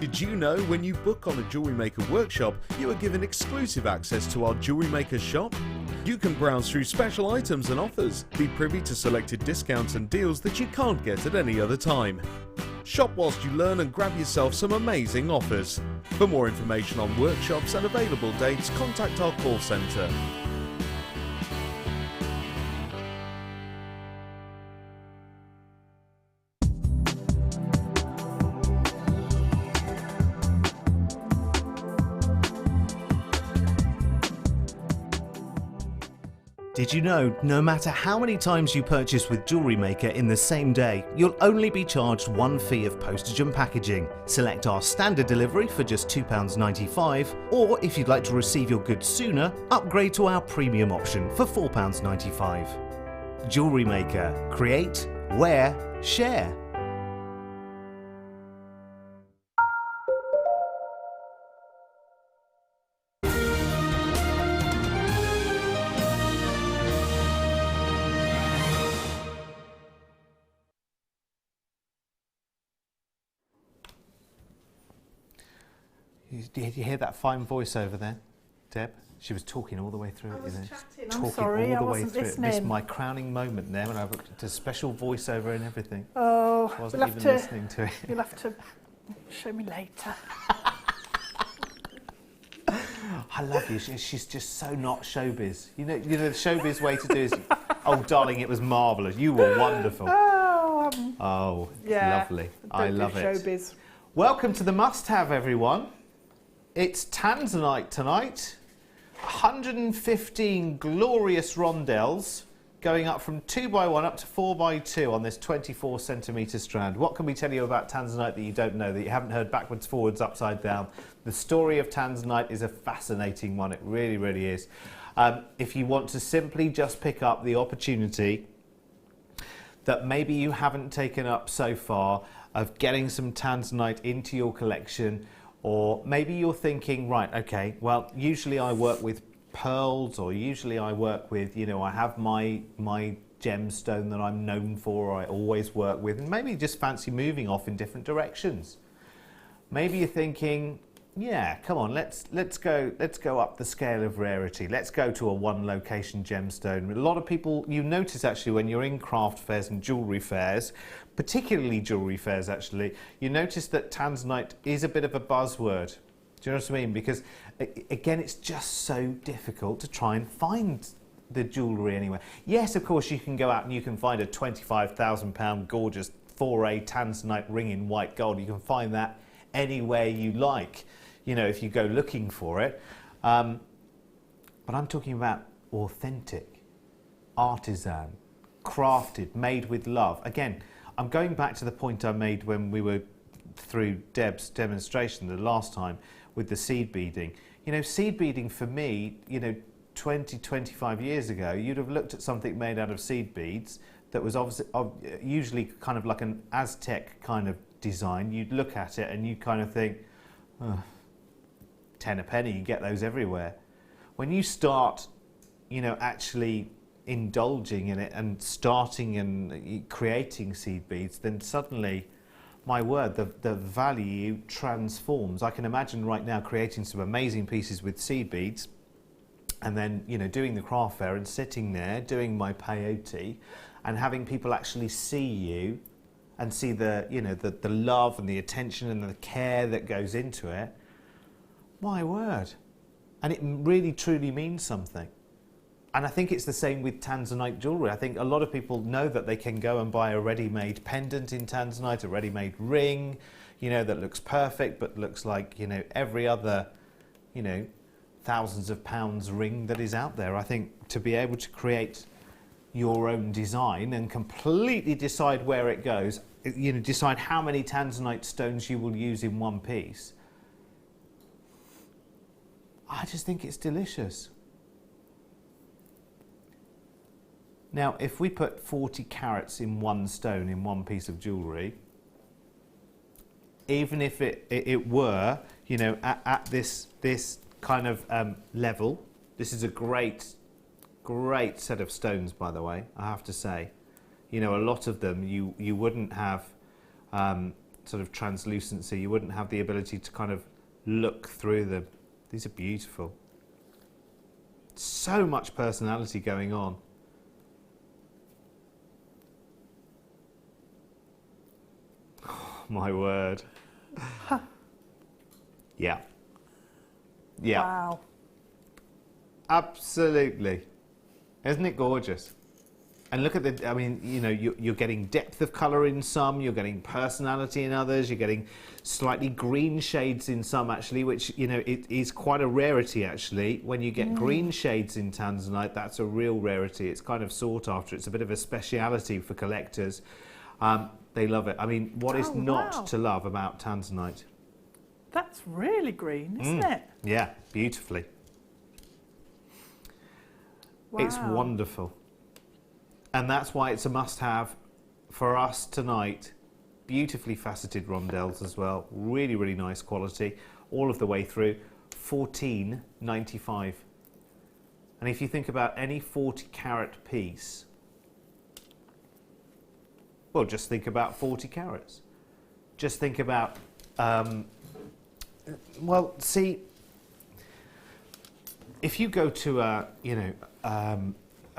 Did you know when you book on a Jewellery Maker workshop, you are given exclusive access to our Jewellery Maker shop? You can browse through special items and offers, be privy to selected discounts and deals that you can't get at any other time. Shop whilst you learn and grab yourself some amazing offers. For more information on workshops and available dates, contact our call centre. Did you know, no matter how many times you purchase with Jewellery Maker in the same day, you'll only be charged one fee of postage and packaging. Select our standard delivery for just £2.95, or if you'd like to receive your goods sooner, upgrade to our premium option for £4.95. Jewellery Maker. Create, wear, share. Did you hear that fine voice over there, Deb? She was talking all the way through it. I was chatting. I'm Talking sorry, all I the way wasn't through it. listening. Missed my crowning moment there when I did a special voiceover and everything. Oh, I wasn't we'll have even to, listening to it. You'll have to show me later. I love you. She's just so not showbiz. You know, the showbiz way to do is, oh, darling, it was marvellous. You were wonderful. Oh, yeah, lovely. I love it. Showbiz. Welcome to the must-have, everyone. It's Tanzanite tonight. 115 glorious rondelles going up from 2x1 up to 4x2 on this 24 centimetre strand. What can we tell you about Tanzanite that you don't know, that you haven't heard backwards, forwards, upside down? The story of Tanzanite is a fascinating one. It really, really is. If you want to simply just pick up the opportunity that maybe you haven't taken up so far of getting some Tanzanite into your collection, or maybe you're thinking, right, okay, well, usually I work with pearls, or usually I work with, you know, I have my gemstone that I'm known for, or I always work with, and maybe you just fancy moving off in different directions. Maybe you're thinking, yeah, come on, let's go up the scale of rarity. Let's go to a one location gemstone. A lot of people, you notice actually when you're in craft fairs and jewellery fairs, particularly jewellery fairs actually, you notice that Tanzanite is a bit of a buzzword. Do you know what I mean? Because again, it's just so difficult to try and find the jewellery anywhere. Yes, of course, you can go out and you can find a £25,000 gorgeous 4A Tanzanite ring in white gold. You can find that anywhere you like, you know, if you go looking for it. But I'm talking about authentic, artisan, crafted, made with love. Again, I'm going back to the point I made when we were through Deb's demonstration the last time with the seed beading. You know, seed beading for me, you know, 20, 25 years ago, you'd have looked at something made out of seed beads that was obviously, usually kind of like an Aztec kind of design. You'd look at it and you kind of think, oh, 10 a penny, you get those everywhere. When you start, you know, actually indulging in it and starting and creating seed beads, then suddenly, my word, the value transforms. I can imagine right now creating some amazing pieces with seed beads, and then, you know, doing the craft fair and sitting there doing my peyote and having people actually see you and see the, you know, the love and the attention and the care that goes into it. My word. And it really truly means something. And I think it's the same with Tanzanite jewellery. I think a lot of people know that they can go and buy a ready-made pendant in Tanzanite, a ready-made ring, you know, that looks perfect but looks like, you know, every other, you know, thousands of pounds ring that is out there. I think to be able to create your own design and completely decide where it goes, you know, decide how many Tanzanite stones you will use in one piece, I just think it's delicious. Now, if we put 40 carats in one stone, in one piece of jewellery, even if it were, you know, at this kind of level, this is a great set of stones, by the way, I have to say. You know, a lot of them you wouldn't have sort of translucency. You wouldn't have the ability to kind of look through them. These are beautiful. So much personality going on. Oh, my word. Yeah. Yeah. Wow. Absolutely. Isn't it gorgeous? And look at the, I mean, you know, you're getting depth of colour in some, you're getting personality in others, you're getting slightly green shades in some actually, which, you know, it is quite a rarity actually. When you get green shades in tanzanite, that's a real rarity. It's kind of sought after. It's a bit of a speciality for collectors. They love it. I mean, what is not to love about tanzanite? That's really green, isn't it? Yeah, beautifully. Wow. It's wonderful. And that's why it's a must-have for us tonight. Beautifully faceted rondelles as well. Really, really nice quality all of the way through. $14.95. And if you think about any 40 carat piece, well, just think about 40 carats. Just think about, well, see, if you go to a, you know,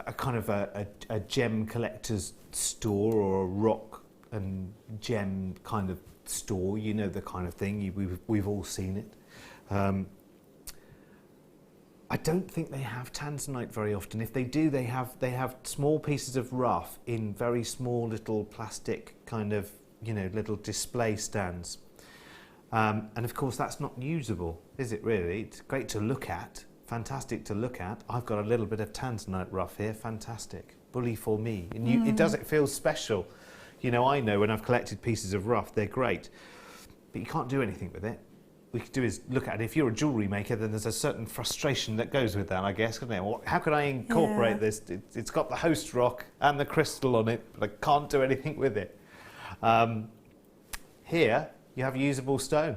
a kind of a gem collector's store or a rock and gem kind of store, you know, the kind of thing, we've all seen it. I don't think they have tanzanite very often. If they do, they have small pieces of rough in very small little plastic kind of, you know, little display stands. And of course that's not usable, is it really? It's great to look at. Fantastic to look at. I've got a little bit of tanzanite rough here. Fantastic. Bully for me. And it feels special. You know, I know when I've collected pieces of rough, they're great. But you can't do anything with it. What we could do is look at it. If you're a jewellery maker, then there's a certain frustration that goes with that, I guess, isn't there? How can I incorporate this? It's got the host rock and the crystal on it, but I can't do anything with it. Here, you have usable stone.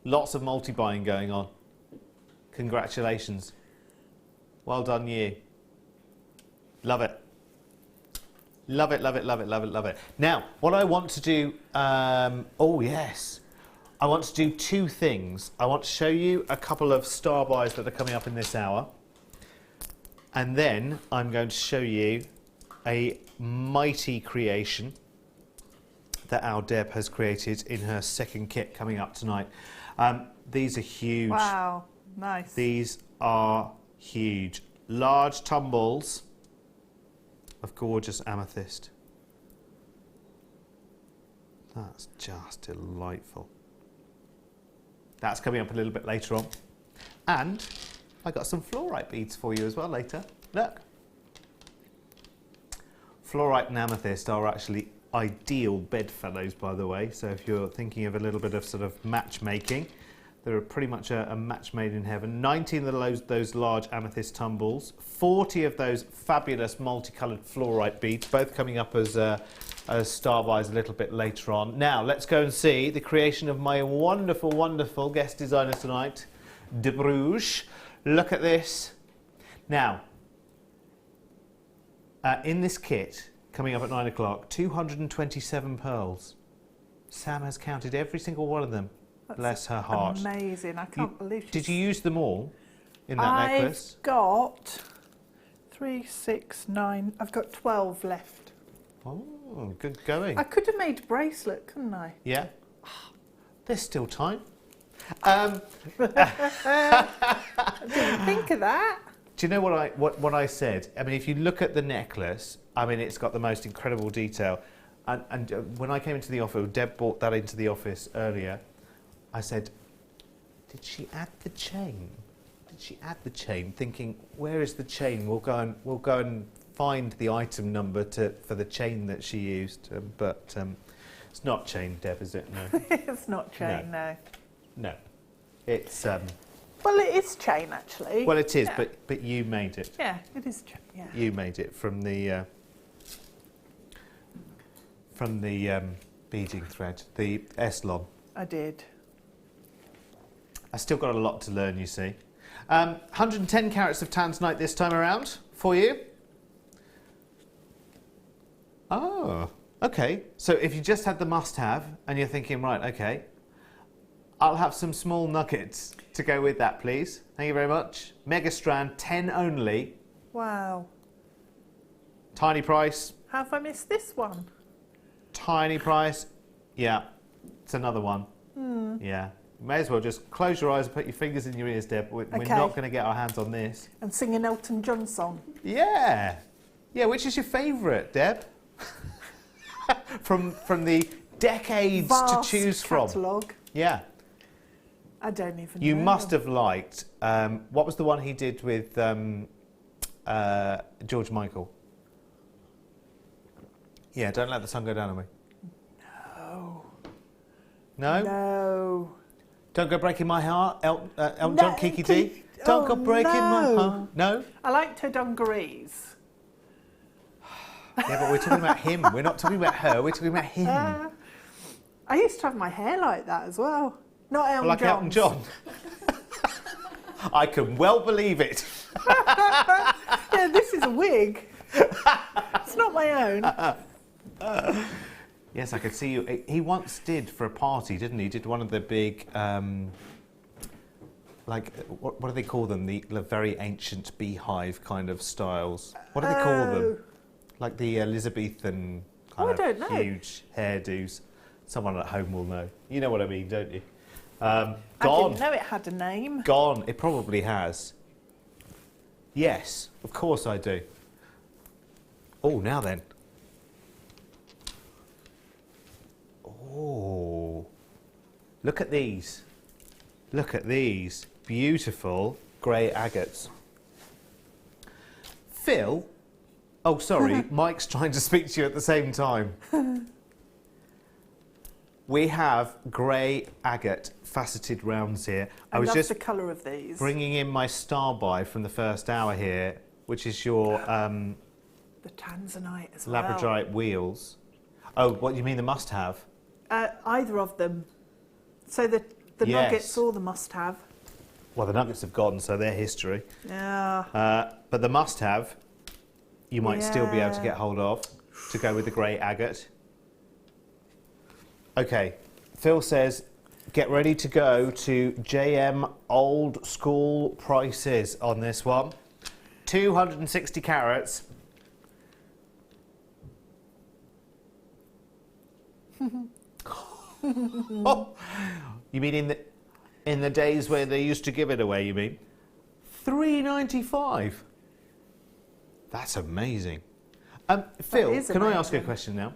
Lots of multi-buying going on. Congratulations. Well done you. Love it. Love it, love it, love it, love it, love it. Now, what I want to do, oh yes, I want to do two things. I want to show you a couple of star buys that are coming up in this hour. And then I'm going to show you a mighty creation that our Deb has created in her second kit coming up tonight. These are huge. Wow, nice. These are huge. Large tumbles of gorgeous amethyst. That's just delightful. That's coming up a little bit later on. And I got some fluorite beads for you as well later. Look. Fluorite and amethyst are actually ideal bedfellows, by the way. So if you're thinking of a little bit of sort of matchmaking, they're pretty much a match made in heaven. 19 of those large amethyst tumbles, 40 of those fabulous multicoloured fluorite beads, both coming up as star buys a little bit later on. Now, let's go and see the creation of my wonderful, wonderful guest designer tonight, De Bruges. Look at this. Now, in this kit, coming up at 9 o'clock, 227 pearls. Sam has counted every single one of them. That's Bless her heart. Amazing. I can't believe Did you use them all in that necklace? I've got 3, 6, 9. I've got 12 left. Oh, good going. I could have made a bracelet, couldn't I? Yeah. There's still time. I didn't think of that. Do you know what I said? I mean, if you look at the necklace, I mean, it's got the most incredible detail. And when I came into the office, Deb brought that into the office earlier. I said, "Did she add the chain? Did she add the chain?" Thinking, where is the chain? We'll go and find the item number for the chain that she used. But it's not chain, Deb, is it? No. It's not chain, no. No. It's Well, it is chain actually. well, it is, Yeah. but you made it. Yeah, it is chain. Yeah. You made it from the beading thread, the Eslon. I did. I still got a lot to learn, you see. 110 carats of tanzanite this time around for you. Oh, Okay, so if you just had the must-have and you're thinking, right, okay, I'll have some small nuggets to go with that, please. Thank you very much. Mega strand, 10 only. Wow. Tiny price. How have I missed this one? Tiny price. Yeah, it's another one. Yeah. May as well just close your eyes and put your fingers in your ears, Deb. We're not going to get our hands on this. And sing an Elton John song. Yeah. Yeah, which is your favourite, Deb? from the decades Vast to choose from. catalogue. Yeah. I don't even know. You must have liked, what was the one he did with George Michael? Yeah, Don't Let the Sun Go Down on Me. No. No? No. Don't Go Breaking My Heart, Elton John, Kiki D? Don't Go Breaking My Heart. No? I liked her dungarees. Yeah, but we're talking about him. We're not talking about her, we're talking about him. I used to have my hair like that as well. Not Elton Like Elton John. I can well believe it. Yeah, this is a wig. It's not my own. Yes, I could see you. He once did for a party, didn't he? Did one of the big, like, what do they call them? The very ancient beehive kind of styles. What do they call them? Like the Elizabethan kind I don't of know. huge hairdos. Someone at home will know. You know what I mean, don't you? I Gone. didn't know it had a name. Gone. It probably has. Yes, of course I do. Oh, now then. Oh, look at these. Look at these beautiful grey agates. Phil, oh sorry, Mike's trying to speak to you at the same time. We have grey agate faceted rounds here. I was love just the colour of these. bringing in my star buy from the first hour here, which is your The tanzanite as well. labradorite wheels. Oh, what do you mean the must-have? Either of them. So the Yes. nuggets or the must-have. Well, the nuggets have gone, so they're history. Yeah. But the must-have, you might still be able to Yeah. get hold of to go with the grey agate. Okay, Phil says, get ready to go to JM old school prices on this one. 260 carats. Oh, you mean in the days where they used to give it away, you mean? $3.95. That's amazing. Phil, is can I ask you a amazing. question now?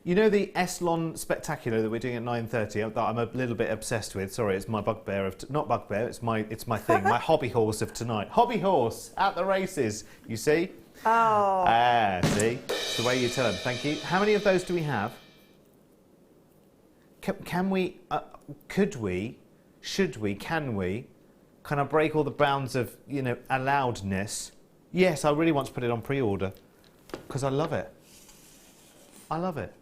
You know the Eslon Spectacular that we're doing at 9:30 that I'm a little bit obsessed with. Sorry, it's my bugbear of not bugbear. It's my thing. My hobby horse of tonight. Hobby horse at the races. You see? Oh. See, it's the way you tell them. Thank you. How many of those do we have? Can we? Could we? Should we? Can we? Kind of break all the bounds of allowedness. Yes, I really want to put it on pre-order because I love it. I love it.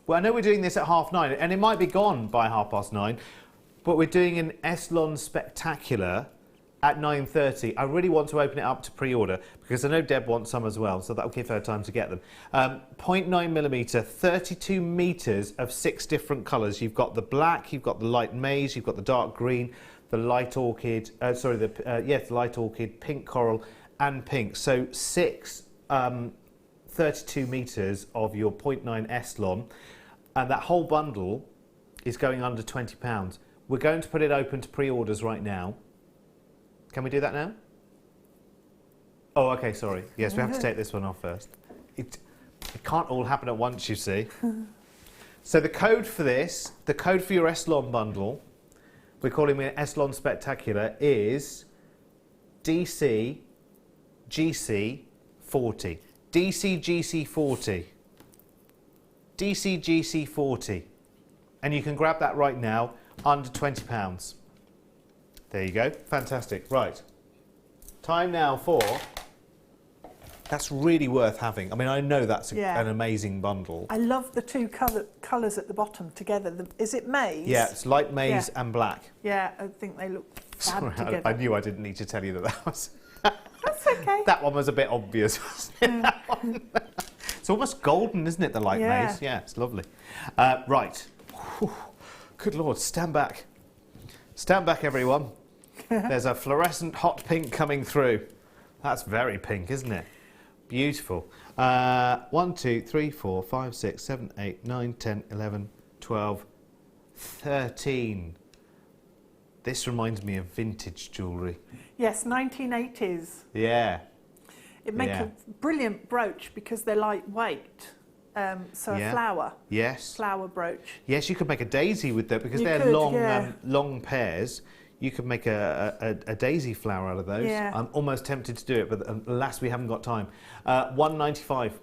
Well, I know we're doing this at 9:30, and it might be gone by 9:30, but we're doing an Eslon Spectacular at 9:30. I really want to open it up to pre-order because I know Deb wants some as well, so that'll give her time to get them. 0.9mm, 32 metres of 6 different colours. You've got the black, you've got the light maize, you've got the dark green, the light orchid, the light orchid, pink coral, and pink. So 6 32 metres of your 0.9 Eslon, and that whole bundle is going under £20. We're going to put it open to pre-orders right now. Can we do that now? Oh, okay, sorry. Yes, we have to take this one off first. It can't all happen at once, you see. So the code for this, the code for your Eslon bundle, we're calling it Eslon Spectacular, is DCGC40. DCGC40. DCGC40. And you can grab that right now, under £20. There you go. Fantastic. Right. Time now for... That's really worth having. I mean, I know that's an amazing bundle. I love the two colours at the bottom together. Is it maize? Yeah, it's light maize and black. Yeah, I think they look fab Sorry, together. I knew I didn't need to tell you that was... That's okay. That one was a bit obvious, wasn't it? That one? It's almost golden, isn't it, the light Yeah. maize? Yeah, it's lovely. Right. Whew. Good Lord, stand back. Stand back, everyone. There's a fluorescent hot pink coming through. That's very pink, isn't it? Beautiful. 1, 2, 3, 4, 5, 6, 7, 8, 9, 10, 11, 12, 13. This reminds me of vintage jewellery. Yes, 1980s. Yeah. It makes Yeah. a brilliant brooch because they're lightweight. So Yeah. a flower Yes. brooch. Yes, you could make a daisy with that because You they're could, long, yeah. long pairs. You could make a daisy flower out of those. Yeah. I'm almost tempted to do it, but alas, we haven't got time. $1.95.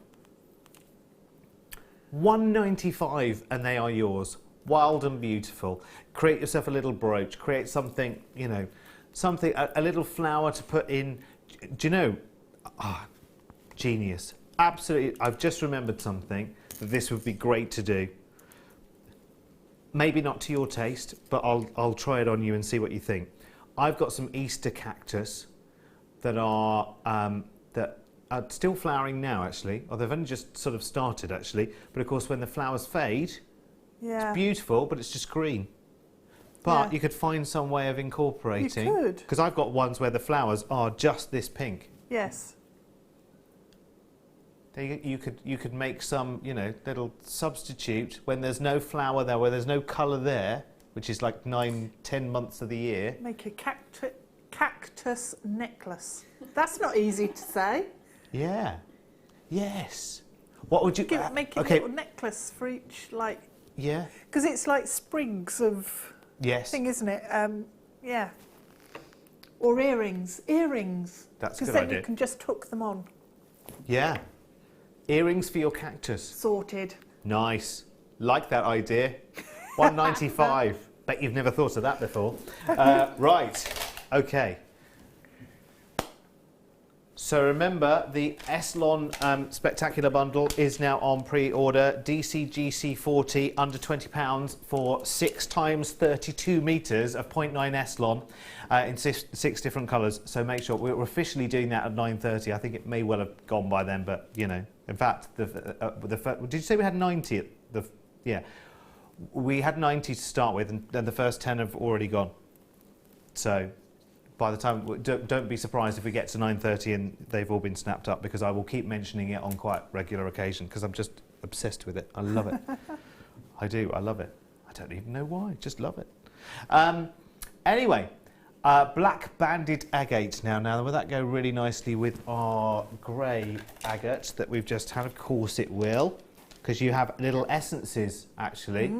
$1.95, and they are yours. Wild and beautiful. Create yourself a little brooch. Create something, you know, something, a little flower to put in. Do you know? Genius. Absolutely. I've just remembered something that this would be great to do. Maybe not to your taste, but I'll try it on you and see what you think. I've got some Easter cactus that are still flowering now, actually. Or they've only just sort of started, actually. But of course, when the flowers fade, Yeah. it's beautiful, but it's just green. But Yeah. you could find some way of incorporating. You could. Because I've got ones where the flowers are just this pink. Yes. You could make some, you know, little substitute when there's no flower there, where there's no colour there, which is like 9-10 months of the year. Make a cactus necklace. That's not easy to say. Yeah. Yes. What would you... Make a okay. little necklace for each, like... Yeah. Because it's like sprigs of Yes. thing, isn't it? Yeah. Or earrings. Earrings. That's a Because good then idea. you can just hook them on. Yeah. Earrings for your cactus. Sorted. Nice. Like that idea. $1.95. Bet you've never thought of that before. Right. Okay. So remember, the Eslon Spectacular Bundle is now on pre-order. DCGC 40, under £20 for 6 times 32 metres of 0.9 Eslon in 6 different colours. So make sure, we're officially doing that at 9:30. I think it may well have gone by then, but you know. In fact, did you say we had 90 at the... Yeah. We had 90 to start with, and then the first 10 have already gone. So... by the time, don't be surprised if we get to 9:30 and they've all been snapped up, because I will keep mentioning it on quite regular occasion because I'm just obsessed with it. I love it. I do. I love it. I don't even know why. Just love it. Anyway, black banded agate now. Now, will that go really nicely with our grey agate that we've just had? Of course it will, because you have little essences actually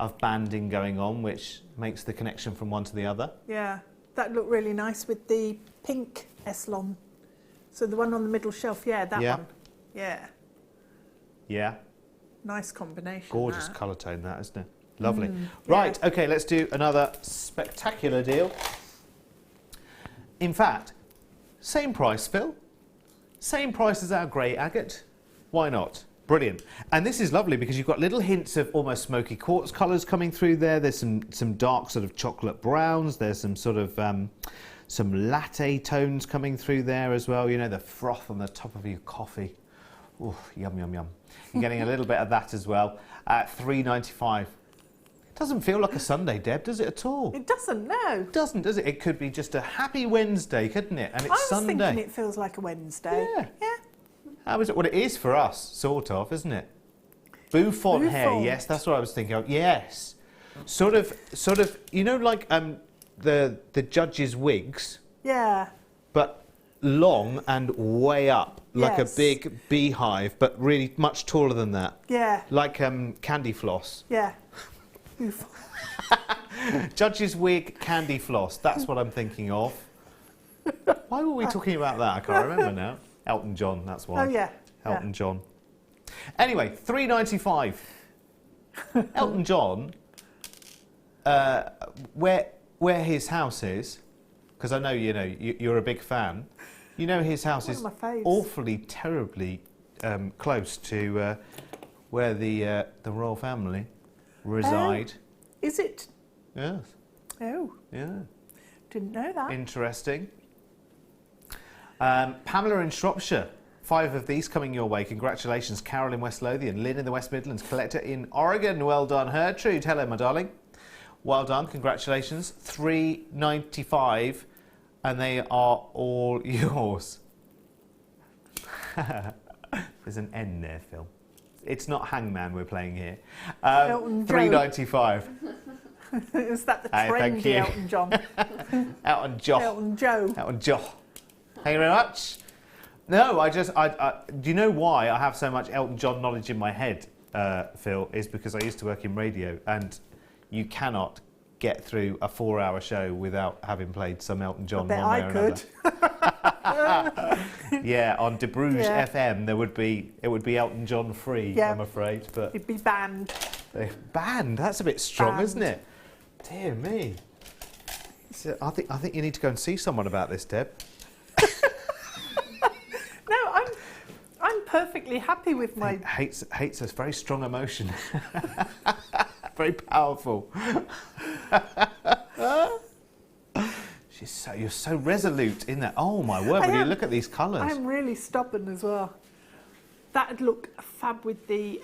of banding going on, which makes the connection from one to the other. Yeah. That looked really nice with the pink Eslon. So the one on the middle shelf, yeah, that Yeah. one. Yeah. Yeah. Nice combination. Gorgeous that. colour tone, that, isn't it? Lovely. yeah. Right, okay, let's do another spectacular deal. In fact, same price, Phil. Same price as our grey agate. Why not? Brilliant. And this is lovely because you've got little hints of almost smoky quartz colours coming through there. There's some dark sort of chocolate browns. There's some sort of some latte tones coming through there as well. You know, the froth on the top of your coffee. Ooh, yum, yum, yum. You're getting a little bit of that as well at $3.95. It doesn't feel like a Sunday, Deb, does it at all? It doesn't, no. It doesn't, does it? It could be just a happy Wednesday, couldn't it? And it's I was Sunday. thinking it feels like a Wednesday. Yeah. Yeah. How is it? Well, it is for us, sort of, isn't it? Bouffant hair, Bouffant. yes, that's what I was thinking of. Yes. Sort of, you know, like the judges' wigs, Yeah. but long and way up, like Yes. a big beehive, but really much taller than that. Yeah. Like candy floss. Yeah. Oof. Judge's wig, candy floss. That's what I'm thinking of. Why were we talking about that? I can't remember now. Elton John, that's why. Oh, yeah. Elton John. Anyway, $3.95. Elton John, where his house is, because I know, you know, you're a big fan. You know his house One is of my faves. awfully, terribly close to where the royal family reside. Is it? Yes. Oh, Yeah. didn't know that. Interesting. Pamela in Shropshire, 5 of these coming your way. Congratulations, Carol in West Lothian, Lynn in the West Midlands, Collector in Oregon. Well done, Gertrude. Hello, my darling. Well done, congratulations. $3.95, and they are all yours. There's an N there, Phil. It's not Hangman we're playing here. $3.95. Is that the Thank trendy you. Elton John? Elton John. Elton Joe. Elton John. Thank you very much. No, do you know why I have so much Elton John knowledge in my head, Phil? Is because I used to work in radio, and you cannot get through a 4-hour show without having played some Elton John one way or another. Yeah, on De Bruges FM it would be Elton John free, I'm afraid. But it'd be banned. Banned? That's a bit strong, Banned. isn't it? Dear me. So I think you need to go and see someone about this, Deb. No, I'm perfectly happy with my. Hates a very strong emotion. Very powerful. You're so resolute in that. Oh my word! When you look at these colours, I'm really stubborn as well. That'd look fab with the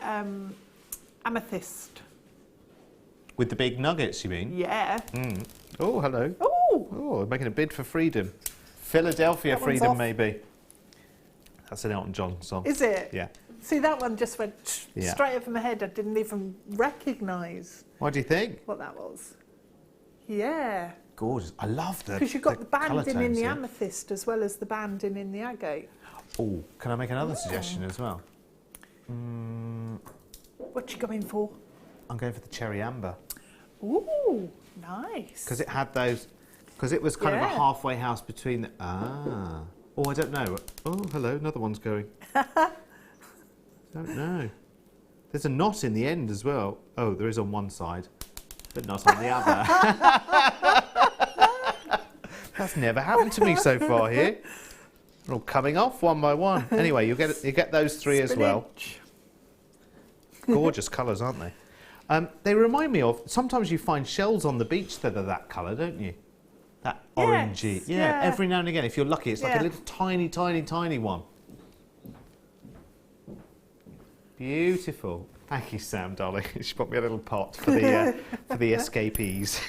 amethyst. with the big nuggets, you mean? Yeah. Mm. Oh, hello. Oh, making a bid for freedom. Philadelphia That one's freedom, off. maybe. That's an Elton John song. is it? Yeah. See, that one just went Yeah. straight over my head. I didn't even recognise What do you think? what that was. Yeah. Gorgeous. I love the Because you've got the colour banding in tones the here. amethyst as well as the banding in the agate. Oh, can I make another suggestion as well? What you going for? I'm going for the cherry amber. Ooh, nice. Because it had those... Because it was kind of a Yeah. halfway house between the... Ah. Oh, I don't know. Oh, hello, another one's going. Don't know. There's a knot in the end as well. Oh, there is on one side, but not on the other. That's never happened to me so far here. They're all coming off one by one. Anyway, you get those three as well. Spinach. Gorgeous colours, aren't they? They remind me of... Sometimes you find shells on the beach that are that colour, don't you? That orangey. Yes, Yeah, yeah. every now and again, if you're lucky, it's like Yeah. a little tiny, tiny, tiny one. Beautiful. Thank you, Sam, darling. She bought me a little pot for the escapees.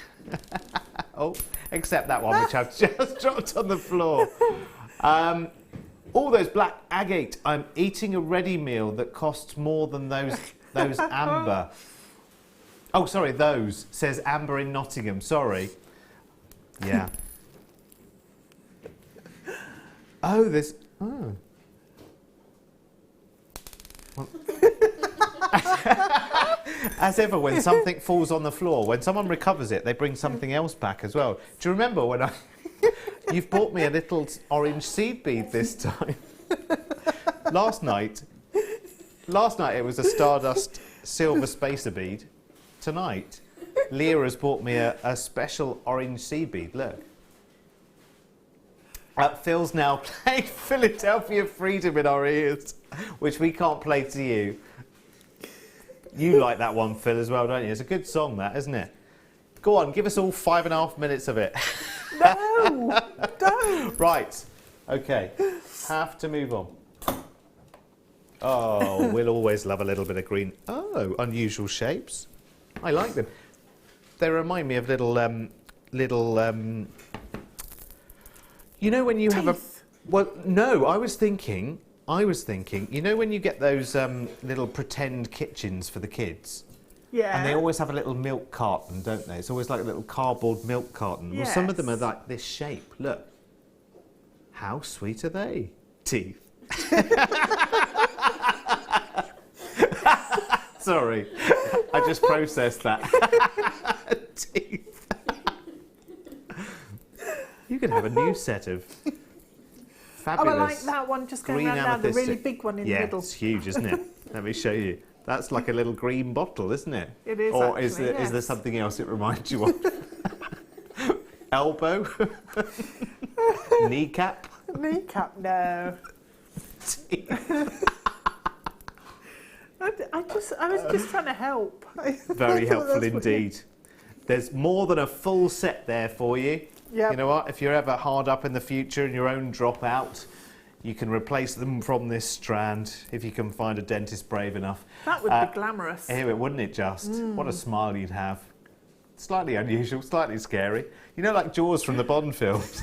Oh, except that one, which I've just dropped on the floor. All those black agate. I'm eating a ready meal that costs more than those amber. Oh, sorry, those, says Amber in Nottingham. Sorry. Yeah. Oh, there's... Oh. Well, as ever, when something falls on the floor, when someone recovers it, they bring something else back as well. Do you remember when you've bought me a little orange seed bead this time? Last night it was a Stardust silver spacer bead. Tonight, Leah has bought me a special orange seed bead. Look. Phil's now playing Philadelphia Freedom in our ears, which we can't play to you. You like that one, Phil, as well, don't you? It's a good song, that, isn't it? Go on, give us all 5.5 minutes of it. No, don't. Right, okay. Have to move on. Oh, we'll always love a little bit of green. Oh, unusual shapes. I like them. They remind me of little, you know when you have a... Well, no, I was thinking, you know when you get those little pretend kitchens for the kids? Yeah. And they always have a little milk carton, don't they? It's always like a little cardboard milk carton. Well, some of them are Yes. like this shape. Look. How sweet are they? Teeth. Sorry. I just processed that. Teeth. You could have a new set of fabulous... Oh, I like that one just going green around now, the really amethystic- big one in the Yeah, middle. it's huge, isn't it? Let me show you. That's like a little green bottle, isn't it? It is, Or is actually, there yes. something else it reminds you of? Elbow? Kneecap? Kneecap, no. I was just trying to help. Very helpful That's what- indeed. There's more than a full set there for you. Yep. You know what? If you're ever hard up in the future and your own drop out, You can replace them from this strand if you can find a dentist brave enough. That would be glamorous. Here, wouldn't it just? What a smile you'd have. Slightly unusual, slightly scary. You know, like Jaws from the Bond films.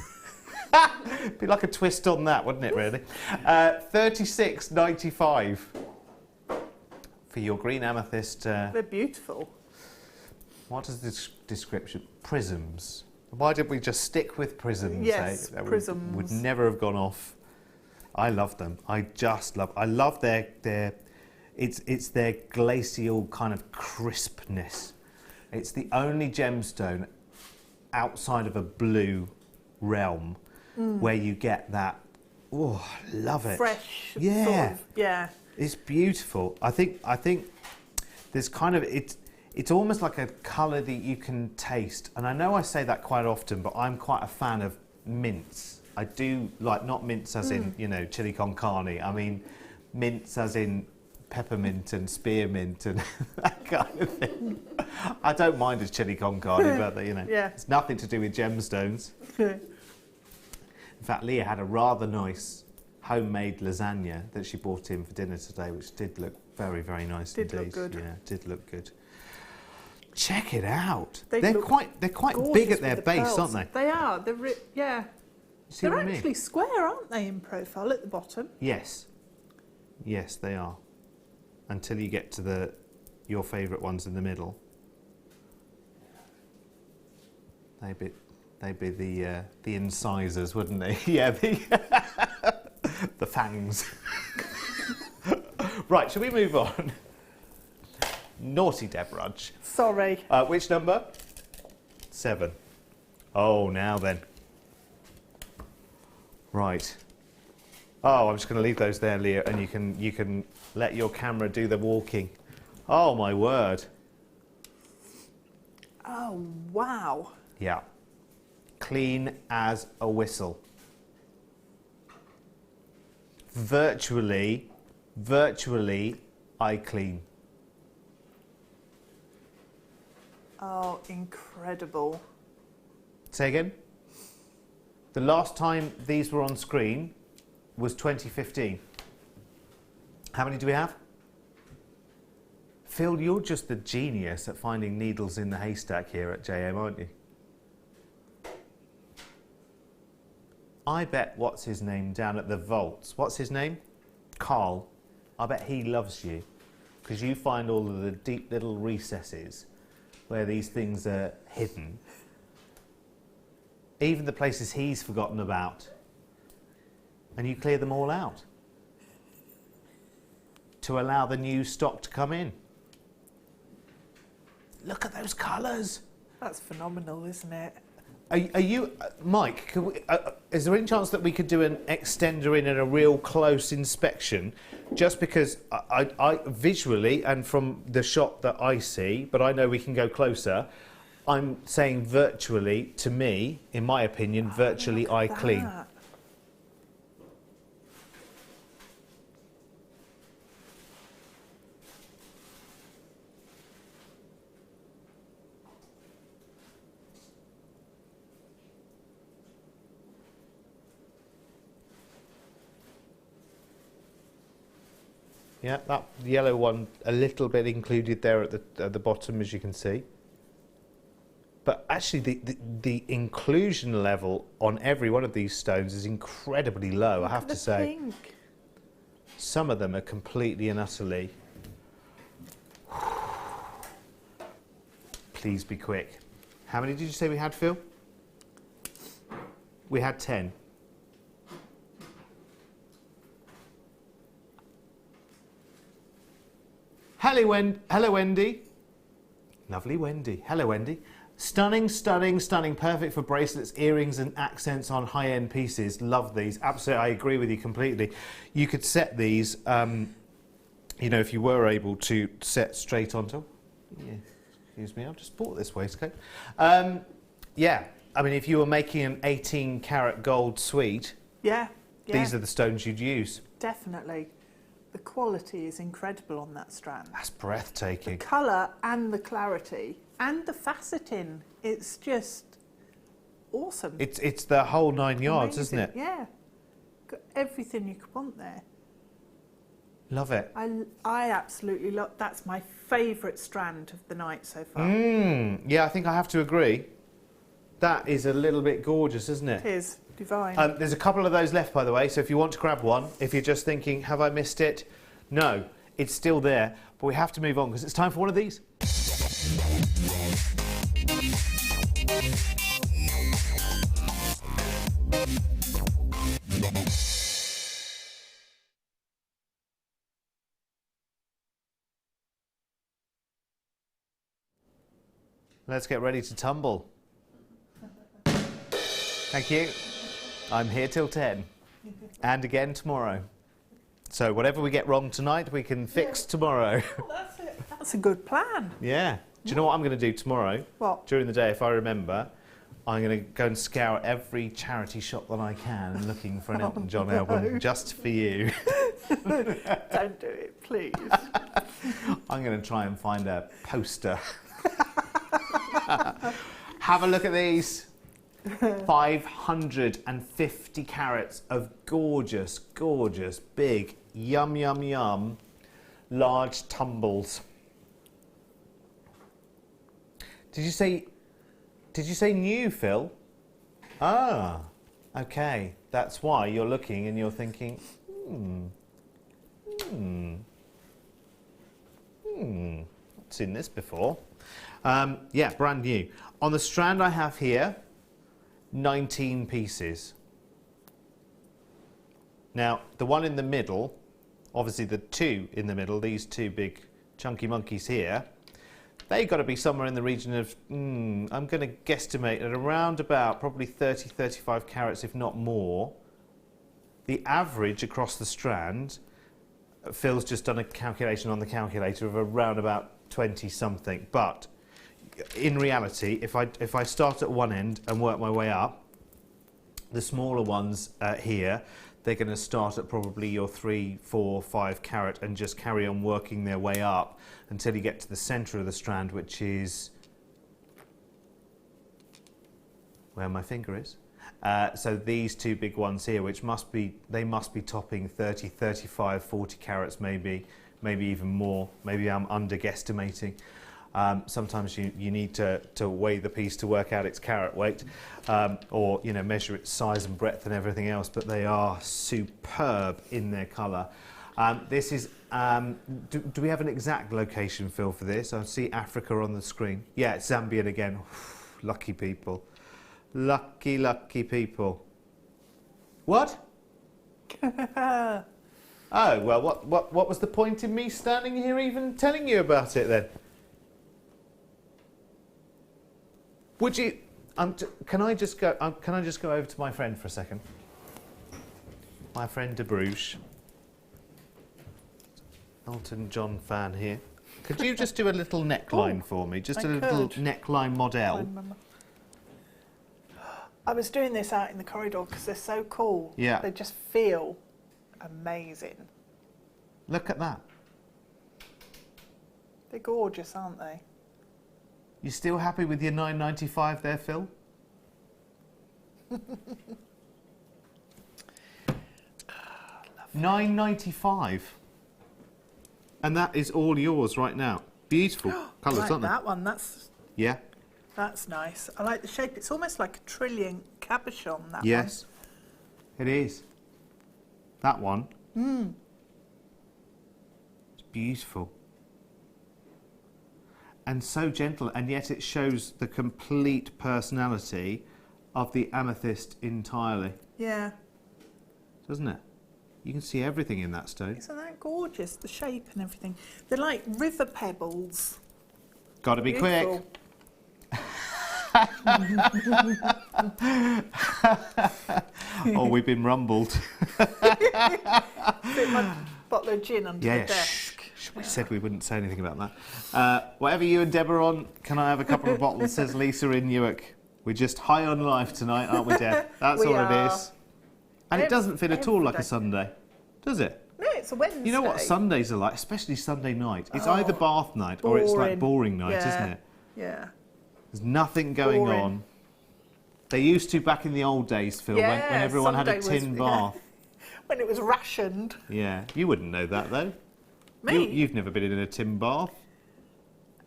Be like a twist on that, wouldn't it, really? $36.95 for your green amethyst. They're beautiful. What is the description? Prisms. Why did we just stick with prisms? Yes, prisms. Would never have gone off. I love them. I love their it's their glacial kind of crispness. It's the only gemstone outside of a blue realm where you get that. Oh, love it. Fresh. Yeah. Sort of, yeah. It's beautiful. I think there's kind of it's almost like a colour that you can taste. And I know I say that quite often, but I'm quite a fan of mints. I do like, not mints as in, you know, chili con carne. I mean mints as in peppermint and spearmint and that kind of thing. I don't mind a chili con carne, but you know, it's nothing to do with gemstones. In fact, Leah had a rather nice homemade lasagna that she brought in for dinner today, which did look very, very nice indeed. Did look good. Yeah, did look good. Check it out. They're quite big at their base, pearls. aren't they? They are. Yeah. See They're what I mean? actually square, aren't they, in profile at the bottom? Yes. Yes, they are. Until you get to your favourite ones in the middle. They'd be the incisors, wouldn't they? Yeah, the fangs. Right, shall we move on? Naughty Deb Rudge. Sorry. Which number? 7. Oh, now then. Right. Oh, I'm just going to leave those there, Leah, and you can let your camera do the walking. Oh, my word. Oh, wow. Yeah. Clean as a whistle. Virtually, eye clean. Oh, incredible. Say again? The last time these were on screen was 2015. How many do we have? Phil, you're just the genius at finding needles in the haystack here at JM, aren't you? I bet, what's his name down at the vaults? What's his name? Carl. I bet he loves you because you find all of the deep little recesses where these things are hidden. Even the places he's forgotten about. And you clear them all out to allow the new stock to come in. Look at those colours. That's phenomenal, isn't it? Are you, Mike, could we, is there any chance that we could do an extender in and a real close inspection? Just because I visually, and from the shot that I see, but I know we can go closer, I'm saying virtually, to me, in my opinion, virtually eye clean. That. Yeah, that yellow one a little bit included there at the bottom, as you can see. But actually, the inclusion level on every one of these stones is incredibly low, I have to say. Pink. Some of them are completely and utterly. Please be quick. How many did you say we had, Phil? We had 10. Hello, Wendy. Lovely Wendy. Hello, Wendy. Stunning, stunning, stunning. Perfect for bracelets, earrings and accents on high-end pieces. Love these. Absolutely, I agree with you completely. You could set these, you know, if you were able to set straight onto... Yeah, excuse me, I've just bought this waistcoat. Yeah, I mean, if you were making an 18-karat gold suite, Yeah. these are the stones you'd use. Definitely. The quality is incredible on that strand. That's breathtaking. The colour and the clarity and the faceting. It's just awesome. It's the whole 9 yards, isn't it? Amazing. Yeah. Got everything you could want there. Love it. I absolutely love. That's my favourite strand of the night so far. Yeah, I think I have to agree. That is a little bit gorgeous, isn't it? It is divine. There's a couple of those left, by the way, so if you want to grab one, if you're just thinking, have I missed it? No, it's still there, but we have to move on because it's time for one of these. Let's get ready to tumble. Thank you. I'm here till 10 and again tomorrow. So whatever we get wrong tonight, we can fix tomorrow. Oh, that's it. That's a good plan. Yeah. Do you know what I'm going to do tomorrow? What? During the day, if I remember, I'm going to go and scour every charity shop that I can and looking for an Elton John album just for you. Don't do it, please. I'm going to try and find a poster. Have a look at these. 550 carats of gorgeous, gorgeous, big, yum, yum, yum, large tumbles. Did you say new, Phil? Ah, okay. That's why you're looking and you're thinking, I've seen this before. Yeah, brand new. On the strand I have here, 19 pieces. Now, the one in the middle, obviously the two in the middle, these two big chunky monkeys here, they've got to be somewhere in the region of, I'm going to guesstimate at around about probably 30, 35 carats, if not more. The average across the strand, Phil's just done a calculation on the calculator of around about 20 something, but in reality, if I start at one end and work my way up, the smaller ones here, they're going to start at probably your 3, 4, 5 carat and just carry on working their way up until you get to the centre of the strand, which is where my finger is. So these two big ones here, which must be topping 30, 35, 40 carats, maybe even more. Maybe I'm under-guesstimating. Sometimes you need to weigh the piece to work out its carat weight, or measure its size and breadth and everything else. But they are superb in their colour. This is. Do we have an exact location, Phil, for this? I see Africa on the screen. Yeah, it's Zambian again. Lucky people, lucky people. What? Oh well, what was the point in me standing here even telling you about it then? Would you? Can I just go? Can I just go over to my friend for a second? My friend De Bruges, Elton John fan here. Could you just do a little neckline for me? Just a little neckline model. I was doing this out in the corridor because they're so cool. Yeah. They just feel amazing. Look at that. They're gorgeous, aren't they? You still happy with your $9.95 there, Phil? $9.95, and that is all yours right now. Beautiful colours, like aren't they? That one. That's nice. I like the shape. It's almost like a trillion cabochon. That yes, it is. That one. It's beautiful. And so gentle, and yet it shows the complete personality of the amethyst entirely. Yeah. Doesn't it? You can see everything in that stone. Isn't that gorgeous? The shape and everything. They're like river pebbles. Got to be quick. Oh, we've been rumbled. Put my bottle of gin under the desk. We said we wouldn't say anything about that. Whatever you and Deb are on, can I have a couple of bottles, says Lisa in Newark. We're just high on life tonight, aren't we, Deb? That's all it is. And it doesn't feel at all like a Sunday, does it? No, it's a Wednesday. You know what Sundays are like, especially Sunday night? It's either bath night or it's like boring night, isn't it? Yeah. There's nothing going on. They used to back in the old days, Phil, when everyone had a tin bath. when it was rationed. Yeah, you wouldn't know that though. Me? You've never been in a tin bath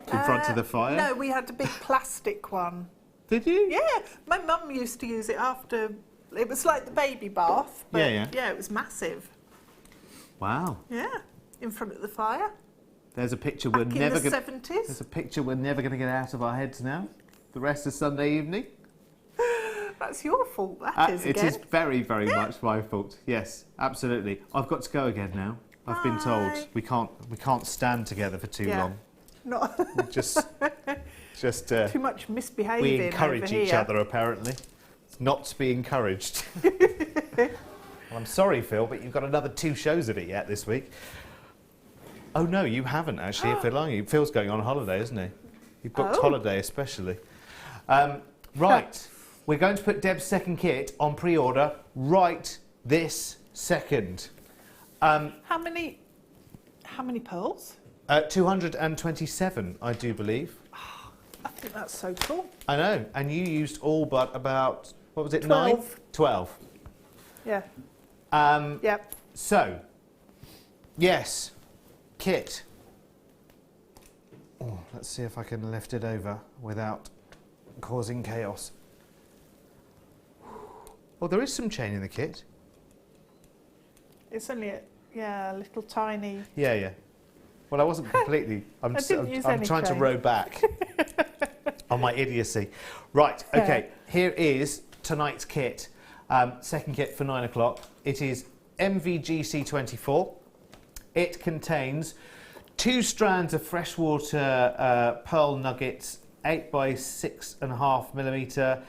in front of the fire? No, we had a big plastic one. Did you? Yeah, my mum used to use it after. It was like the baby bath. But Yeah. it was massive. Wow. Yeah, in front of the fire. There's a picture Back we're in never the going. 70s. There's a picture we're never going to get out of our heads now. The rest of Sunday evening. That's your fault, that is, It again. is very, very much my fault. Yes, absolutely. I've got to go again now. I've been told Bye. we can't stand together for too long. Not We just too much misbehaving. we encourage over each here. other apparently. It's not to be encouraged. Well, I'm sorry, Phil, but you've got another 2 shows of it yet this week. Oh no, you haven't actually, Phil, are you? Phil's going on holiday, isn't he? He booked holiday especially. Right, we're going to put Deb's second kit on pre-order right this second. How many pearls? 227, I do believe. I think that's so cool. I know, and you used all but about, what was it, 12. 9? 12. Yeah. Yep. So, yes, kit. Oh, let's see if I can lift it over without causing chaos. Well, there is some chain in the kit. It's only a little tiny. Yeah. Well, I wasn't completely. I'm any trying to chain. row back on my idiocy. Right. Okay. Here is tonight's kit. Second kit for 9 o'clock. It is MVGC24. It contains 2 strands of freshwater pearl nuggets, 8 by 6.5 millimetre.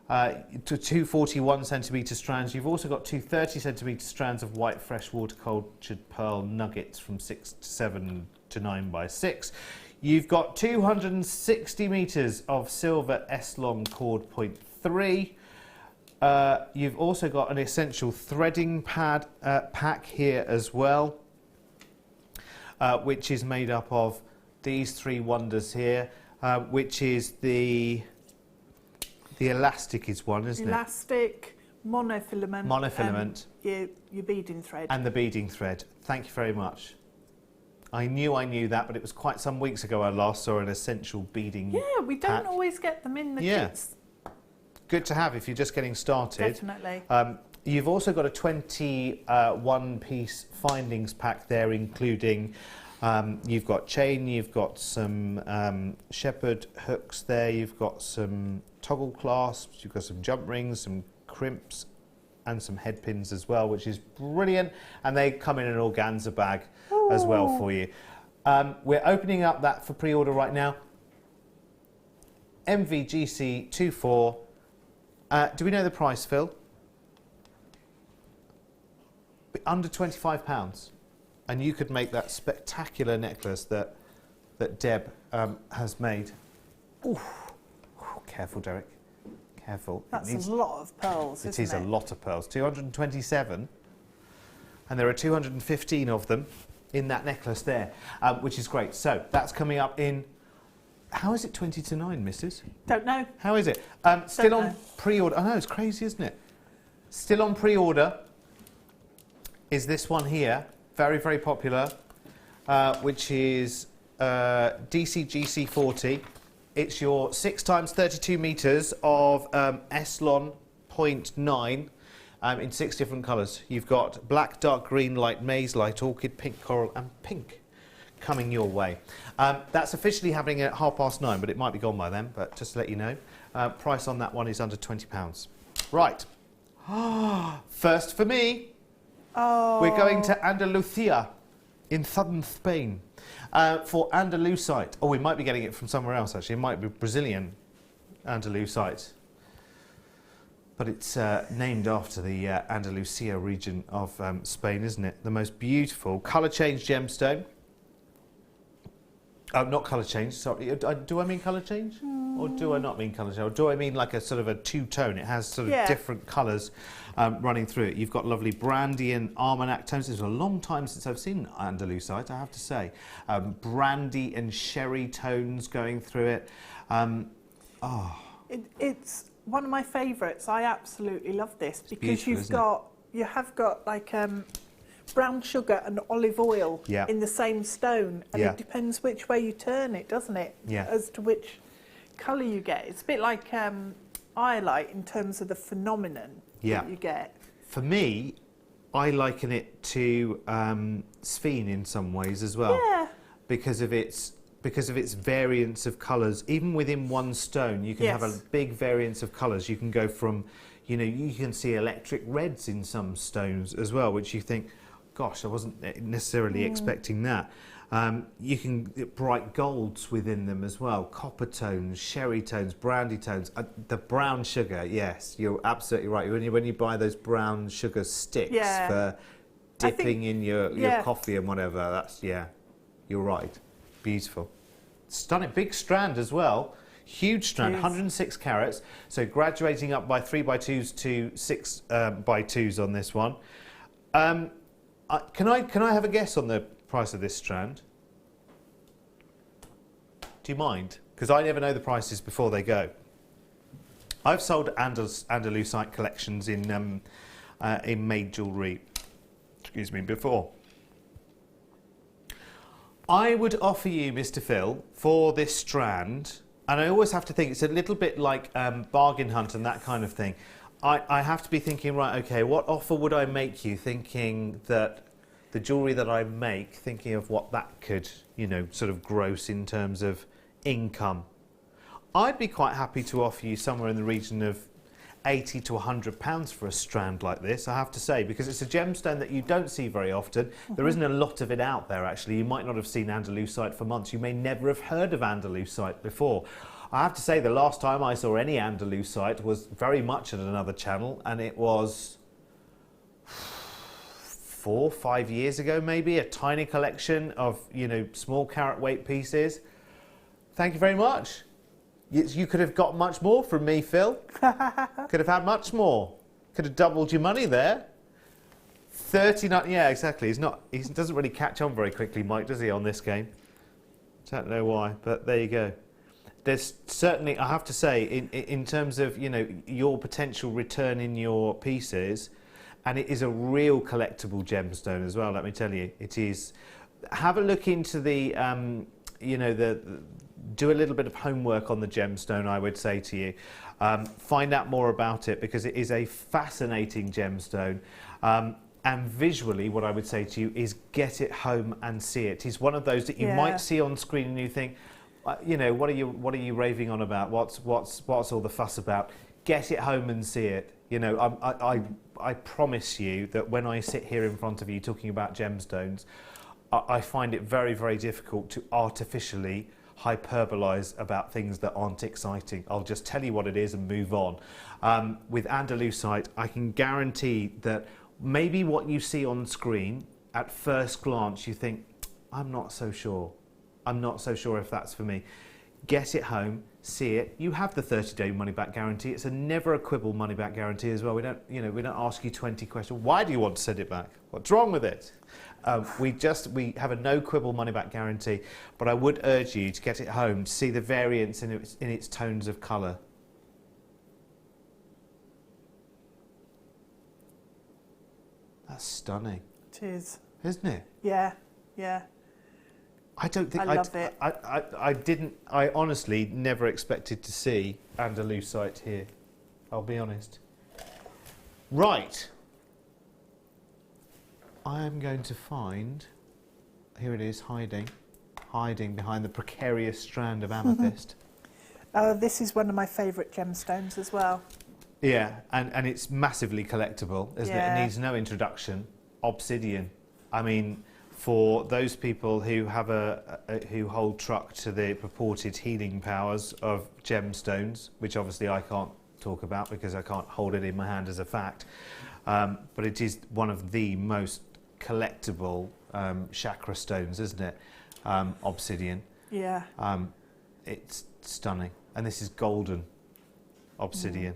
To 2 41 centimetre strands. You've also got 2 30 centimetre strands of white freshwater cultured pearl nuggets from 6 to 7 to 9 by 6. You've got 260 metres of silver S-long cord point 3. You've also got an essential threading pad pack here as well, which is made up of these 3 wonders here, which is the elastic is one, isn't Elastic, monofilament. Monofilament. Your beading thread. And the beading thread. Thank you very much. I knew that, but it was quite some weeks ago I last saw an essential beading Yeah, we don't pack. always get them in the kits. Good to have if you're just getting started. Definitely. You've also got a 21-piece findings pack there, including you've got chain, you've got some shepherd hooks there, you've got some toggle clasps, you've got some jump rings, some crimps, and some head pins as well, which is brilliant. And they come in an organza bag as well for you. We're opening up that for pre-order right now. MVGC24. Do we know the price, Phil? Under £25. And you could make that spectacular necklace that Deb has made. Ooh. Careful, Derek. Careful. That's a lot of pearls, isn't it? It is a lot of pearls. 227. And there are 215 of them in that necklace there, which is great. So that's coming up in... How is it 20 to 9, missus? Don't know. How is it? Still on know. pre-order. I know, it's crazy, isn't it? Still on pre-order is this one here. Very, very popular, which is DCGC40. It's your 6 times 32 metres of Eslon 0.9 in 6 different colours. You've got black, dark green, light maize, light orchid, pink coral and pink coming your way. That's officially happening at 9:30, but it might be gone by then, but just to let you know. Price on that one is under £20. Right. First for me. Oh. We're going to Andalusia in southern Spain for Andalusite. Oh, we might be getting it from somewhere else, actually. It might be Brazilian Andalusite. But it's named after the Andalusia region of Spain, isn't it? The most beautiful colour change gemstone. Not colour change, sorry. Do I mean colour change? Or do I not mean colour change? Or do I mean like a sort of a two-tone? It has sort of different colours running through it. You've got lovely brandy and almanac tones. It's a long time since I've seen Andalusite, I have to say. Brandy and sherry tones going through it. It's one of my favourites. I absolutely love this because you've isn't it? got you have got like brown sugar and olive oil Yeah. in the same stone, and Yeah. it depends which way you turn it, doesn't it? Yeah. As to which colour you get. It's a bit like iolite in terms of the phenomenon Yeah. that you get. For me, I liken it to sphene in some ways as well. Yeah. Because of its variance of colours. Even within one stone, you can have a Yes. big variance of colours. You can go from, you know, you can see electric reds in some stones as well, which you think, gosh, I wasn't necessarily expecting that. You can get bright golds within them as well, copper tones, sherry tones, brandy tones. The brown sugar, yes, you're absolutely right. When you buy those brown sugar sticks Yeah. for dipping in your yeah. coffee and whatever, that's, yeah, you're right. Beautiful. Stunning. Big strand as well. Huge strand, Yes. 106 carats. So graduating up by 3x2s to 6x2s on this one. Can I have a guess on the price of this strand? Do you mind? Because I never know the prices before they go. I've sold Andalusite collections in made jewellery, excuse me, before. I would offer you, Mr. Phil, for this strand, and I always have to think, it's a little bit like bargain hunt and that kind of thing. I have to be thinking, right, okay, what offer would I make you, thinking that the jewellery that I make, thinking of what that could, you know, sort of gross in terms of income. I'd be quite happy to offer you somewhere in the region of £80 to £100 for a strand like this, I have to say, because it's a gemstone that you don't see very often. There isn't a lot of it out there, actually. You might not have seen Andalusite for months. You may never have heard of Andalusite before. I have to say, the last time I saw any Andalusite was very much at another channel, and it was 4 or 5 years ago, maybe, a tiny collection of, you know, small carat weight pieces. Thank you very much. You could have got much more from me, Phil. Could have had much more. Could have doubled your money there. 39, yeah, exactly. He doesn't really catch on very quickly, Mike, does he, on this game? Don't know why, but there you go. There's certainly, I have to say, in terms of, you know, your potential return in your pieces, and it is a real collectible gemstone as well, let me tell you. It is. Have a look into the, you know, do a little bit of homework on the gemstone, I would say to you. Find out more about it, because it is a fascinating gemstone. And visually, what I would say to you is get it home and see it. It's one of those that you might see on screen and you think, you know, what are you raving on about? What's all the fuss about? Get it home and see it. You know, I promise you that when I sit here in front of you talking about gemstones, I find it very, very difficult to artificially hyperbolize about things that aren't exciting. I'll just tell you what it is and move on. With Andalusite, I can guarantee that maybe what you see on screen, at first glance, you think, I'm not so sure. I'm not so sure if that's for me. Get it home, see it. You have the 30-day money-back guarantee. It's a never a quibble money-back guarantee as well. We don't ask you 20 questions. Why do you want to send it back? What's wrong with it? We have a no quibble money-back guarantee. But I would urge you to get it home, to see the variance in its tones of colour. That's stunning. It is. Isn't it? Yeah, yeah. I don't think I love it. I honestly never expected to see Andalusite here. I'll be honest. Right. I am going to find, here it is, hiding behind the precarious strand of amethyst. This is one of my favourite gemstones as well. Yeah, and it's massively collectible, isn't it? It needs no introduction. Obsidian. I mean, for those people who have who hold truck to the purported healing powers of gemstones, which obviously I can't talk about because I can't hold it in my hand as a fact, but it is one of the most collectible chakra stones, isn't it? Obsidian. Yeah. It's stunning, and this is golden obsidian.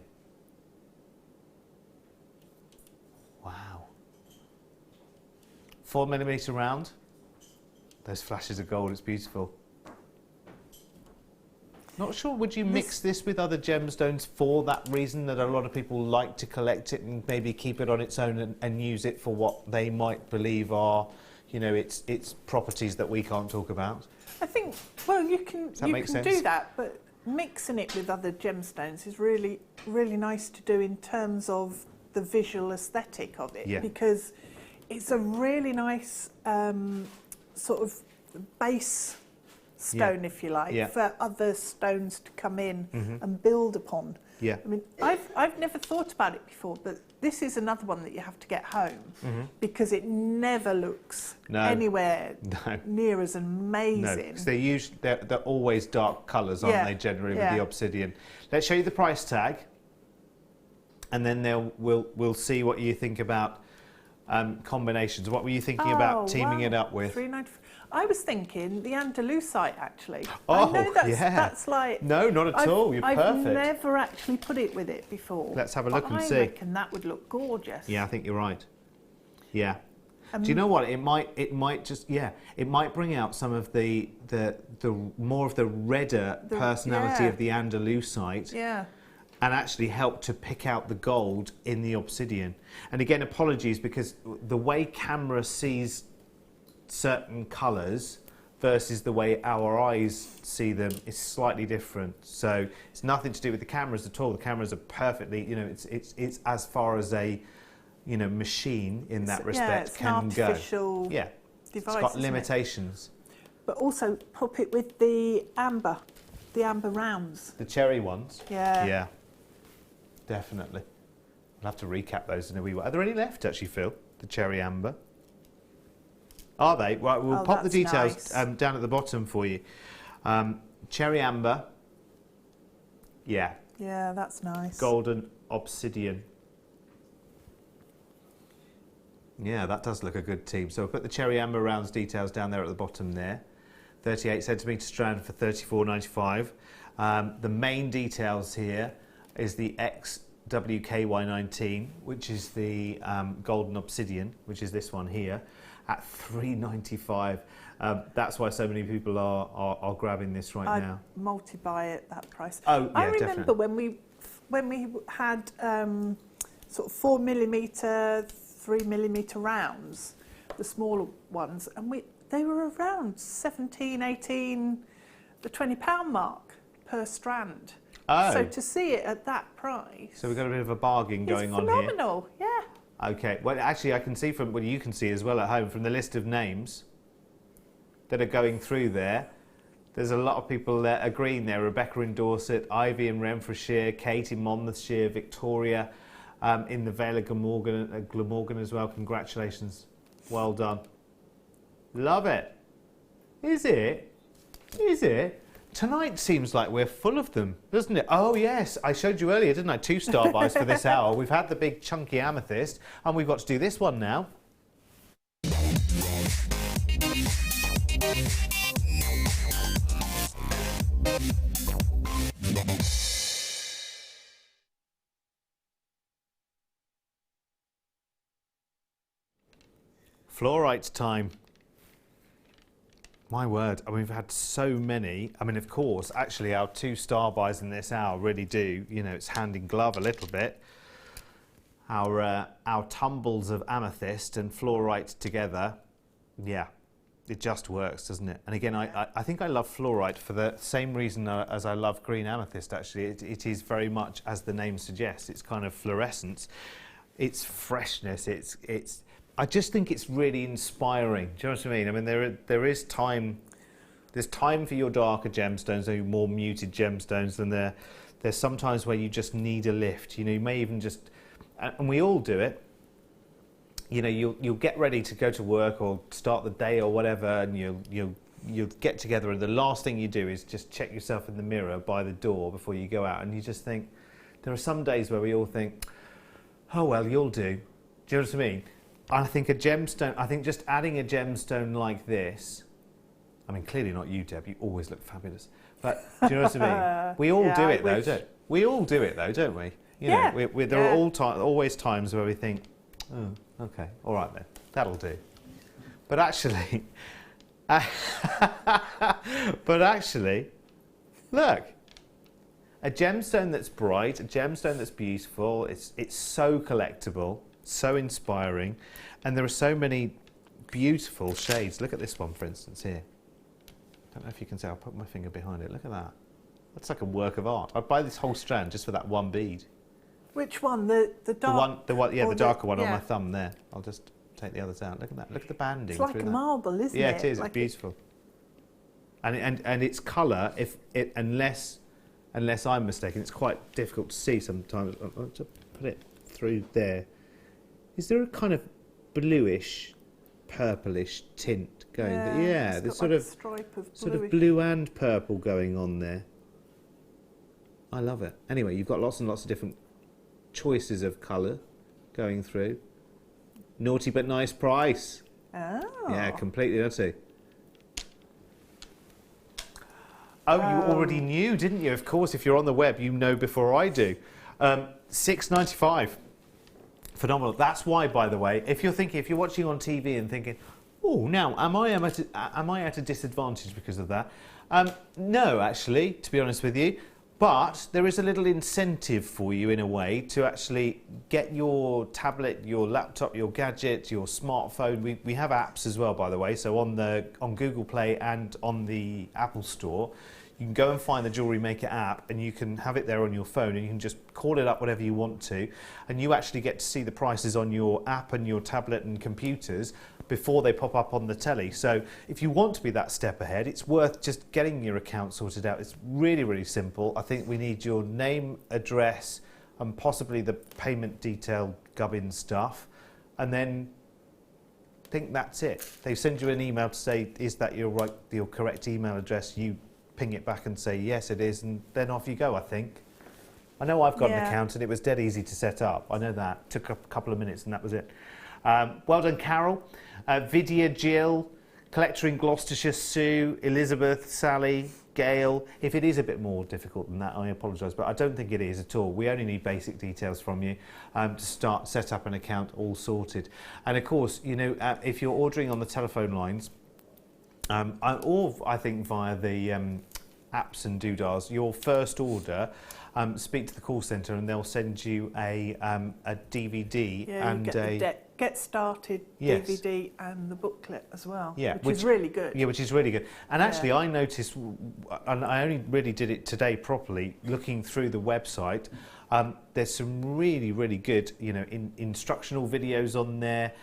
Wow. 4mm round. Those flashes of gold, it's beautiful. Not sure, would you mix this with other gemstones for that reason, that a lot of people like to collect it and maybe keep it on its own and use it for what they might believe are, you know, its properties that we can't talk about? I think, well, you can sense? do that, but mixing it with other gemstones is really, really nice to do in terms of the visual aesthetic of it, because it's a really nice sort of base stone, if you like, for other stones to come in and build upon. I mean, I've never thought about it before, but this is another one that you have to get home because it never looks anywhere near as amazing. No, because they're always dark colours, aren't they, generally, with the obsidian. Let's show you the price tag, and then we'll see what you think about combinations. What were you thinking about teaming it up with? $3.95. I was thinking the Andalusite, actually. Oh, I know that's like... No, not at all. You're perfect. I've never actually put it with it before. Let's have a look and see. I reckon that would look gorgeous. Yeah, I think you're right. Yeah. Do you know what? It might just it might bring out some of the more of the redder personality of the Andalusite. Yeah. And actually help to pick out the gold in the obsidian. And again, apologies, because the way camera sees certain colours versus the way our eyes see them is slightly different. So it's nothing to do with the cameras at all. The cameras are perfectly, you know, it's as far as a, you know, machine in that respect can go. Artificial device, it's got limitations. But also pop it with the amber rounds. The cherry ones. Yeah. Yeah. Definitely. I'll have to recap those in a wee while. Are there any left, actually, Phil? The cherry amber? Are they? Right, we'll pop the details down at the bottom for you. Cherry amber. Yeah. Yeah, that's nice. Golden obsidian. Yeah, that does look a good team. So we'll put the cherry amber rounds details down there at the bottom there. 38 centimetre strand for $34.95. The main details here is the XWKY19, which is the golden obsidian, which is this one here, at $3.95. That's why so many people are grabbing this right now. I'd multi-buy at that price. Oh, yeah, I remember definitely. when we had sort of 4mm, 3mm rounds, the smaller ones, and they were around 17, 18, the £20 mark per strand. Oh. So to see it at that price, So we've got a bit of a bargain going on here. It's phenomenal, yeah. Okay, well actually I can see from, well you can see as well at home, from the list of names that are going through there, there's a lot of people that are green there. Rebecca in Dorset, Ivy in Renfrewshire, Kate in Monmouthshire, Victoria in the Vale of Glamorgan as well. Congratulations, well done. Love it. Is it? Is it? Tonight seems like we're full of them, doesn't it? Oh yes, I showed you earlier, didn't I? 2 star buys for this hour. We've had the big chunky amethyst, and we've got to do this one now. Fluorite time. My word, I mean, we've had so many. I mean, of course, actually our 2 star buys in this hour really do, you know, it's hand in glove a little bit. Our tumbles of amethyst and fluorite together, yeah, it just works, doesn't it? And again, I think I love fluorite for the same reason as I love green amethyst, actually. It is very much, as the name suggests, it's kind of fluorescence. It's freshness, I just think it's really inspiring. Do you know what I mean? I mean, there is time. There's time for your darker gemstones, or your more muted gemstones, and there's sometimes where you just need a lift. You know, you may even just, and we all do it. You know, you'll get ready to go to work or start the day or whatever, and you'll get together, and the last thing you do is just check yourself in the mirror by the door before you go out, and you just think. There are some days where we all think, oh well, you'll do. Do you know what I mean? I think a gemstone, I think just adding a gemstone like this, I mean, clearly not you, Deb, you always look fabulous. But do you know what I mean? We all do it though, don't we? We all do it though, don't we? You know, there are always times where we think, oh, okay, all right then, that'll do. But actually, look, A gemstone that's bright, a gemstone that's beautiful. It's so collectible, so inspiring, and there are so many beautiful shades. Look at this one, for instance, here. Don't know if you can see. I'll put my finger behind it. Look at that. That's like a work of art. I'd buy this whole strand just for that one bead. Which one? The dark? Yeah, the darker one on yeah. my thumb there. I'll just take the others out. Look at that. Look at the banding. It's like through a that. marble, isn't it? Yeah, it is. Like it's beautiful. And its colour, unless I'm mistaken, it's quite difficult to see sometimes. I'll just put it through there. Is there a kind of bluish, purplish tint going there? Yeah, there's sort of blue and purple going on there. I love it. Anyway, you've got lots and lots of different choices of colour going through. Naughty but nice price. Oh. Yeah, completely nutty. Oh, you already knew, didn't you? Of course, if you're on the web, you know before I do. $6.95. Phenomenal. That's why, by the way, if you're watching on TV and thinking, oh, now, am I at a disadvantage because of that? No, actually, to be honest with you. But there is a little incentive for you, in a way, to actually get your tablet, your laptop, your gadget, your smartphone. We have apps as well, by the way. So on Google Play and on the Apple Store, you can go and find the Jewellery Maker app, and you can have it there on your phone, and you can just call it up whatever you want to, and you actually get to see the prices on your app and your tablet and computers before they pop up on the telly. So if you want to be that step ahead, it's worth just getting your account sorted out. It's really, really simple. I think we need your name, address, and possibly the payment detail gubbin stuff, and then I think that's it. They send you an email to say, is that your correct email address? You ping it back and say, yes, it is, and then off you go, I think. I know I've got an account, and it was dead easy to set up. I know that. Took a couple of minutes, and that was it. Well done, Carol. Vidya, Jill, Collector in Gloucestershire, Sue, Elizabeth, Sally, Gail. If it is a bit more difficult than that, I apologise, but I don't think it is at all. We only need basic details from you to set up an account all sorted. And of course, you know, if you're ordering on the telephone lines, or I think via the apps and doodahs, your first order, speak to the call centre and they'll send you a DVD and a Get Started DVD and the booklet as well, which is really good. Yeah, which is really good. And actually I noticed, and I only really did it today properly, looking through the website, there's some really, really good, you know, instructional videos on there,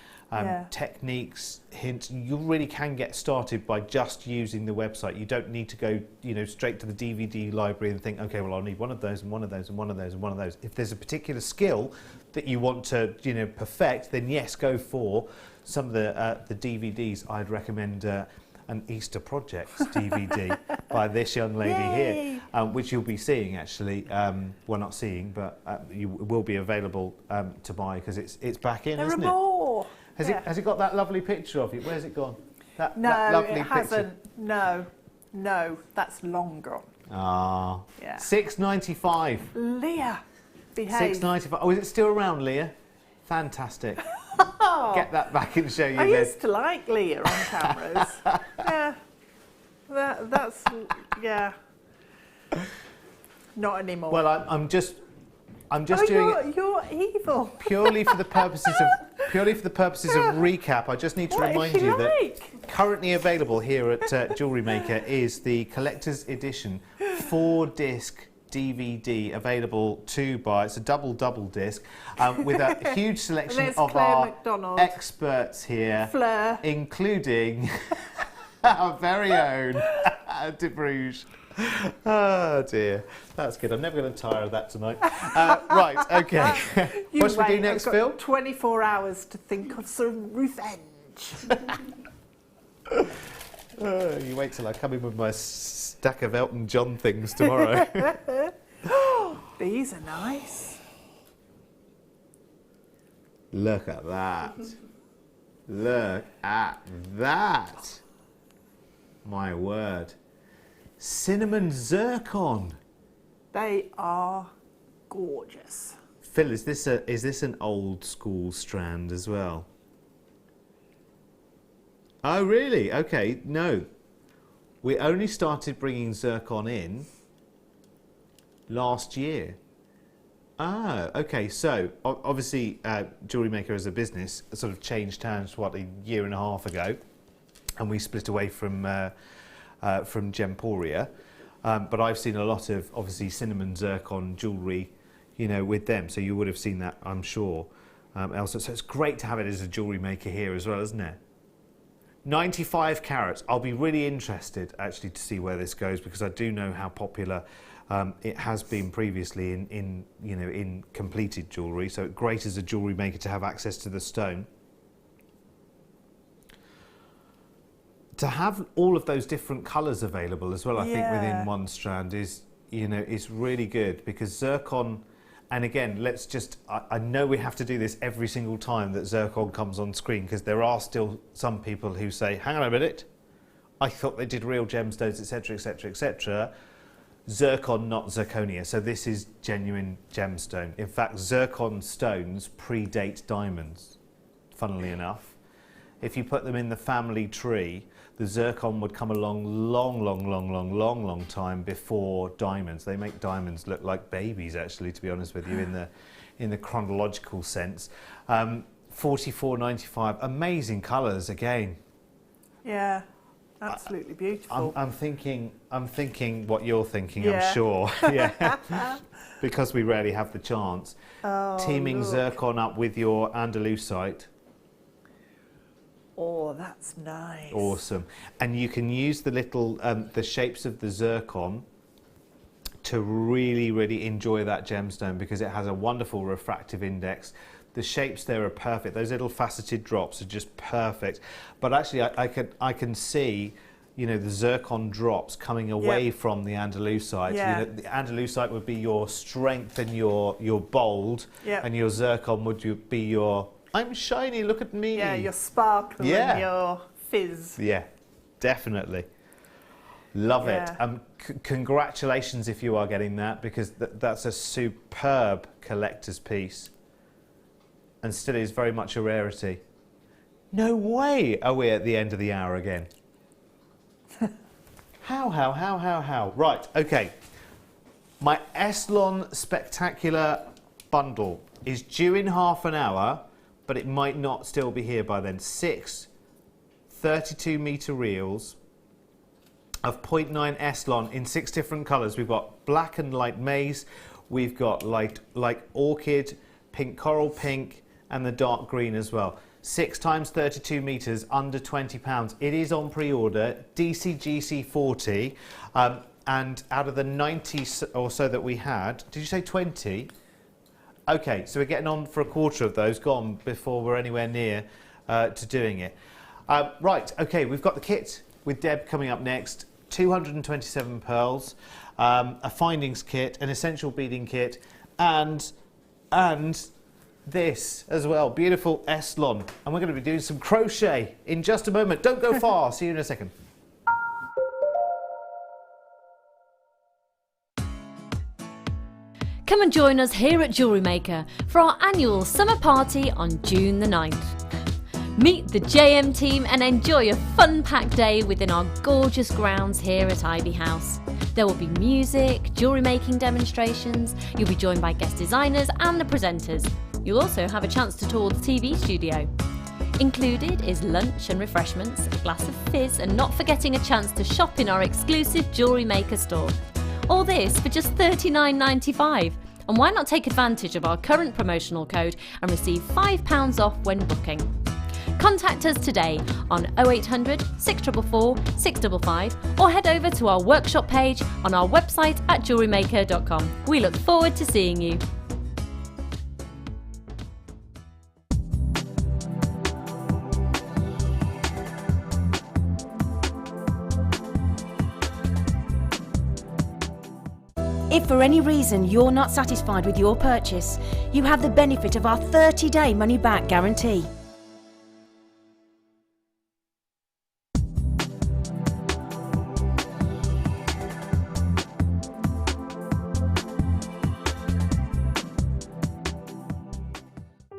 techniques, hints. You really can get started by just using the website. You don't need to go, you know, straight to the DVD library and think, okay, well, I'll need one of those and one of those and one of those and one of those. If there's a particular skill that you want to, you know, perfect, then yes, go for some of the DVDs. I'd recommend an Easter Projects DVD by this young lady here, which you'll be seeing actually. Well, not seeing, but you will be available to buy because it's back in, isn't it? There are more. Has it got that lovely picture of you? Where's it gone? That lovely it hasn't. Picture? No, that's long gone. Ah, yeah. $6.95. Leah, behave. $6.95. Oh, is it still around, Leah? Fantastic. Get that back and show you. I used to like Leah on cameras. That's not anymore. Well, I'm just doing it. You're evil. Purely for the purposes of recap. I just need to remind you that currently available here at Jewellery Maker is the collector's edition 4-disc DVD available to buy. It's a double disc with a huge selection of our experts here, Fleur, including our very own De Bruges. Oh dear, that's good. I'm never going to tire of that tonight. Right, okay. What should we do next, Phil? 24 hours to think of some revenge. You wait till I come in with my stack of Elton John things tomorrow. These are nice. Look at that. Look at that. My word. Cinnamon zircon. They are gorgeous. Phil, is this an old school strand as well? Oh really? Okay, no. We only started bringing zircon in last year. Ah, okay. So obviously, Jewellery Maker as a business sort of changed hands a year and a half ago, and we split away from Gemporia. But I've seen a lot of obviously cinnamon zircon jewellery, with them. So you would have seen that, I'm sure. Elsa, so it's great to have it as a Jewellery Maker here as well, isn't it? 95 carats. I'll be really interested actually to see where this goes, because I do know how popular it has been previously in completed jewellery. So great as a Jewellery Maker to have access to the stone. To have all of those different colours available as well, I think within one strand is really good, because zircon. And again, I know we have to do this every single time that zircon comes on screen, because there are still some people who say, hang on a minute, I thought they did real gemstones, etc., etc., etc. Zircon, not zirconia. So this is genuine gemstone. In fact, zircon stones predate diamonds, funnily enough. If you put them in the family tree, the zircon would come along long time before diamonds. They make diamonds look like babies, actually, to be honest with you, in the chronological sense. 44.95, amazing colours again. Yeah, absolutely beautiful. I'm thinking what you're thinking. I'm sure. Yeah, because we rarely have the chance. Teaming zircon up with your andalusite. Oh, that's nice. Awesome. And you can use the little, the shapes of the zircon to really, really enjoy that gemstone, because it has a wonderful refractive index. The shapes there are perfect. Those little faceted drops are just perfect. But actually, I can see, the zircon drops coming away from the andalusite. Yeah. The andalusite would be your strength and your bold, and your zircon would be your I'm shiny, look at me. Yeah, your sparkle and your fizz. Yeah, definitely. Love it. Congratulations if you are getting that, because that's a superb collector's piece, and still is very much a rarity. No way are we at the end of the hour again. How? Right, okay. My Eslon Spectacular bundle is due in half an hour, but it might not still be here by then. 6 32-metre reels of 0.9 Eslon in 6 different colours. We've got black and light maize, we've got light orchid, pink coral pink, and the dark green as well. 6 times 32 metres, under £20. It is on pre-order, DCGC 40, and out of the 90 or so that we had, did you say 20? Okay, so we're getting on for a quarter of those gone before we're anywhere near to doing it. Right, okay, we've got the kit with Deb coming up next. 227 pearls, a findings kit, an essential beading kit, and this as well, beautiful Eslon. And we're going to be doing some crochet in just a moment. Don't go far, see you in a second. Come and join us here at Jewellery Maker for our annual summer party on June the 9th. Meet the JM team and enjoy a fun-packed day within our gorgeous grounds here at Ivy House. There will be music, jewellery making demonstrations, you'll be joined by guest designers and the presenters. You'll also have a chance to tour the TV studio. Included is lunch and refreshments, a glass of fizz, and not forgetting a chance to shop in our exclusive Jewellery Maker store. All this for just £39.95. And why not take advantage of our current promotional code and receive £5 off when booking? Contact us today on 0800 644 655 or head over to our workshop page on our website at jewellerymaker.com. We look forward to seeing you. If for any reason you're not satisfied with your purchase, you have the benefit of our 30-day money-back guarantee.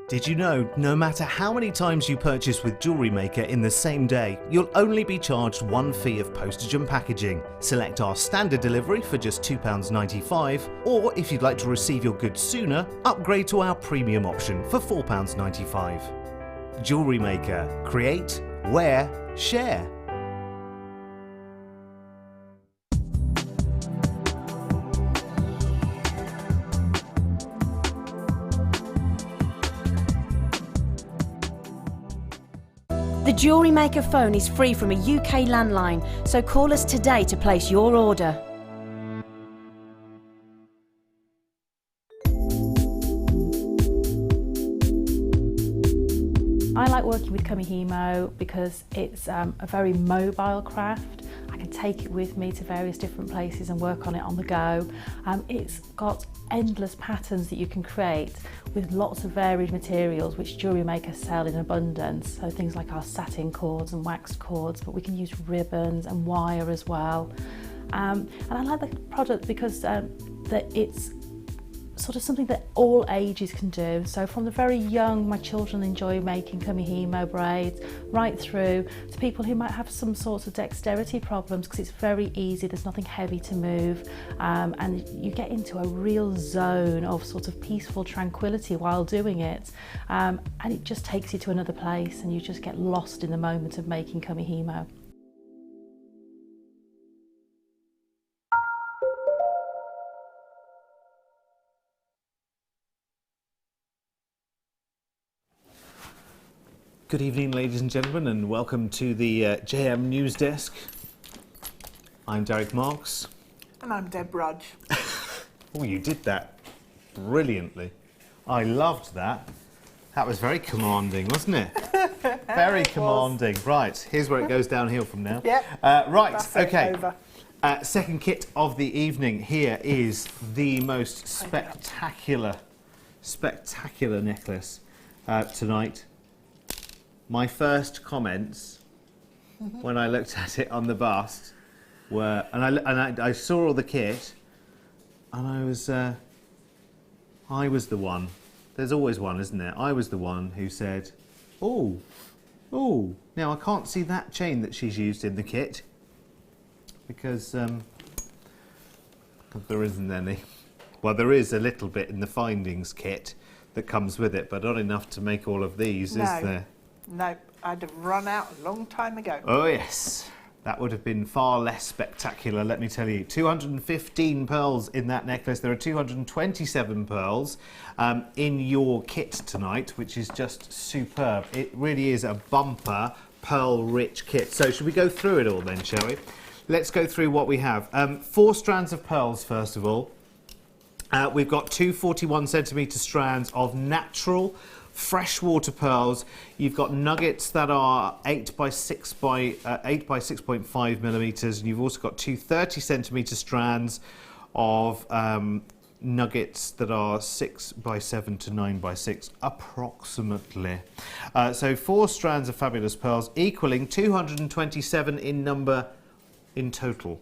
Did you know, no matter how many times you purchase with Jewellery Maker in the same day, you'll only be charged one fee of postage and packaging. Select our standard delivery for just £2.95, or if you'd like to receive your goods sooner, upgrade to our premium option for £4.95. Jewellery Maker. Create, wear, share. The Jewellery Maker phone is free from a UK landline, so call us today to place your order. I like working with Kumihimo because it's a very mobile craft. I can take it with me to various different places and work on it on the go. It's got endless patterns that you can create with lots of varied materials which Jewellery Maker sell in abundance. So things like our satin cords and waxed cords, but we can use ribbons and wire as well. And I like the product because that it's sort of something that all ages can do. So from the very young, my children enjoy making Kumihimo braids, right through to people who might have some sorts of dexterity problems, because it's very easy, there's nothing heavy to move, and you get into a real zone of sort of peaceful tranquility while doing it, and it just takes you to another place and you just get lost in the moment of making Kumihimo. Good evening, ladies and gentlemen, and welcome to the JM News Desk. I'm Derek Marks. And I'm Deb Rudge. Oh, you did that brilliantly. I loved that. That was very commanding, wasn't it? Very commanding. Right, here's where it goes downhill from now. Yep. Right, That's it, okay. over. Second kit of the evening. Here is the most spectacular necklace tonight. My first comments when I looked at it on the bust were, and I saw all the kit, and I was the one. There's always one, isn't there? I was the one who said, "Oh, now I can't see that chain that she's used in the kit because there isn't any. Well, there is a little bit in the findings kit that comes with it, but not enough to make all of these, is there?" No, I'd have run out a long time ago. Oh yes, that would have been far less spectacular, let me tell you. 215 pearls in that necklace. There are 227 pearls in your kit tonight, which is just superb. It really is a bumper, pearl-rich kit. So should we go through it all then, shall we? Let's go through what we have. 4 strands of pearls, first of all. We've got 2 41cm strands of natural freshwater pearls. You've got nuggets that are 8 by 6.5 millimeters, and you've also got 2 30cm strands of nuggets that are 6 by 7 to 9 by 6 approximately. So 4 strands of fabulous pearls equaling 227 in number in total.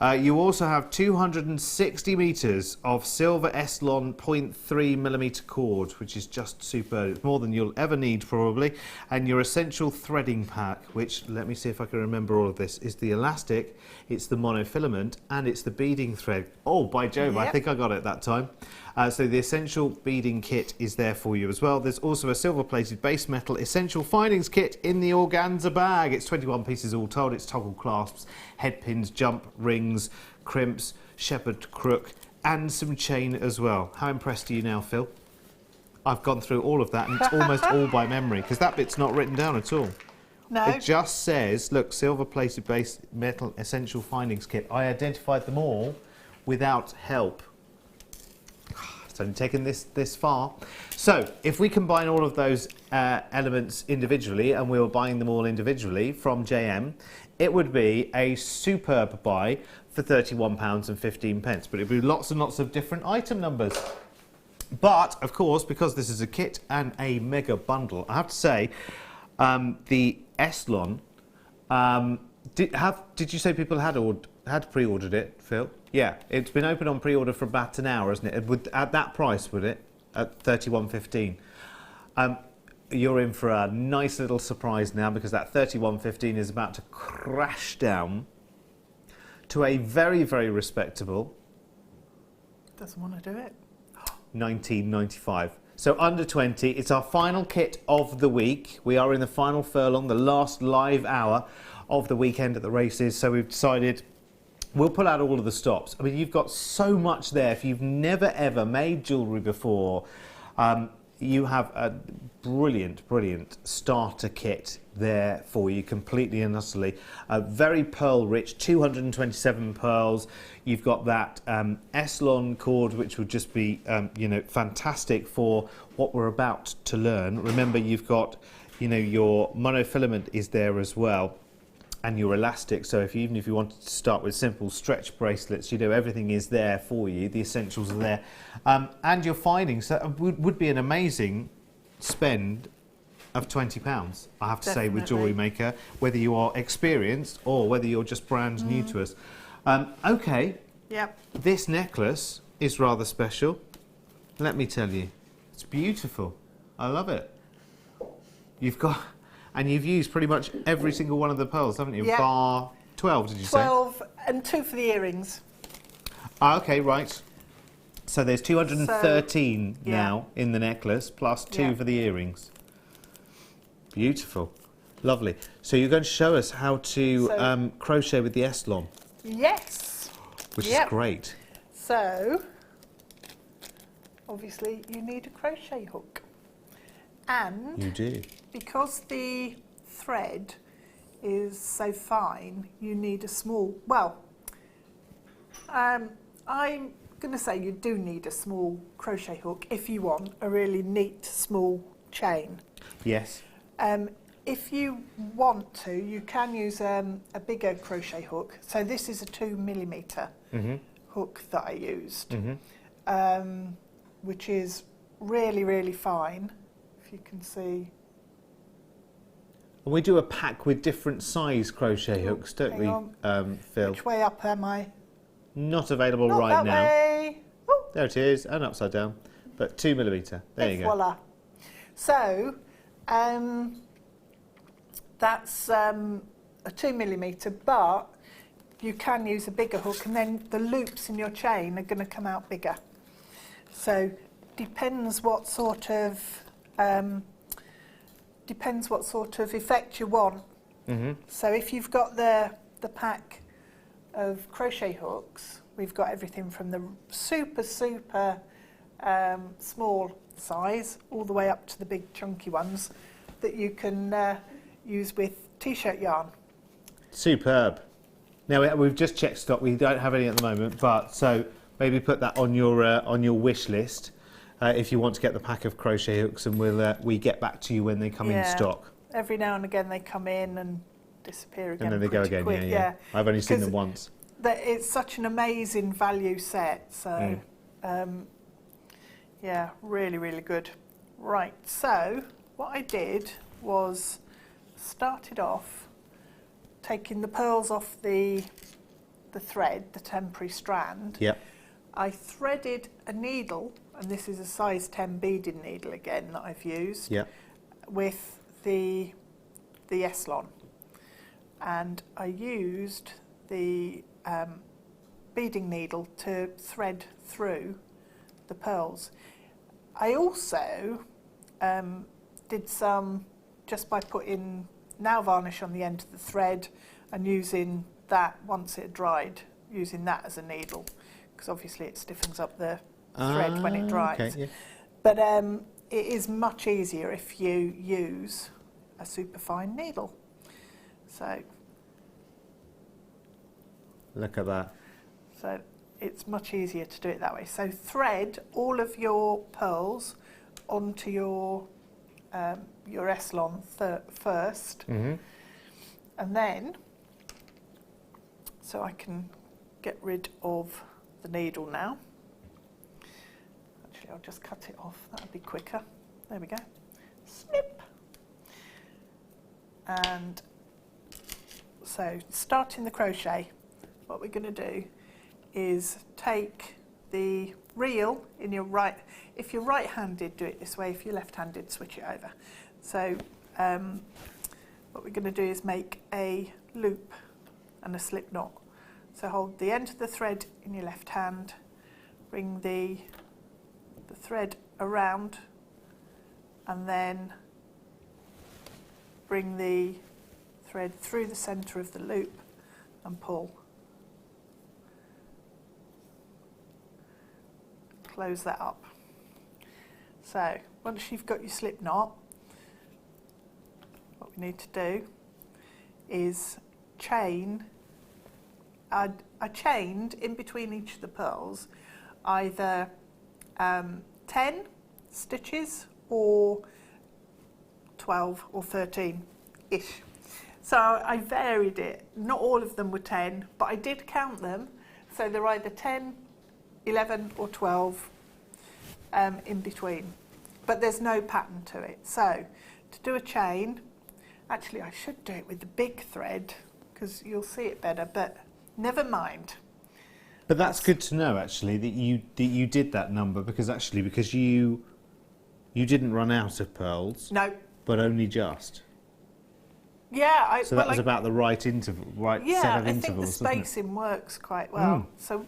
You also have 260 metres of silver Eslon 0.3mm cord, which is just superb. It's more than you'll ever need probably. And your essential threading pack, which, let me see if I can remember all of this, is the elastic, it's the monofilament, and it's the beading thread. Oh, by Jove, yep. I think I got it that time. So the essential beading kit is there for you as well. There's also a silver-plated base metal essential findings kit in the organza bag. It's 21 pieces all told. It's toggle clasps, head pins, jump rings, crimps, shepherd crook, and some chain as well. How impressed are you now, Phil? I've gone through all of that, and it's almost all by memory, because that bit's not written down at all. No. It just says, look, silver-plated base metal essential findings kit. I identified them all without help. It's only taken this far. So, if we combine all of those elements individually, and we were buying them all individually from JM, it would be a superb buy for £31.15. But it would be lots and lots of different item numbers. But, of course, because this is a kit and a mega bundle, I have to say, the Eslon, did you say people had pre-ordered it, Phil? Yeah, it's been open on pre-order for about an hour, isn't it? At that price, would it? At £31.15. You're in for a nice little surprise now, because that 31.15 is about to crash down to a very, very respectable Doesn't want to do it. 19.95. So under 20. It's our final kit of the week. We are in the final furlong, the last live hour of the weekend at the races. So we've decided we'll pull out all of the stops. I mean, you've got so much there. If you've never ever made jewellery before, you have a brilliant, brilliant starter kit there for you, completely and utterly. Very pearl rich, 227 pearls. You've got that Eslon cord, which would just be, you know, fantastic for what we're about to learn. Remember, you've got, you know, your monofilament is there as well, and your elastic. So even if you wanted to start with simple stretch bracelets, you know, everything is there for you. The essentials are there, and your findings. So would be an amazing spend of £20, I have to say, with Jewellery Maker, whether you are experienced or whether you're just brand new to us. Okay. Yep. This necklace is rather special. Let me tell you, it's beautiful. I love it. You've got, and you've used pretty much every single one of the pearls, haven't you? Yep. Bar 12, did you say? 12 and 2 for the earrings. Okay, right. So there's 213 now in the necklace, plus 2 for the earrings. Beautiful. Lovely. So you're going to show us how to crochet with the Eslon. Yes. Which is great. So, obviously, you need a crochet hook. And you do. Because the thread is so fine, you need a small, well, I'm going to say you do need a small crochet hook if you want a really neat small chain. Yes. If you want to, you can use a bigger crochet hook. So this is a 2mm hook that I used, which is really, really fine, if you can see. And we do a pack with different size crochet hooks, don't we, Phil? Which way up am I? Not available Not right that now. way. There it is, and upside down, but 2mm. There you go. Voila. So, that's a 2mm, but you can use a bigger hook, and then the loops in your chain are going to come out bigger. So, depends what sort of effect you want. So, if you've got the pack of crochet hooks, we've got everything from the super small size all the way up to the big chunky ones that you can use with t-shirt yarn. Superb. Now we've just checked stock. We don't have any at the moment, but so maybe put that on your wish list if you want to get the pack of crochet hooks, and we get back to you when they come in stock. Every now and again they come in and disappear again. And then they go again. Quick. Yeah. I've only seen them once. It's such an amazing value set. So yeah, really, really good. Right. So what I did was started off taking the pearls off the thread, the temporary strand. Yep. I threaded a needle, and this is a size 10 beading needle again that I've used. Yep. With the Eslon, and I used the beading needle to thread through the pearls. I also did some just by putting nail varnish on the end of the thread and using that once it dried, using that as a needle, because obviously it stiffens up the thread when it dries. Okay, yeah. But it is much easier if you use a superfine needle. So look at that. So it's much easier to do it that way. So thread all of your pearls onto your Eslon first, and then so I can get rid of the needle now. Actually, I'll just cut it off. That'll be quicker. There we go. Snip. And so starting the crochet, what we're going to do is take the reel in your right. If you're right-handed, do it this way. If you're left-handed, switch it over. So what we're going to do is make a loop and a slip knot. So hold the end of the thread in your left hand, bring the thread around, and then bring the thread through the centre of the loop and pull. Close that up. So once you've got your slip knot, what we need to do is chain. I chained in between each of the pearls either 10 stitches or 12 or 13-ish. So I varied it. Not all of them were 10, but I did count them. So they're either 10, 11 or 12 in between. But there's no pattern to it. So to do a chain, actually I should do it with the big thread because you'll see it better, but never mind. But that's good to know, actually, that you did that number because you didn't run out of pearls. No. But only just. Yeah. So that was about the right interval, set of yeah, intervals. I think the spacing works quite well. So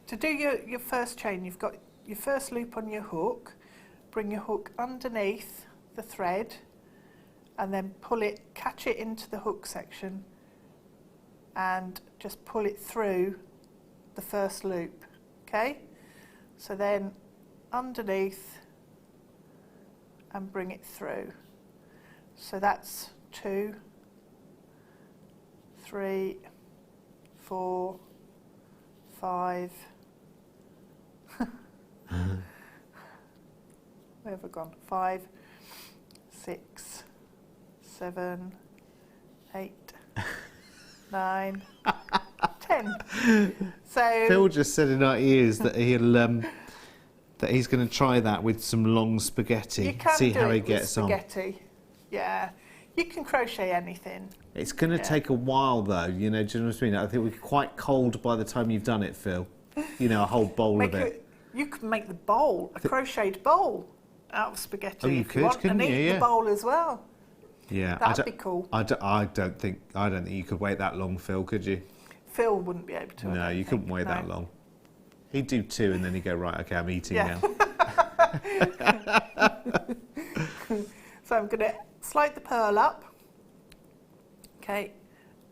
to do your first chain, you've got your first loop on your hook, bring your hook underneath the thread, and then pull it, catch it into the hook section, and just pull it through the first loop, okay? So then underneath and bring it through. So that's 2, 3, 4, 5. Where have I gone? 5, 6, 7, 8, 9, 10. So Phil just said in our ears that that he's going to try that with some long spaghetti. you can see do how it he with gets on. spaghetti. Yeah, you can crochet anything. It's going to take a while, though. You know, do you know what I mean? I think we're quite cold by the time you've done it, Phil. You know, a whole bowl of it. You could make the bowl, a crocheted bowl, out of spaghetti. Oh, you if could, want, couldn't and you? eat Yeah. the bowl as well. Yeah, That'd be cool. I don't think you could wait that long, Phil. Could you? Phil wouldn't be able to. No, you couldn't wait that long. He'd do 2 and then he'd go, right, okay, I'm eating now. So I'm going to slide the pearl up, okay,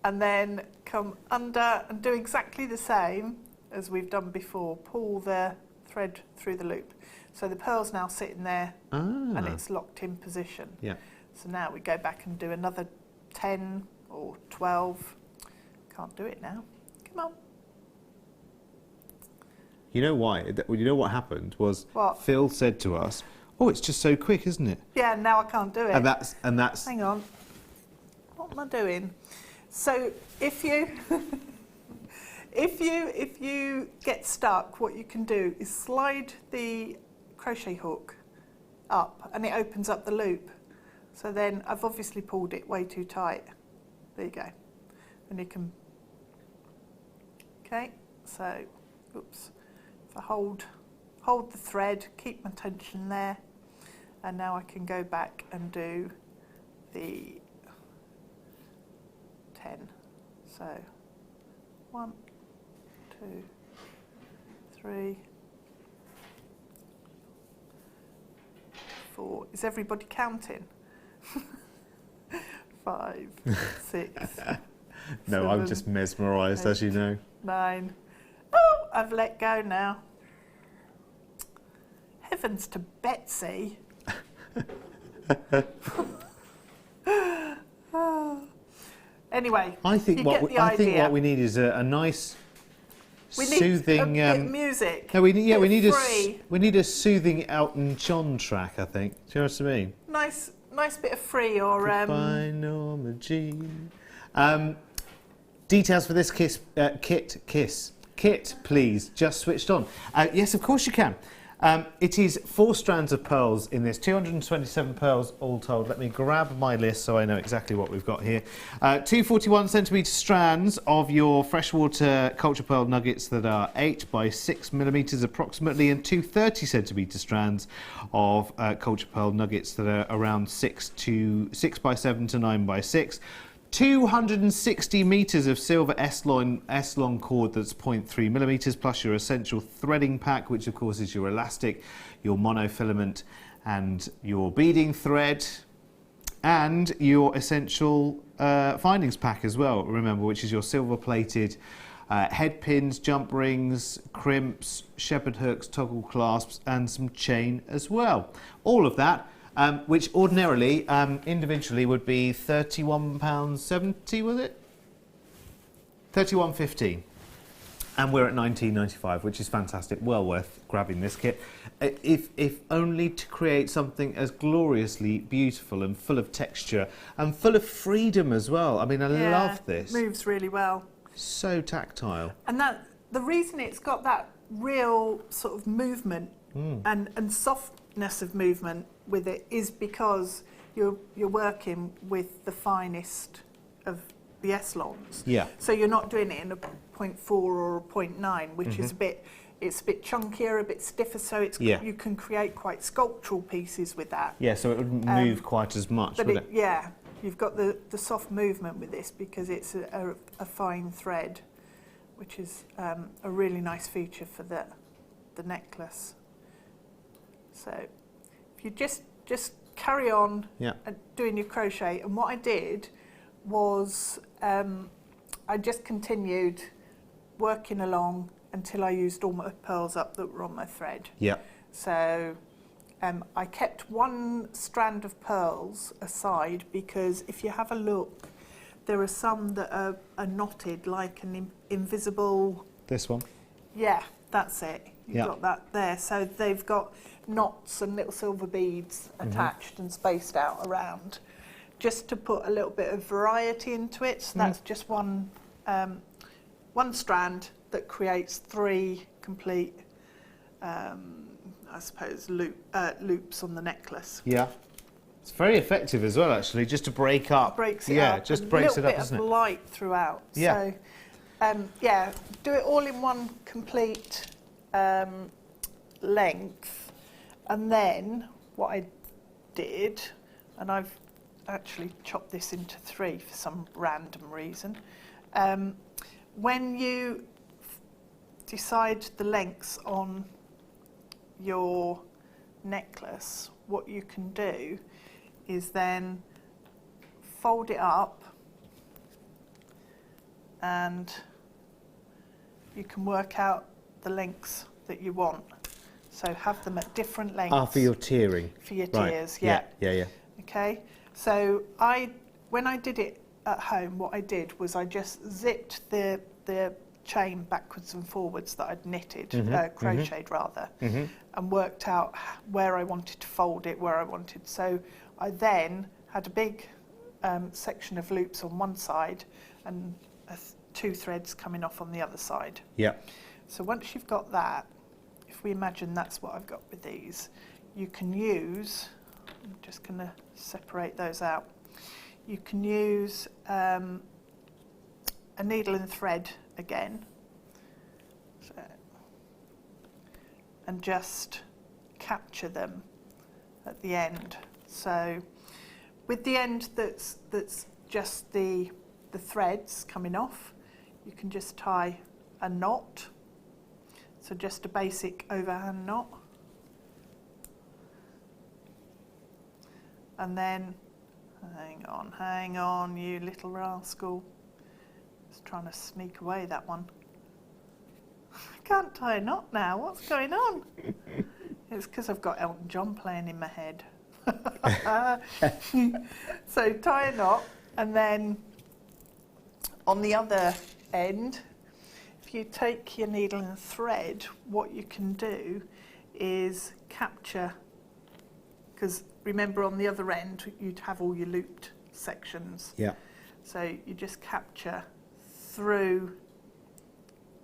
and then come under and do exactly the same as we've done before. Pull the thread through the loop. So the pearl's now sitting there and it's locked in position. Yeah. So now we go back and do another 10 or 12. Can't do it now. Come on. You know why? You know what happened was What? Phil said to us, "Oh, it's just so quick, isn't it?" Yeah, now I can't do it. And that's. Hang on. What am I doing? So if you if you get stuck, what you can do is slide the crochet hook up and it opens up the loop. So then I've obviously pulled it way too tight. There you go. And you can, okay, so, oops. If I hold the thread, keep my tension there, and now I can go back and do the 10. So 1, 2, 3, 4. Is everybody counting? 5, 6. No, 7, I'm just mesmerised, as you know. 9. Oh, I've let go now. Heavens to Betsy. Anyway, I think what we need is a nice, soothing. We need a bit of music. No, we need free. we need a soothing Elton John track. I think. Do you know what I mean? Nice bit of free or. Goodbye, Norma Jean. Details for this kit, please. Just switched on. Yes, of course you can. It is 4 strands of pearls in this, 227 pearls all told. Let me grab my list so I know exactly what we've got here. 241cm strands of your freshwater culture pearl nuggets that are 8 by 6 millimetres approximately, and 2 30cm strands of culture pearl nuggets that are around 6 by 7 to 9 by 6. 260 metres of silver S-long cord that's 0.3 millimetres, plus your essential threading pack, which of course is your elastic, your monofilament and your beading thread, and your essential findings pack as well, remember, which is your silver plated head pins, jump rings, crimps, shepherd hooks, toggle clasps and some chain as well. All of that which ordinarily, individually, would be £31.70, was it? £31.15. And we're at £19.95, which is fantastic. Well worth grabbing this kit. If only to create something as gloriously beautiful and full of texture and full of freedom as well. I mean, I love this. It moves really well. So tactile. And that the reason it's got that real sort of movement and softness of movement with it is because you're working with the finest of the S-longs. Yeah. So you're not doing it in a 0.4 or a 0.9, which is it's a bit chunkier, a bit stiffer, so it's you can create quite sculptural pieces with that. Yeah, so it wouldn't move quite as much, would it? Yeah, you've got the soft movement with this because it's a fine thread, which is a really nice feature for the necklace. So if you just carry on doing your crochet, and what I did was I just continued working along until I used all my pearls up that were on my thread. Yeah. So I kept 1 strand of pearls aside because if you have a look, there are some that are knotted like an invisible... This one? Yeah, that's it. You've got that there. So they've got knots and little silver beads attached and spaced out around, just to put a little bit of variety into it. So that's just one strand that creates 3 complete, I suppose, loops on the necklace. Yeah. It's very effective as well, actually, just to break up. Breaks it up. Just breaks it up, doesn't it? A little bit of light throughout. Yeah. So, do it all in one complete length. And then what I did, and I've actually chopped this into 3 for some random reason. When you decide the lengths on your necklace, what you can do is then fold it up and you can work out the lengths that you want. So have them at different lengths. For your tiering. For your tiers, yeah. Okay, so when I did it at home, what I did was I just zipped the chain backwards and forwards that I'd knitted, crocheted rather, and worked out where I wanted to fold it, where I wanted. So I then had a big section of loops on one side and 2 threads coming off on the other side. Yeah. So once you've got that, if we imagine that's what I've got with these, you can use, I'm just going to separate those out, you can use a needle and thread again, and just capture them at the end. So with the end that's just the threads coming off, you can just tie a knot. So just a basic overhand knot. And then, hang on, you little rascal. Just trying to sneak away that one. I can't tie a knot now, what's going on? It's because I've got Elton John playing in my head. So tie a knot, and then on the other end, if you take your needle and thread, what you can do is capture, because remember on the other end you'd have all your looped sections. Yeah. So you just capture through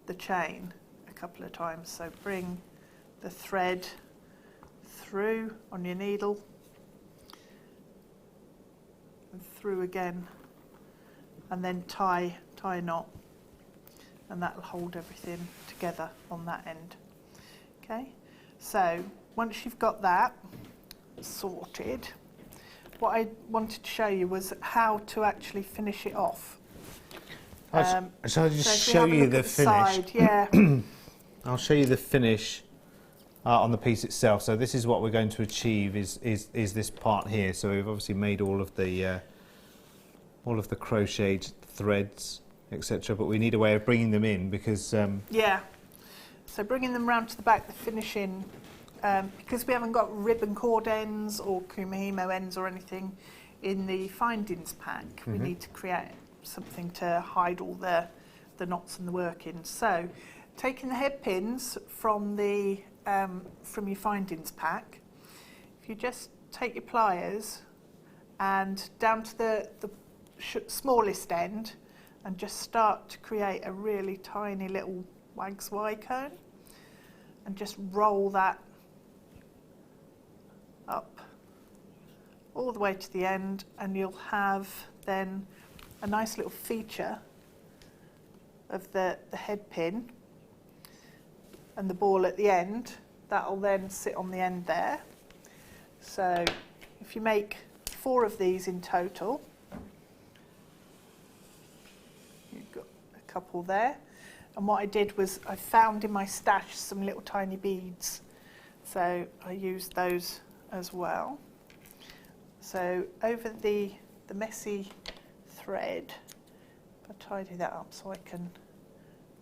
the chain a couple of times. So bring the thread through on your needle and through again, and then tie a knot, and that will hold everything together on that end. Okay, so once you've got that sorted, what I wanted to show you was how to actually finish it off. So I'll just so show you the finish. Side, yeah. I'll show you the finish on the piece itself. So this is what we're going to achieve is this part here. So we've obviously made all of the crocheted threads, etc. But we need a way of bringing them in because yeah. So bringing them round to the back, the finishing, because we haven't got ribbon cord ends or kumihimo ends or anything in the findings pack, we need to create something to hide all the knots and the workings. So taking the head pins from the from your findings pack, if you just take your pliers and down to the smallest end and just start to create a really tiny little Wags Y cone and just roll that up all the way to the end, and you'll have then a nice little feature of the head pin and the ball at the end. That'll then sit on the end there. So if you make 4 of these in total, you've got a couple there. And what I did was I found in my stash some little tiny beads, so I used those as well. So over the messy thread, I'll tidy that up so I can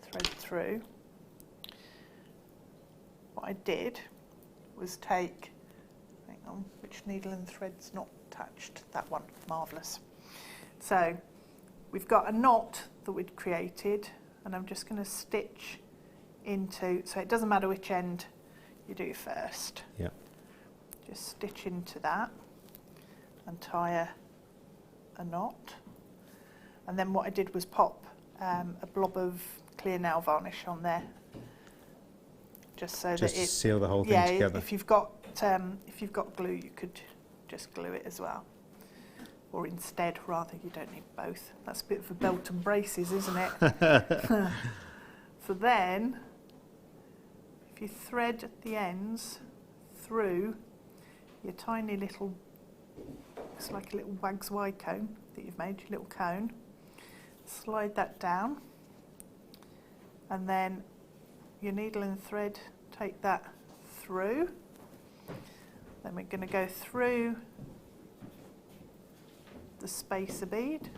thread through. What I did was take, hang on, which needle and thread's not attached? That one, marvellous. So we've got a knot that we'd created, and I'm just going to stitch into, so it doesn't matter which end you do first. yeah. Just stitch into that and tie a knot. And then what I did was pop a blob of clear nail varnish on there, just so Just that to it seal the whole thing together. If you've got glue, you could just glue it as well, or instead, rather, you don't need both. That's a bit of a belt and braces, isn't it? So then, if you thread at the ends through your tiny little, it's like a little Wags Y cone that you've made, your little cone, slide that down, and then your needle and thread, take that through. Then we're going to go through the spacer bead.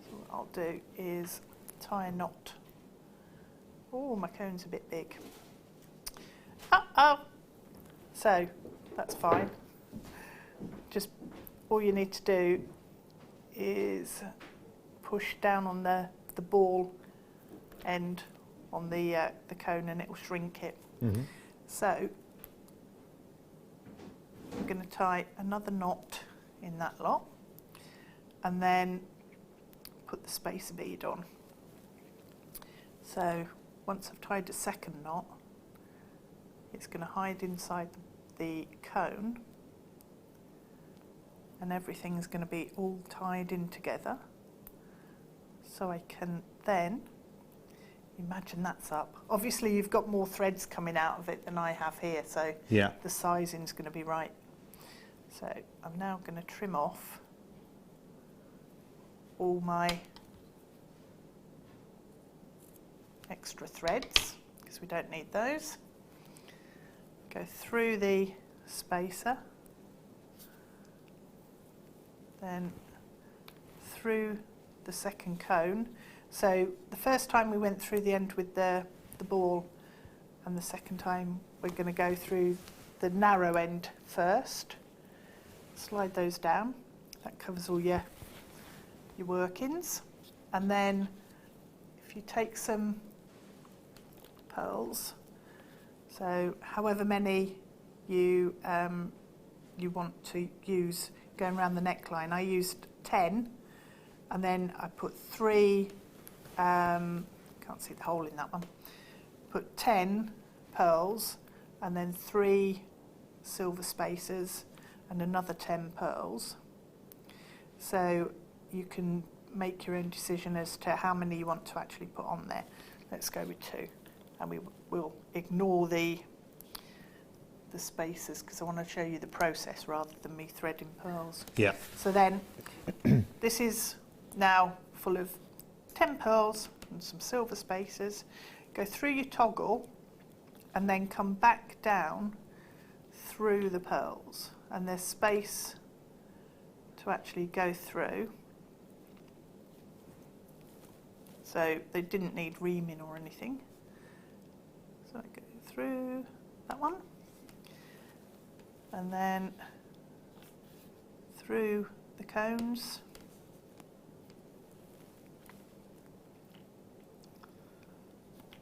So what I'll do is tie a knot. Oh, my cone's a bit big. So that's fine. Just all you need to do is push down on the ball end on the cone, and it will shrink it. So I'm going to tie another knot in that lot, and then put the spacer bead on. So once I've tied a second knot, it's going to hide inside the cone, and everything's going to be all tied in together. So I can then, imagine that's up. Obviously you've got more threads coming out of it than I have here, so Yeah. the sizing's going to be right. So I'm now going to trim off all my extra threads, because we don't need those. Go through the spacer, then through the second cone. So the first time we went through the end with the ball, and the second time we're going to go through the narrow end first. Slide those down. That covers all your workings. And then if you take some pearls, so however many you want to use going around the neckline, I used 10, and then I put 3 can't see the hole in that one. Put 10 pearls and then 3 silver spacers and another 10 pearls. So you can make your own decision as to how many you want to actually put on there. Let's go with 2, and we'll ignore the spacers because I want to show you the process rather than me threading pearls. Yeah. So then this is now full of 10 pearls and some silver spacers. Go through your toggle and then come back down through the pearls, and there's space to actually go through. So they didn't need reaming or anything. So I go through that one and then through the cones.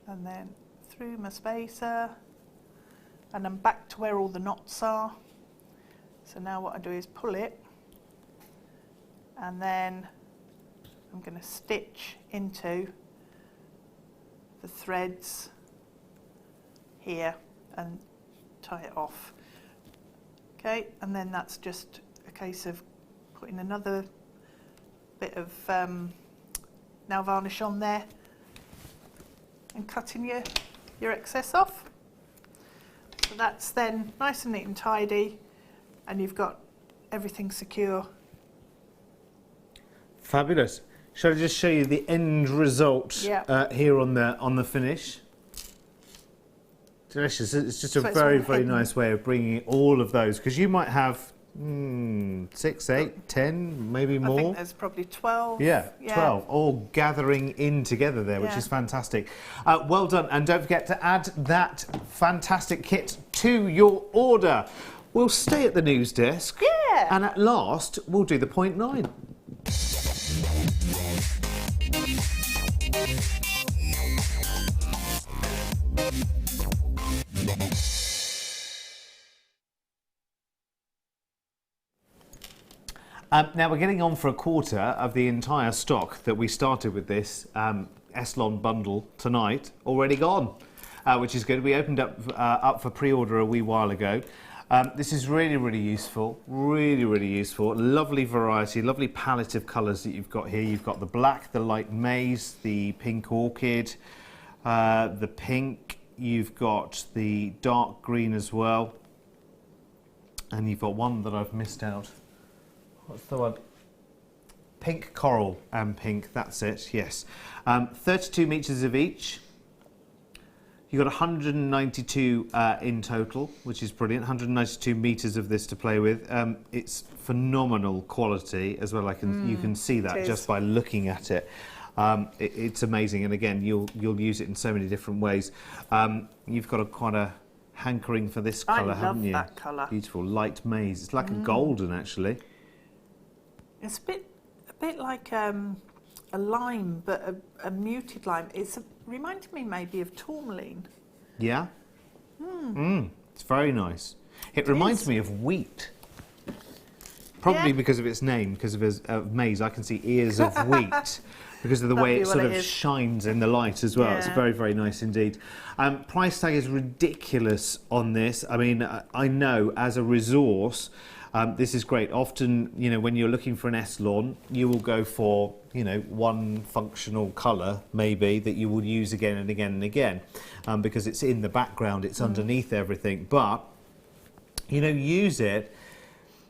And then through my spacer, and I'm back to where all the knots are. So now what I do is pull it, and then I'm going to stitch into the threads here and tie it off. Okay, and then that's just a case of putting another bit of nail varnish on there and cutting your excess off. So that's then nice and neat and tidy, and you've got everything secure. Fabulous. Shall I just show you the end result here on the finish? Delicious. It's just a very, very nice way of bringing all of those, because you might have 6, 8, 10, maybe more. I think there's probably 12. Yeah, 12, all gathering in together there, which is fantastic. Well done, and don't forget to add that fantastic kit to your order. We'll stay at the news desk, and at last we'll do the point 9. Now we're getting on for a quarter of the entire stock that we started with this Eslon bundle tonight, already gone, which is good. We opened up for pre-order a wee while ago. This is really, really useful, really useful. Lovely variety, lovely palette of colours that you've got here. You've got the black, the light maize, the pink orchid, the pink. You've got the dark green as well. And you've got one that I've missed out. What's the one? Pink coral and pink, that's it, yes. 32 metres of each. You've got 192 in total, which is brilliant. 192 metres of this to play with. It's phenomenal quality as well. You can see that just by looking at it. It's amazing, and again, you'll use it in so many different ways. You've got quite a hankering for this colour, haven't you? I love that colour. Beautiful, light maize. It's like a golden, actually. It's a bit like a lime, but a muted lime. It's reminded me maybe of tourmaline. Yeah? It's very nice. It reminds me of wheat. Probably because of its name, because of maize. I can see ears of wheat because of the way it sort of shines in the light as well. Yeah. It's very, very nice indeed. Price tag is ridiculous on this. I mean, I know as a resource, this is great. Often, you know, when you're looking for an Eslon, you will go for, you know, one functional colour, maybe, that you will use again and again and again, because it's in the background, it's underneath everything. But, you know, use it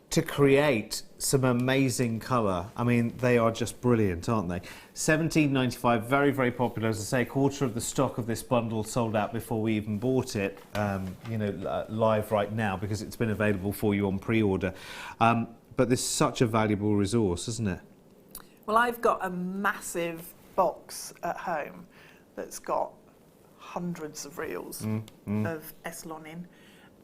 to create some amazing colour. I mean, they are just brilliant, aren't they? £17.95, very, very popular. As I say, a quarter of the stock of this bundle sold out before we even bought it, you know, live right now, because it's been available for you on pre-order. But this is such a valuable resource, isn't it? Well, I've got a massive box at home that's got hundreds of reels of Eslon in,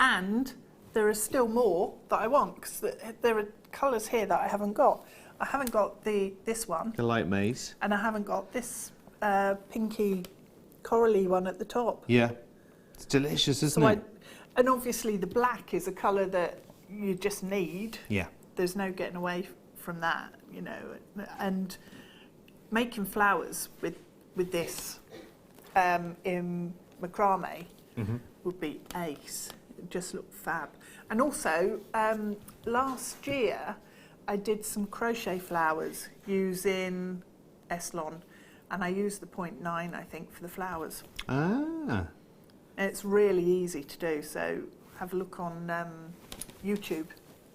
and there are still more that I want, because there are colours here that I haven't got. I haven't got this one. The light maize. And I haven't got this pinky corally one at the top. Yeah. It's delicious, isn't it? And obviously the black is a colour that you just need. Yeah. There's no getting away from that, you know. And making flowers with this in macrame would be ace. It just looked fab. And also, last year I did some crochet flowers using Eslon, and I used the 0.9, I think, for the flowers. Ah. And it's really easy to do, so have a look on YouTube.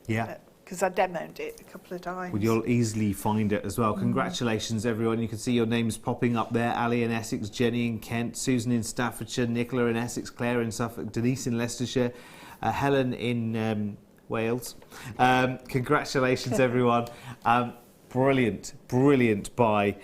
Yeah. Because I demoed it a couple of times. Well, you'll easily find it as well. Congratulations, everyone. You can see your names popping up there. Ali in Essex, Jenny in Kent, Susan in Staffordshire, Nicola in Essex, Claire in Suffolk, Denise in Leicestershire, Helen in Wales. Congratulations, everyone. Brilliant, brilliant buy.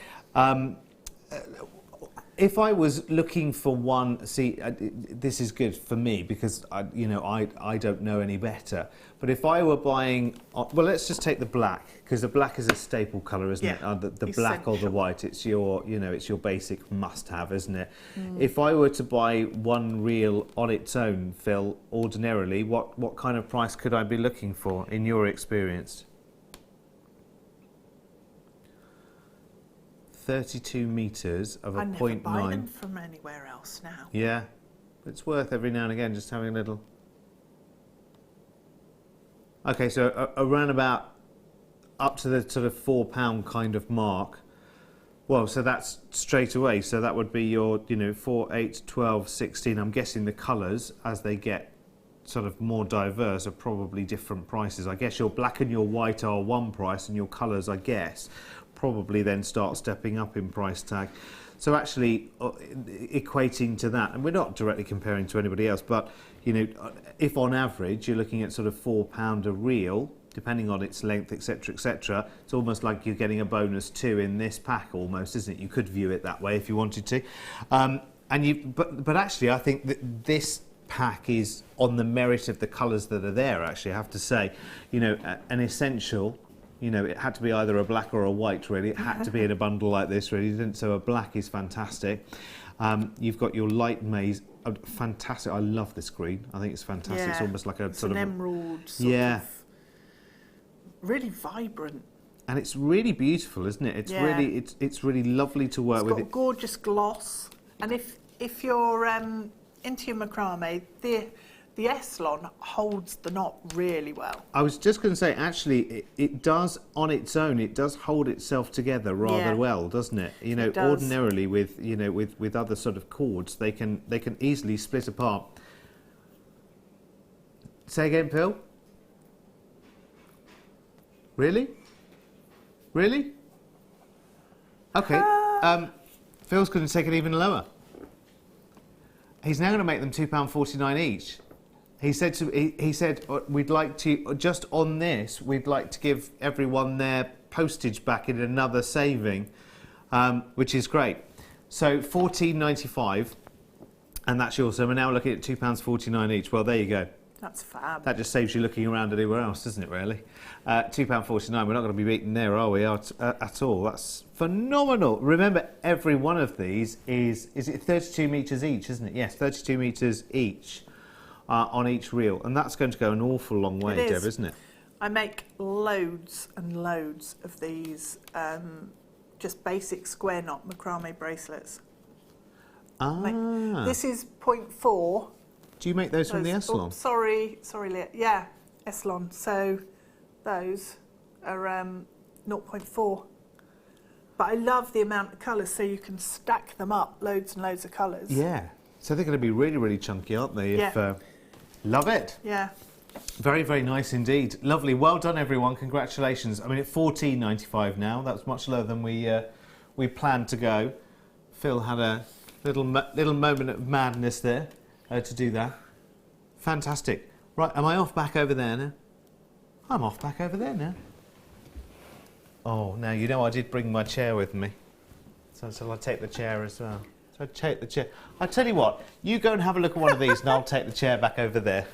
If I was looking for one, see, this is good for me because I don't know any better. But if I were buying, well, let's just take the black, because the black is a staple colour, isn't it? The black or the white, it's your, it's your basic must-have, isn't it? If I were to buy one reel on its own, Phil, ordinarily, what kind of price could I be looking for in your experience? 32 metres of a 0.9. I never buy them from anywhere else now. Yeah, it's worth every now and again just having a little. Okay, so around about up to the sort of £4 kind of mark. Well, so that's straight away. So that would be your, 4, 8, 12, 16. I'm guessing the colours, as they get sort of more diverse, are probably different prices. I guess your black and your white are one price, and your colours, I guess, probably then start stepping up in price tag. So actually equating to that, and we're not directly comparing to anybody else, but if on average you're looking at sort of £4 a reel, depending on its length, etc., etc., it's almost like you're getting a bonus too in this pack almost, isn't it? You could view it that way if you wanted to. But actually I think that this pack is on the merit of the colours that are there, actually, I have to say. An essential, it had to be either a black or a white, really. It had to be in a bundle like this, really. So a black is fantastic. You've got your light maize, fantastic. I love this green. I think it's fantastic. Yeah, it's almost like it's sort an of emerald sort of, really vibrant. And it's really beautiful, isn't it? It's really lovely to work with. It's got a gorgeous gloss. And if you're into your macrame, the Eslon holds the knot really well. I was just going to say, actually, it does on its own. It does hold itself together rather well, doesn't it? It does. Ordinarily with other sort of cords, they can easily split apart. Say again, Phil. Really? Really? Okay. Phil's going to take it even lower. He's now going to make them £2.49 each. He said we'd like to, just on this, we'd like to give everyone their postage back in another saving, which is great. So £14.95, and that's yours. So we're now looking at £2.49 each. Well, there you go. That's fab. That just saves you looking around anywhere else, doesn't it, really? £2.49, we're not going to be beaten there, are we, at all? That's phenomenal. Remember, every one of these is it 32 metres each, isn't it? Yes, 32 metres each on each reel. And that's going to go an awful long way, Deb, isn't it? I make loads and loads of these just basic square knot macrame bracelets. This is 0.4. Do you make those from the Eslon? Oh, sorry, Leah. Yeah, Eslon. So those are 0.4. But I love the amount of colours, so you can stack them up, loads and loads of colours. Yeah. So they're going to be really, really chunky, aren't they? Yeah. Love it. Yeah. Very, very nice indeed. Lovely. Well done, everyone. Congratulations. I mean, at $14.95 now. That's much lower than we planned to go. Phil had a little moment of madness there. To do that. Fantastic. Right, am I off back over there now? I'm off back over there now. Oh, now, I did bring my chair with me. So I'll take the chair as well. So I take the chair. I tell you what, you go and have a look at one of these and I'll take the chair back over there.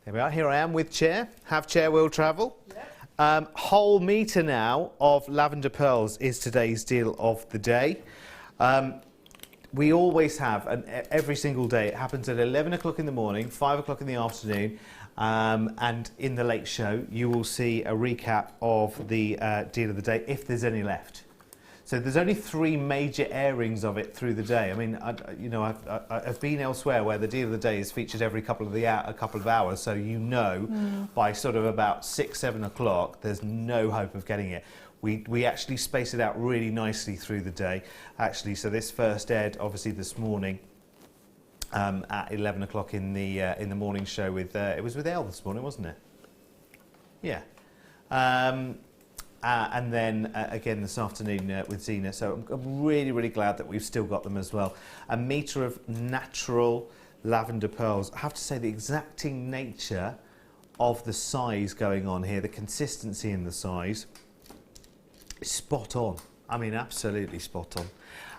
There we are. Here I am with chair. Have chair, will travel. Yep. Whole metre now of lavender pearls is today's deal of the day. We always have, and every single day, it happens at 11 o'clock in the morning, 5 o'clock in the afternoon, and in the late show you will see a recap of the deal of the day, if there's any left. So there's only 3 major airings of it through the day. I mean, I've been elsewhere where the deal of the day is featured every couple of hours, so you know by sort of about 6, 7 o'clock there's no hope of getting it. We actually space it out really nicely through the day, actually. So this first aired obviously this morning at 11 o'clock in the morning show with it was with Elle this morning, wasn't it? Yeah. And then again this afternoon with Zena. So I'm really, really glad that we've still got them as well. A metre of natural lavender pearls. I have to say the exacting nature of the size going on here, the consistency in the size, is spot on. I mean, absolutely spot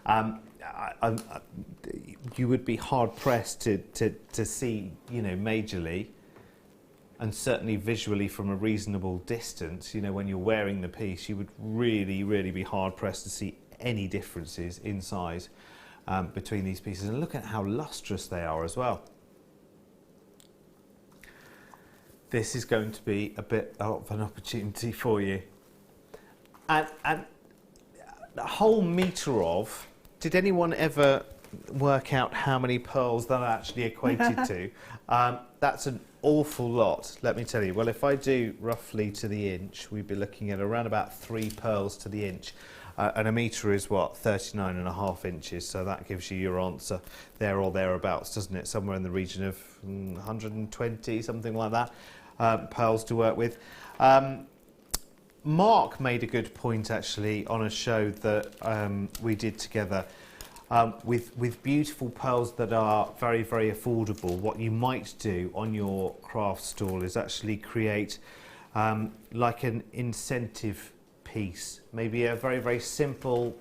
on. You would be hard pressed to see, you know, majorly, and certainly visually from a reasonable distance, you know, when you're wearing the piece, you would really, really be hard pressed to see any differences in size between these pieces. And look at how lustrous they are as well. This is going to be a bit of an opportunity for you. And the whole metre of, did anyone ever work out how many pearls that actually equated to? That's an awful lot, let me tell you. Well, if I do roughly to the inch, we'd be looking at around about 3 pearls to the inch. And a metre is what, 39.5 inches, so that gives you your answer there or thereabouts, doesn't it? Somewhere in the region of 120, something like that, pearls to work with. Mark made a good point actually on a show that we did together. With beautiful pearls that are very, very affordable, what you might do on your craft stall is actually create like an incentive piece, maybe a very, very simple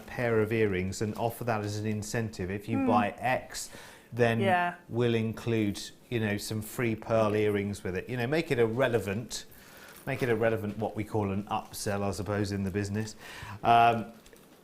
pair of earrings, and offer that as an incentive. If you buy X, then we'll include, you know, some free pearl earrings with it. You know, make it irrelevant, what we call an upsell, I suppose, in the business.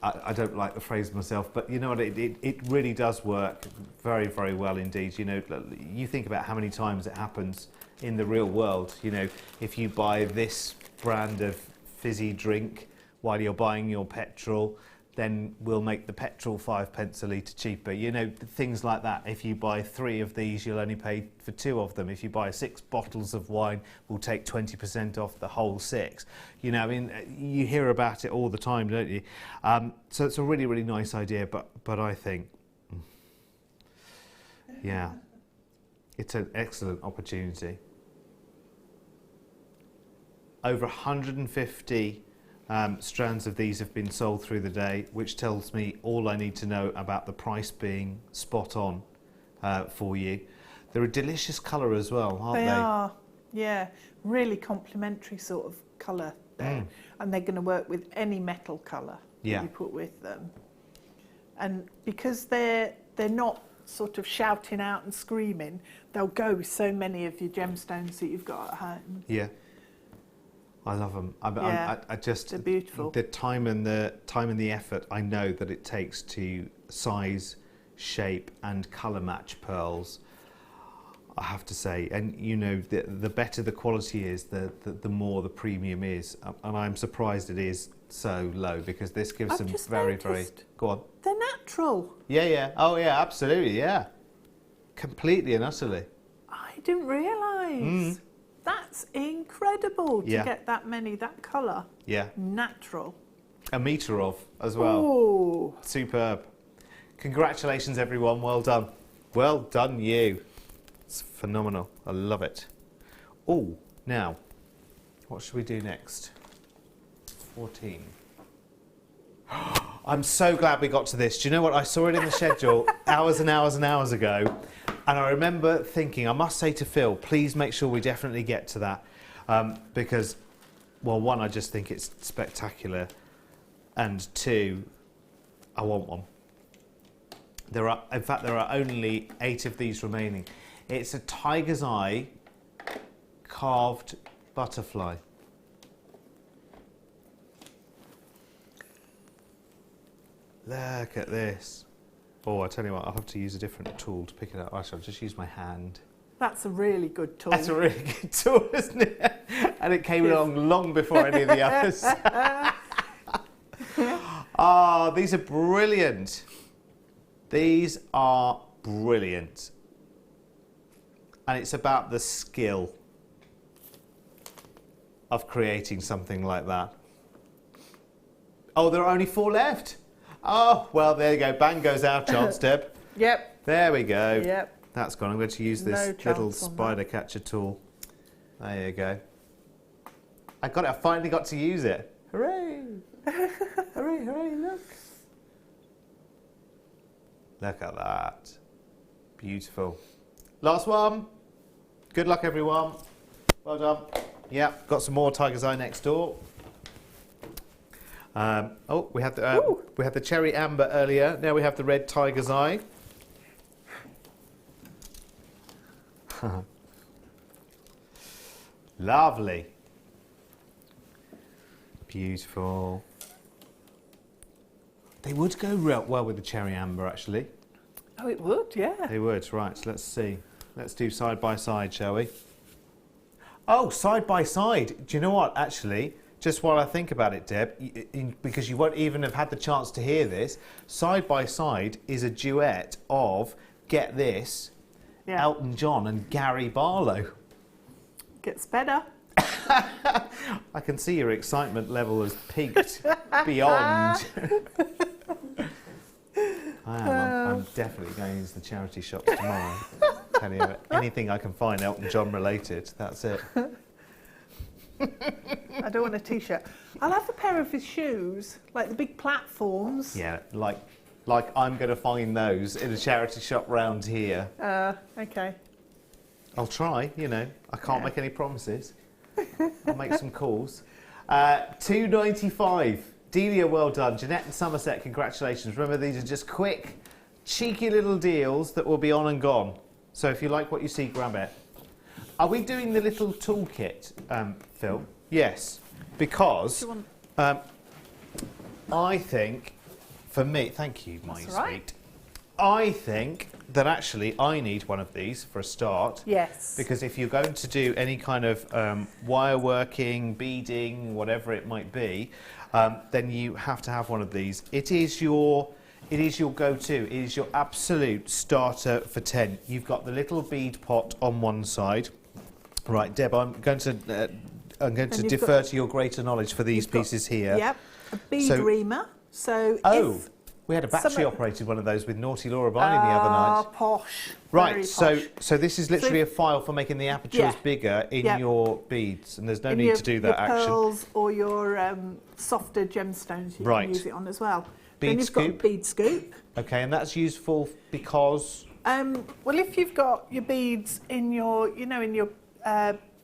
I don't like the phrase myself, but you know what, it really does work very, very well indeed. You know, you think about how many times it happens in the real world. You know, if you buy this brand of fizzy drink while you're buying your petrol, then we'll make the petrol 5 pence a litre cheaper. You know, things like that. If you buy 3 of these, you'll only pay for 2 of them. If you buy 6 bottles of wine, we'll take 20% off the whole 6. You know, I mean, you hear about it all the time, don't you? So it's a really, really nice idea, but I think, yeah, it's an excellent opportunity. Over 150 strands of these have been sold through the day, which tells me all I need to know about the price being spot on for you. They're a delicious colour as well, aren't they? They are, yeah. Really complementary sort of colour there. And they're going to work with any metal colour that you put with them. And because they're not sort of shouting out and screaming, they'll go with so many of your gemstones that you've got at home. Yeah. I love them. I just, they're beautiful. The time and the effort I know that it takes to size, shape, and colour match pearls, I have to say. And you know, the better the quality is, the more the premium is. And I'm surprised it is so low, because this gives them very, very. Go on. They're natural. Yeah, yeah. Oh, yeah. Absolutely. Yeah. Completely and utterly. I didn't realise. That's incredible to get that many, that colour. Yeah. Natural. A metre of as well. Ooh. Superb. Congratulations, everyone. Well done. Well done, you. It's phenomenal. I love it. Oh, now, what should we do next? 14. I'm so glad we got to this. Do you know what? I saw it in the schedule hours and hours and hours ago. And I remember thinking, I must say to Phil, please make sure we definitely get to that. Because, well, one, I just think it's spectacular. And 2, I want one. In fact, there are only 8 of these remaining. It's a tiger's eye carved butterfly. Look at this. Oh, I tell you what, I'll have to use a different tool to pick it up. Actually, I'll just use my hand. That's a really good tool. That's a really good tool, isn't it? And it came along long before any of the others. Oh, these are brilliant. These are brilliant. And it's about the skill of creating something like that. Oh, there are only 4 left. Oh, well, there you go. Bang goes our chance, Deb. Yep. There we go. Yep. That's gone. I'm going to use this No little chance on spider catcher tool. There you go. I got it. I finally got to use it. Hooray! Hooray, hooray, look. Look at that. Beautiful. Last one. Good luck, everyone. Well done. Yeah, got some more Tiger's Eye next door. Oh, we had the cherry amber earlier. Now we have the red Tiger's Eye. Lovely. Beautiful. They would go real well with the cherry amber, actually. Oh, it would, yeah. They would. Right, so let's see. Let's do side by side, shall we? Oh, side by side. Do you know what, actually? Just while I think about it, Deb, because you won't even have had the chance to hear this, Side by Side is a duet of, get this, Elton John and Gary Barlow. Gets better. I can see your excitement level has peaked beyond. I'm definitely going into the charity shops tomorrow. Tell you, anything I can find Elton John related, that's it. I don't want a t-shirt. I'll have a pair of his shoes, like the big platforms. Yeah, like I'm going to find those in a charity shop round here. Okay. I'll try, you know. I can't make any promises. I'll make some calls. £2.95. Delia, well done. Jeanette in Somerset, congratulations. Remember, these are just quick, cheeky little deals that will be on and gone. So if you like what you see, grab it. Are we doing the little toolkit, Phil? Yes, because I think, for me, thank you, my sweet. Right. I think that actually I need one of these for a start. Yes. Because if you're going to do any kind of wire working, beading, whatever it might be, then you have to have one of these. It is your go-to. It is your absolute starter for 10. You've got the little bead pot on one side. Right, Deb, I'm going to defer to your greater knowledge for these pieces here. Yep, a bead reamer. So we had a battery operated one of those with Naughty Laura Barney the other night. Posh. Right, very so posh. this is literally a file for making the apertures bigger in your beads, and there's no need to do that your action. Pearls or your softer gemstones you can use it on as well. Bead then you've scoop. got a bead scoop. Okay, and that's useful because? Well, if you've got your beads in your, in your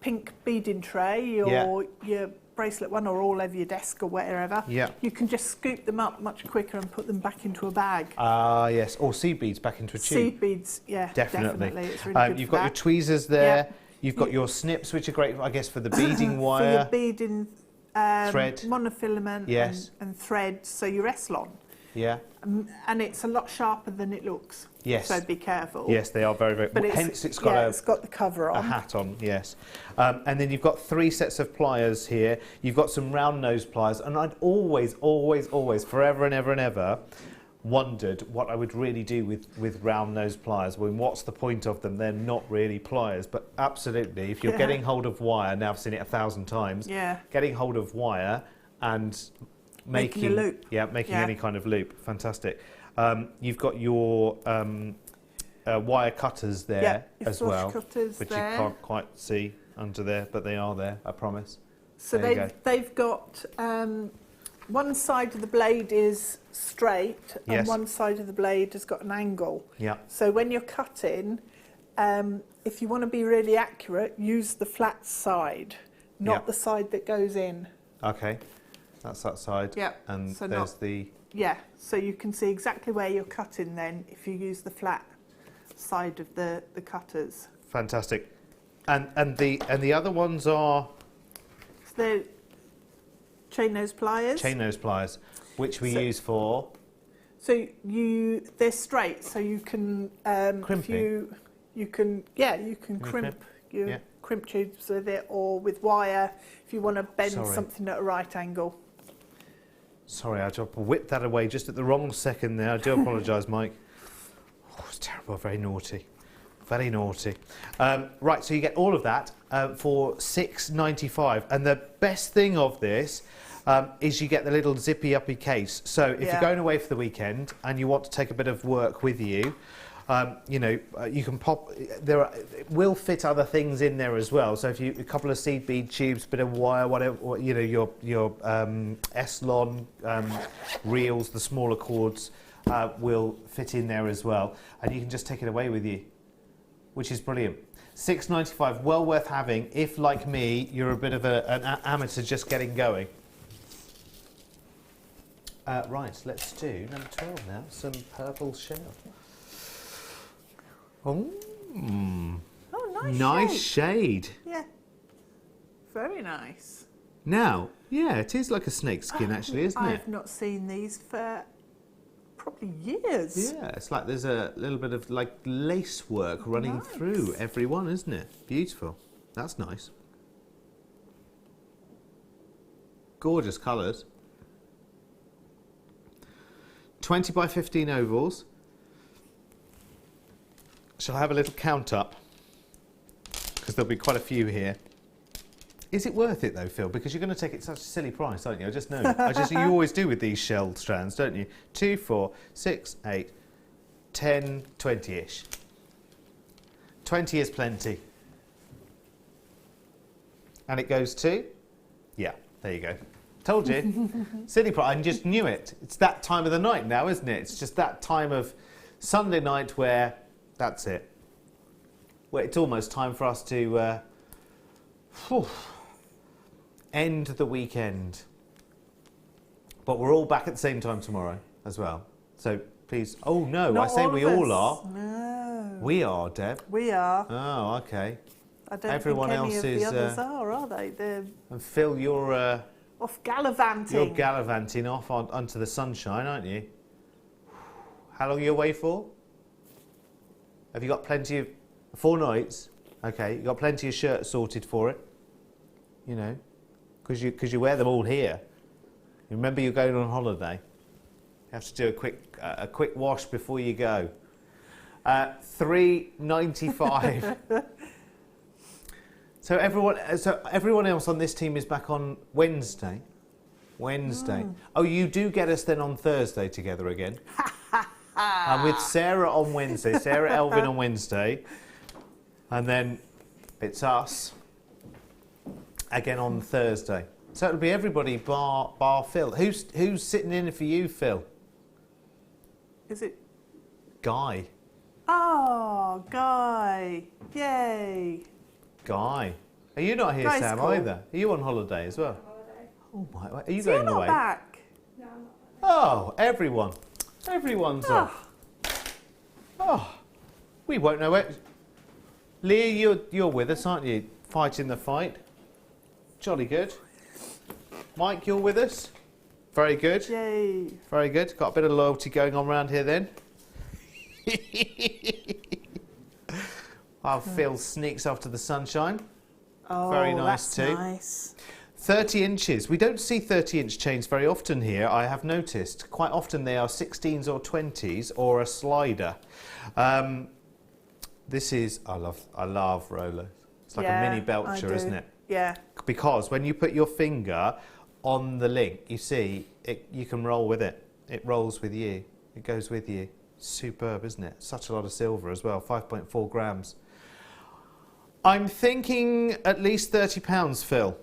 pink beading tray or your bracelet one or all over your desk or wherever, you can just scoop them up much quicker and put them back into a bag. Yes, or seed beads back into a tube. Seed beads, yeah, definitely. It's really good you've for got that. your tweezers there. You've got your snips, which are great, I guess, for the beading wire. For your beading thread, monofilament and thread, so your S-lon. Yeah. And it's a lot sharper than it looks. Yes. So be careful. Yes, they are very, very. But hence, it's got it's got the cover on. A hat on. Yes. And then you've got 3 sets of pliers here. You've got some round nose pliers, and I'd always, forever and ever and ever, wondered what I would really do with round nose pliers. Well, what's the point of them? They're not really pliers, but absolutely, if you're getting hold of wire, now I've seen it 1,000 times. Yeah. Getting hold of wire and making a loop. Making any kind of loop. Fantastic. You've got your wire cutters there as well, cutters which there. you can't quite see under there, but they are there, I promise. So they've got one side of the blade is straight and one side of the blade has got an angle. Yeah. So when you're cutting, if you want to be really accurate, use the flat side, not the side that goes in. Okay. That's that side. Yeah. And so there's the... Yeah, so you can see exactly where you're cutting then if you use the flat side of the cutters. Fantastic. And the other ones are... So they're chain nose pliers. Chain nose pliers, which we use for... So they're straight, so you can Crimping? you can crimp your Yeah. crimp tubes with it, or with wire if you want to bend Sorry. something at a right angle. Sorry, I whipped that away just at the wrong second there. I do apologise, Mike. Oh, it's terrible. Very naughty. Very naughty. Right, so you get all of that for £6.95. And the best thing of this is you get the little zippy-uppy case. So if you're going away for the weekend and you want to take a bit of work with you, you know, you can pop. It will fit other things in there as well. So if you a couple of seed bead tubes, bit of wire, whatever, or, you know, your Eslon reels, the smaller cords will fit in there as well, and you can just take it away with you, which is brilliant. £6.95, well worth having if, like me, you're a bit of an amateur just getting going. Right, let's do number 12 now. Some purple shell. Oh, nice shade. Yeah, very nice. Now, yeah, it is like a snake skin actually, isn't it? I've not seen these for probably years. Yeah, it's like there's a little bit of like lace work running through every one, isn't it? Beautiful. That's nice. Gorgeous colours. 20 by 15 ovals. Shall I have a little count up? Because there'll be quite a few here. Is it worth it though, Phil? Because you're going to take it such a silly price, aren't you? I just know. You always do with these shell strands, don't you? 2, 4, 6, 8, 10, 20-ish. 20 is plenty. And it goes to? Yeah, there you go. Told you. Silly price. I just knew it. It's that time of the night now, isn't it? It's just that time of Sunday night where that's it. Well, it's almost time for us to end the weekend. But we're all back at the same time tomorrow as well. So please, oh no, Not I say all we of all us. are. No. We are, Deb. We are. Oh, okay. I don't Everyone think any else of the is, others are they? They're And Phil, you're off gallivanting. gallivanting off onto the sunshine, aren't you? How long are you away for? Have you got plenty of 4 nights? Okay, you got plenty of shirts sorted for it. You know, because you wear them all here. You remember you're going on holiday. You have to do a quick wash before you go. £3.95. So everyone else on this team is back on Wednesday. Oh, you do get us then on Thursday together again. And with Sarah on Wednesday, Sarah Elvin on Wednesday, and then it's us again on Thursday. So it'll be everybody bar Phil. Who's sitting in for you, Phil? Is it? Guy. Oh, Guy! Yay! Guy. Are you not here, Guy's Sam, cool. either? Are you on holiday as well? Holiday. Oh my! Are you So you're going not away? back. No, I'm not. Oh, everyone's off. Oh, we won't know it. Leah, you're with us, aren't you? Fighting the fight. Jolly good. Mike, you're with us. Very good. Yay! Very good. Got a bit of loyalty going on around here then. While Phil sneaks off to the sunshine. Oh, Very nice that's too. Nice. 30 inches. We don't see 30-inch chains very often here, I have noticed. Quite often they are 16s or 20s or a slider. This is, I love rollers. It's like a mini belcher, isn't it? Yeah. Because when you put your finger on the link, you see, you can roll with it. It rolls with you. It goes with you. Superb, isn't it? Such a lot of silver as well, 5.4 grams. I'm thinking at least £30, Phil.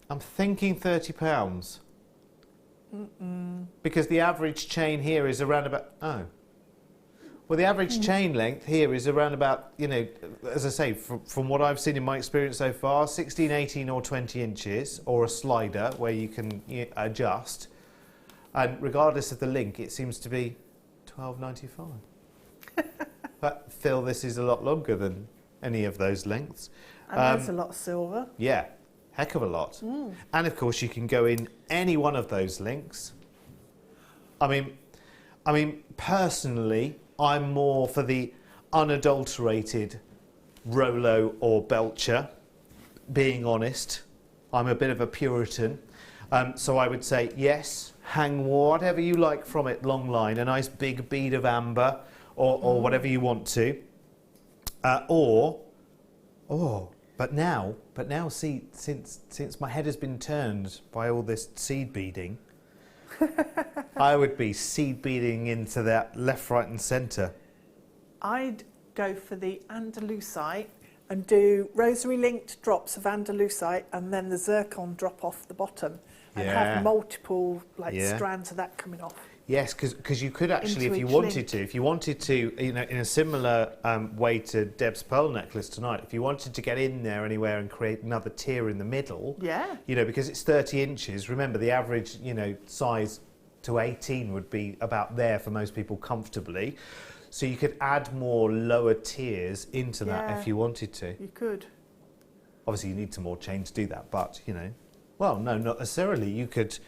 I'm thinking £30. Because the average chain here is around about... Oh. Well, the average chain length here is around about, you know, as I say, from what I've seen in my experience so far, 16, 18 or 20 inches, or a slider where you can adjust. And regardless of the link, it seems to be £12.95. But Phil, this is a lot longer than any of those lengths. And there's a lot of silver. Yeah, heck of a lot. And of course you can go in any one of those links. I mean, personally, I'm more for the unadulterated Rolo or Belcher, being honest. I'm a bit of a Puritan. So I would say, yes, hang whatever you like from it, long line, a nice big bead of amber or whatever you want to. But now, see, since my head has been turned by all this seed beading, I would be seed beading into that left, right and centre. I'd go for the Andalusite and do rosary linked drops of Andalusite and then the zircon drop off the bottom and have multiple strands of that coming off. Yes, because you could actually, Into if you each wanted to, you know, in a similar way to Deb's pearl necklace tonight, if you wanted to get in there anywhere and create another tier in the middle, you know, because it's 30 inches. Remember, the average, you know, size to 18 would be about there for most people comfortably. So you could add more lower tiers into that if you wanted to. You could. Obviously, you need some more chain to do that, but you know, well, no, not necessarily. You could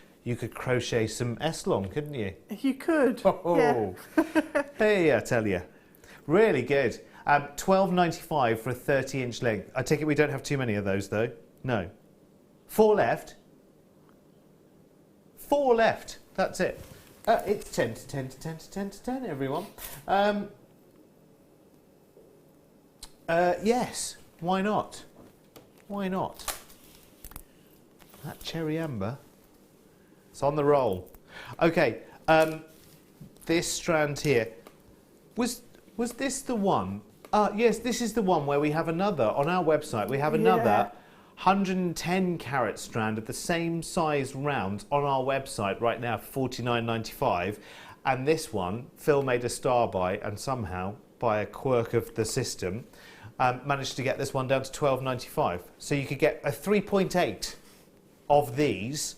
crochet some S-long, couldn't you? You could. Oh, hey, I tell you, really good. $12.95 for a 30-inch length. I take it we don't have too many of those, though. No, 4 left. 4 left. That's it. It's 10 to 10 to 10 to 10 to 10, everyone. Yes, why not? Why not? That cherry amber. It's on the roll. Okay, this strand here. Was this the one? Yes, this is the one where we have another, on our website, we have another 110 carat strand of the same size round on our website right now for $49.95, and this one Phil made a star by, and somehow by a quirk of the system managed to get this one down to $12.95. So you could get a 3.8 of these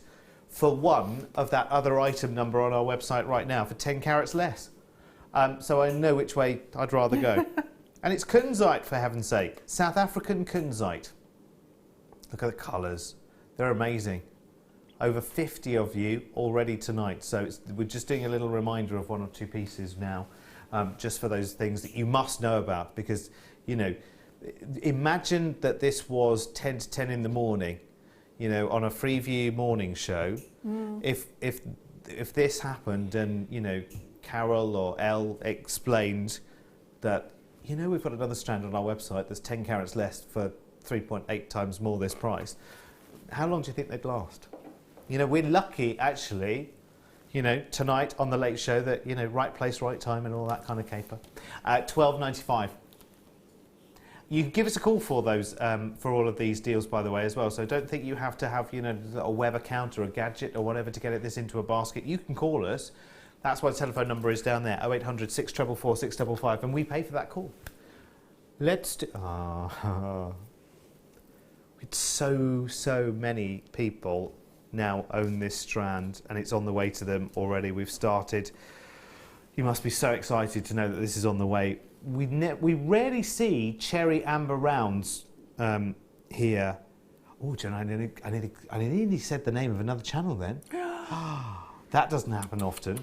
for one of that other item number on our website right now for 10 carats less. So I know which way I'd rather go. And it's kunzite, for heaven's sake, South African kunzite. Look at the colours. They're amazing. Over 50 of you already tonight. So we're just doing a little reminder of 1 or 2 pieces now, just for those things that you must know about. Because, you know, imagine that this was 10 to 10 in the morning, you know, on a Freeview morning show. If this happened and, you know, Carol or Elle explained that, you know, we've got another strand on our website that's 10 carats less for 3.8 times more this price, how long do you think they'd last? You know, we're lucky actually, you know, tonight on the late show that, you know, right place, right time and all that kind of caper. $12.95. You can give us a call for those, for all of these deals, by the way, as well. So don't think you have to have, you know, a web account or a gadget or whatever to get this into a basket. You can call us. That's why the telephone number is down there, 0800 644 655, and we pay for that call. Let's do... It's so many people now own this strand, and it's on the way to them already. We've started. You must be so excited to know that this is on the way. We rarely see cherry amber rounds here. Oh, Jen, I nearly said the name of another channel then. That doesn't happen often.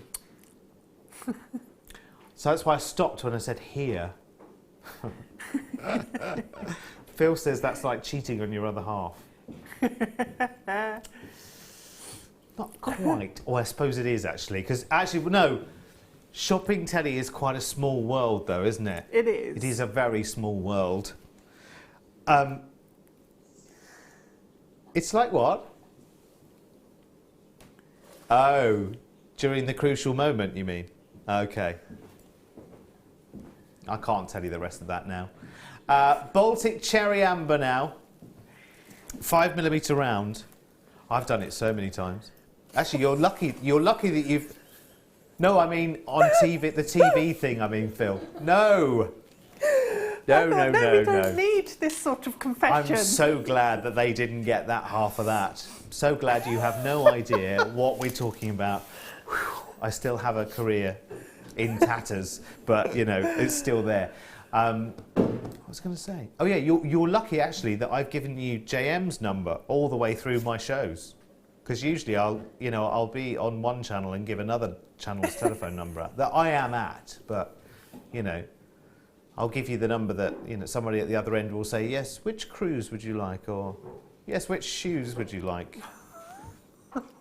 So that's why I stopped when I said here. Phil says that's like cheating on your other half. Not quite. Or I suppose it is actually. Because actually, no. Shopping telly is quite a small world though, isn't it? It is. It is a very small world. It's like what? Oh, during the crucial moment, you mean? Okay. I can't tell you the rest of that now. Baltic cherry amber now. 5mm round. I've done it so many times. Actually, you're lucky that you've... No, I mean on TV, the TV thing, I mean, Phil. No! No, we don't need this sort of confession. I'm so glad that they didn't get that half of that. So glad you have no idea what we're talking about. Whew, I still have a career in tatters, but, you know, it's still there. I was going to say? Oh yeah, you're lucky actually that I've given you JM's number all the way through my shows, because usually I'll be on one channel and give another channel's telephone number out that I am at, but I'll give you the number that somebody at the other end will say, yes, which cruise would you like, or yes, which shoes would you like?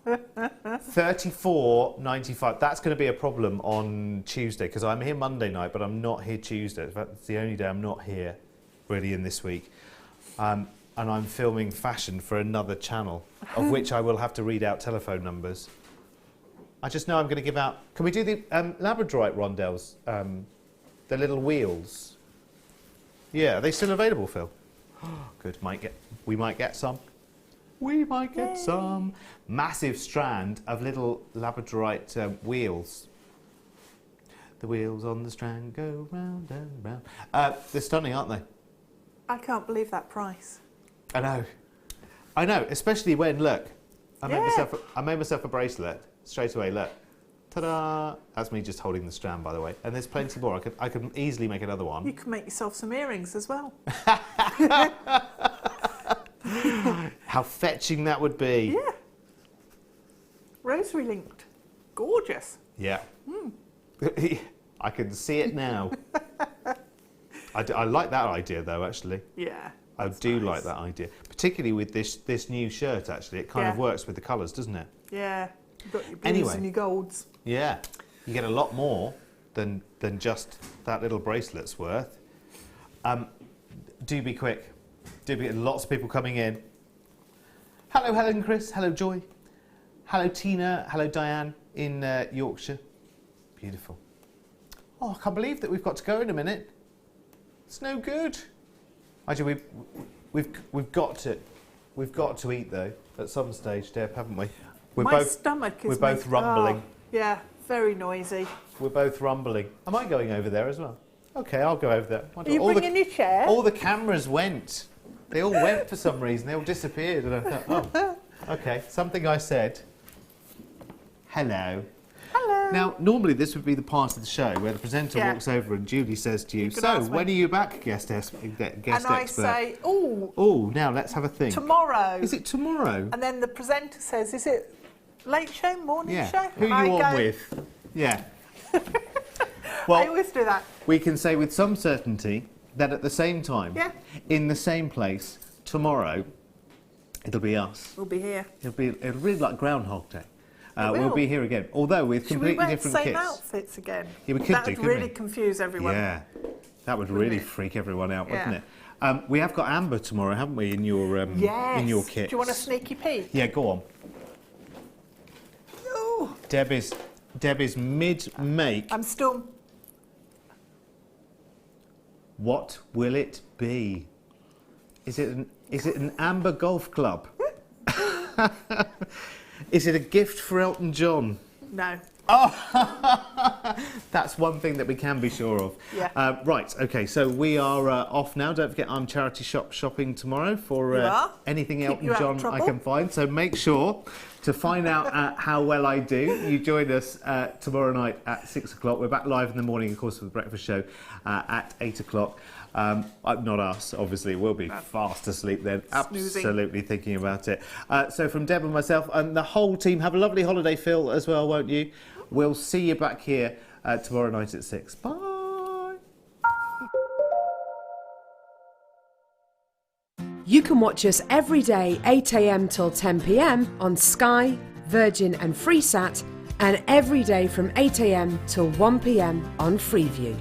34.95. That's going to be a problem on Tuesday because I'm here Monday night, but I'm not here Tuesday. In fact, it's the only day I'm not here really in this week. And I'm filming fashion for another channel, of which I will have to read out telephone numbers. I just know I'm going to give out. Can we do the Labradorite rondelles? The little wheels. Yeah, are they still available, Phil? Good. We might get some. We might get some. Massive strand of little Labradorite wheels. The wheels on the strand go round and round. They're stunning, aren't they? I can't believe that price. I know, especially when, look, I made myself a bracelet straight away, look. Ta-da! That's me just holding the strand, by the way. And there's plenty more. I could easily make another one. You can make yourself some earrings as well. How fetching that would be. Yeah. Rosary linked. Gorgeous. Yeah. I can see it now. I like that idea, though, actually. Yeah. I do like that idea. Particularly with this new shirt, actually. It kind of works with the colours, doesn't it? Yeah. You've got your blues and your golds. Yeah. You get a lot more than just that little bracelet's worth. Do be quick. Lots of people coming in. Hello, Helen, Chris. Hello, Joy. Hello, Tina. Hello, Diane in Yorkshire. Beautiful. Oh, I can't believe that we've got to go in a minute. It's no good. Actually, we've got to eat though at some stage, Deb, haven't we? My stomach is. We're both rumbling. Yeah, very noisy. We're both rumbling. Am I going over there as well? Okay, I'll go over there. Are you bringing your chair? All the cameras went. They all went for some reason. They all disappeared. And I thought, oh, okay, something I said. Hello. Hello. Now, normally this would be the part of the show where the presenter walks over and Julie says to you, so, when are you back, guest expert? And I say, oh, now let's have a think. Tomorrow. Is it tomorrow? And then the presenter says, is it late show, morning show? Who are you on with? Yeah. Well, I always do that. We can say with some certainty that at the same time, in the same place, tomorrow, it'll be us. We'll be here. It'll be like Groundhog Day. We'll be here again, although with completely different kits. Should we wear the same outfits again? Yeah, we could that would really confuse everyone. Yeah, that would really freak everyone out, wouldn't it? We have got Amber tomorrow, haven't we, in your in your kit? Do you want a sneaky peek? Yeah, go on. Oh. Deb is mid-make. I'm still. What will it be? Is it an Amber Golf Club? Is it a gift for Elton John? No. Oh, that's one thing that we can be sure of. Yeah. Right, okay, so we are off now. Don't forget I'm charity shopping tomorrow for anything Elton John I can find. So make sure to find out how well I do. You join us tomorrow night at 6 o'clock. We're back live in the morning, of course, for the breakfast show at 8 o'clock. Not us, obviously. We'll be fast asleep then. Snoozing. Absolutely thinking about it. So from Deb and myself and the whole team, have a lovely holiday, Phil, as well, won't you? We'll see you back here tomorrow night at 6. Bye. You can watch us every day, 8 a.m. till 10 p.m. on Sky, Virgin and Freesat, and every day from 8 a.m. till 1 p.m. on Freeview.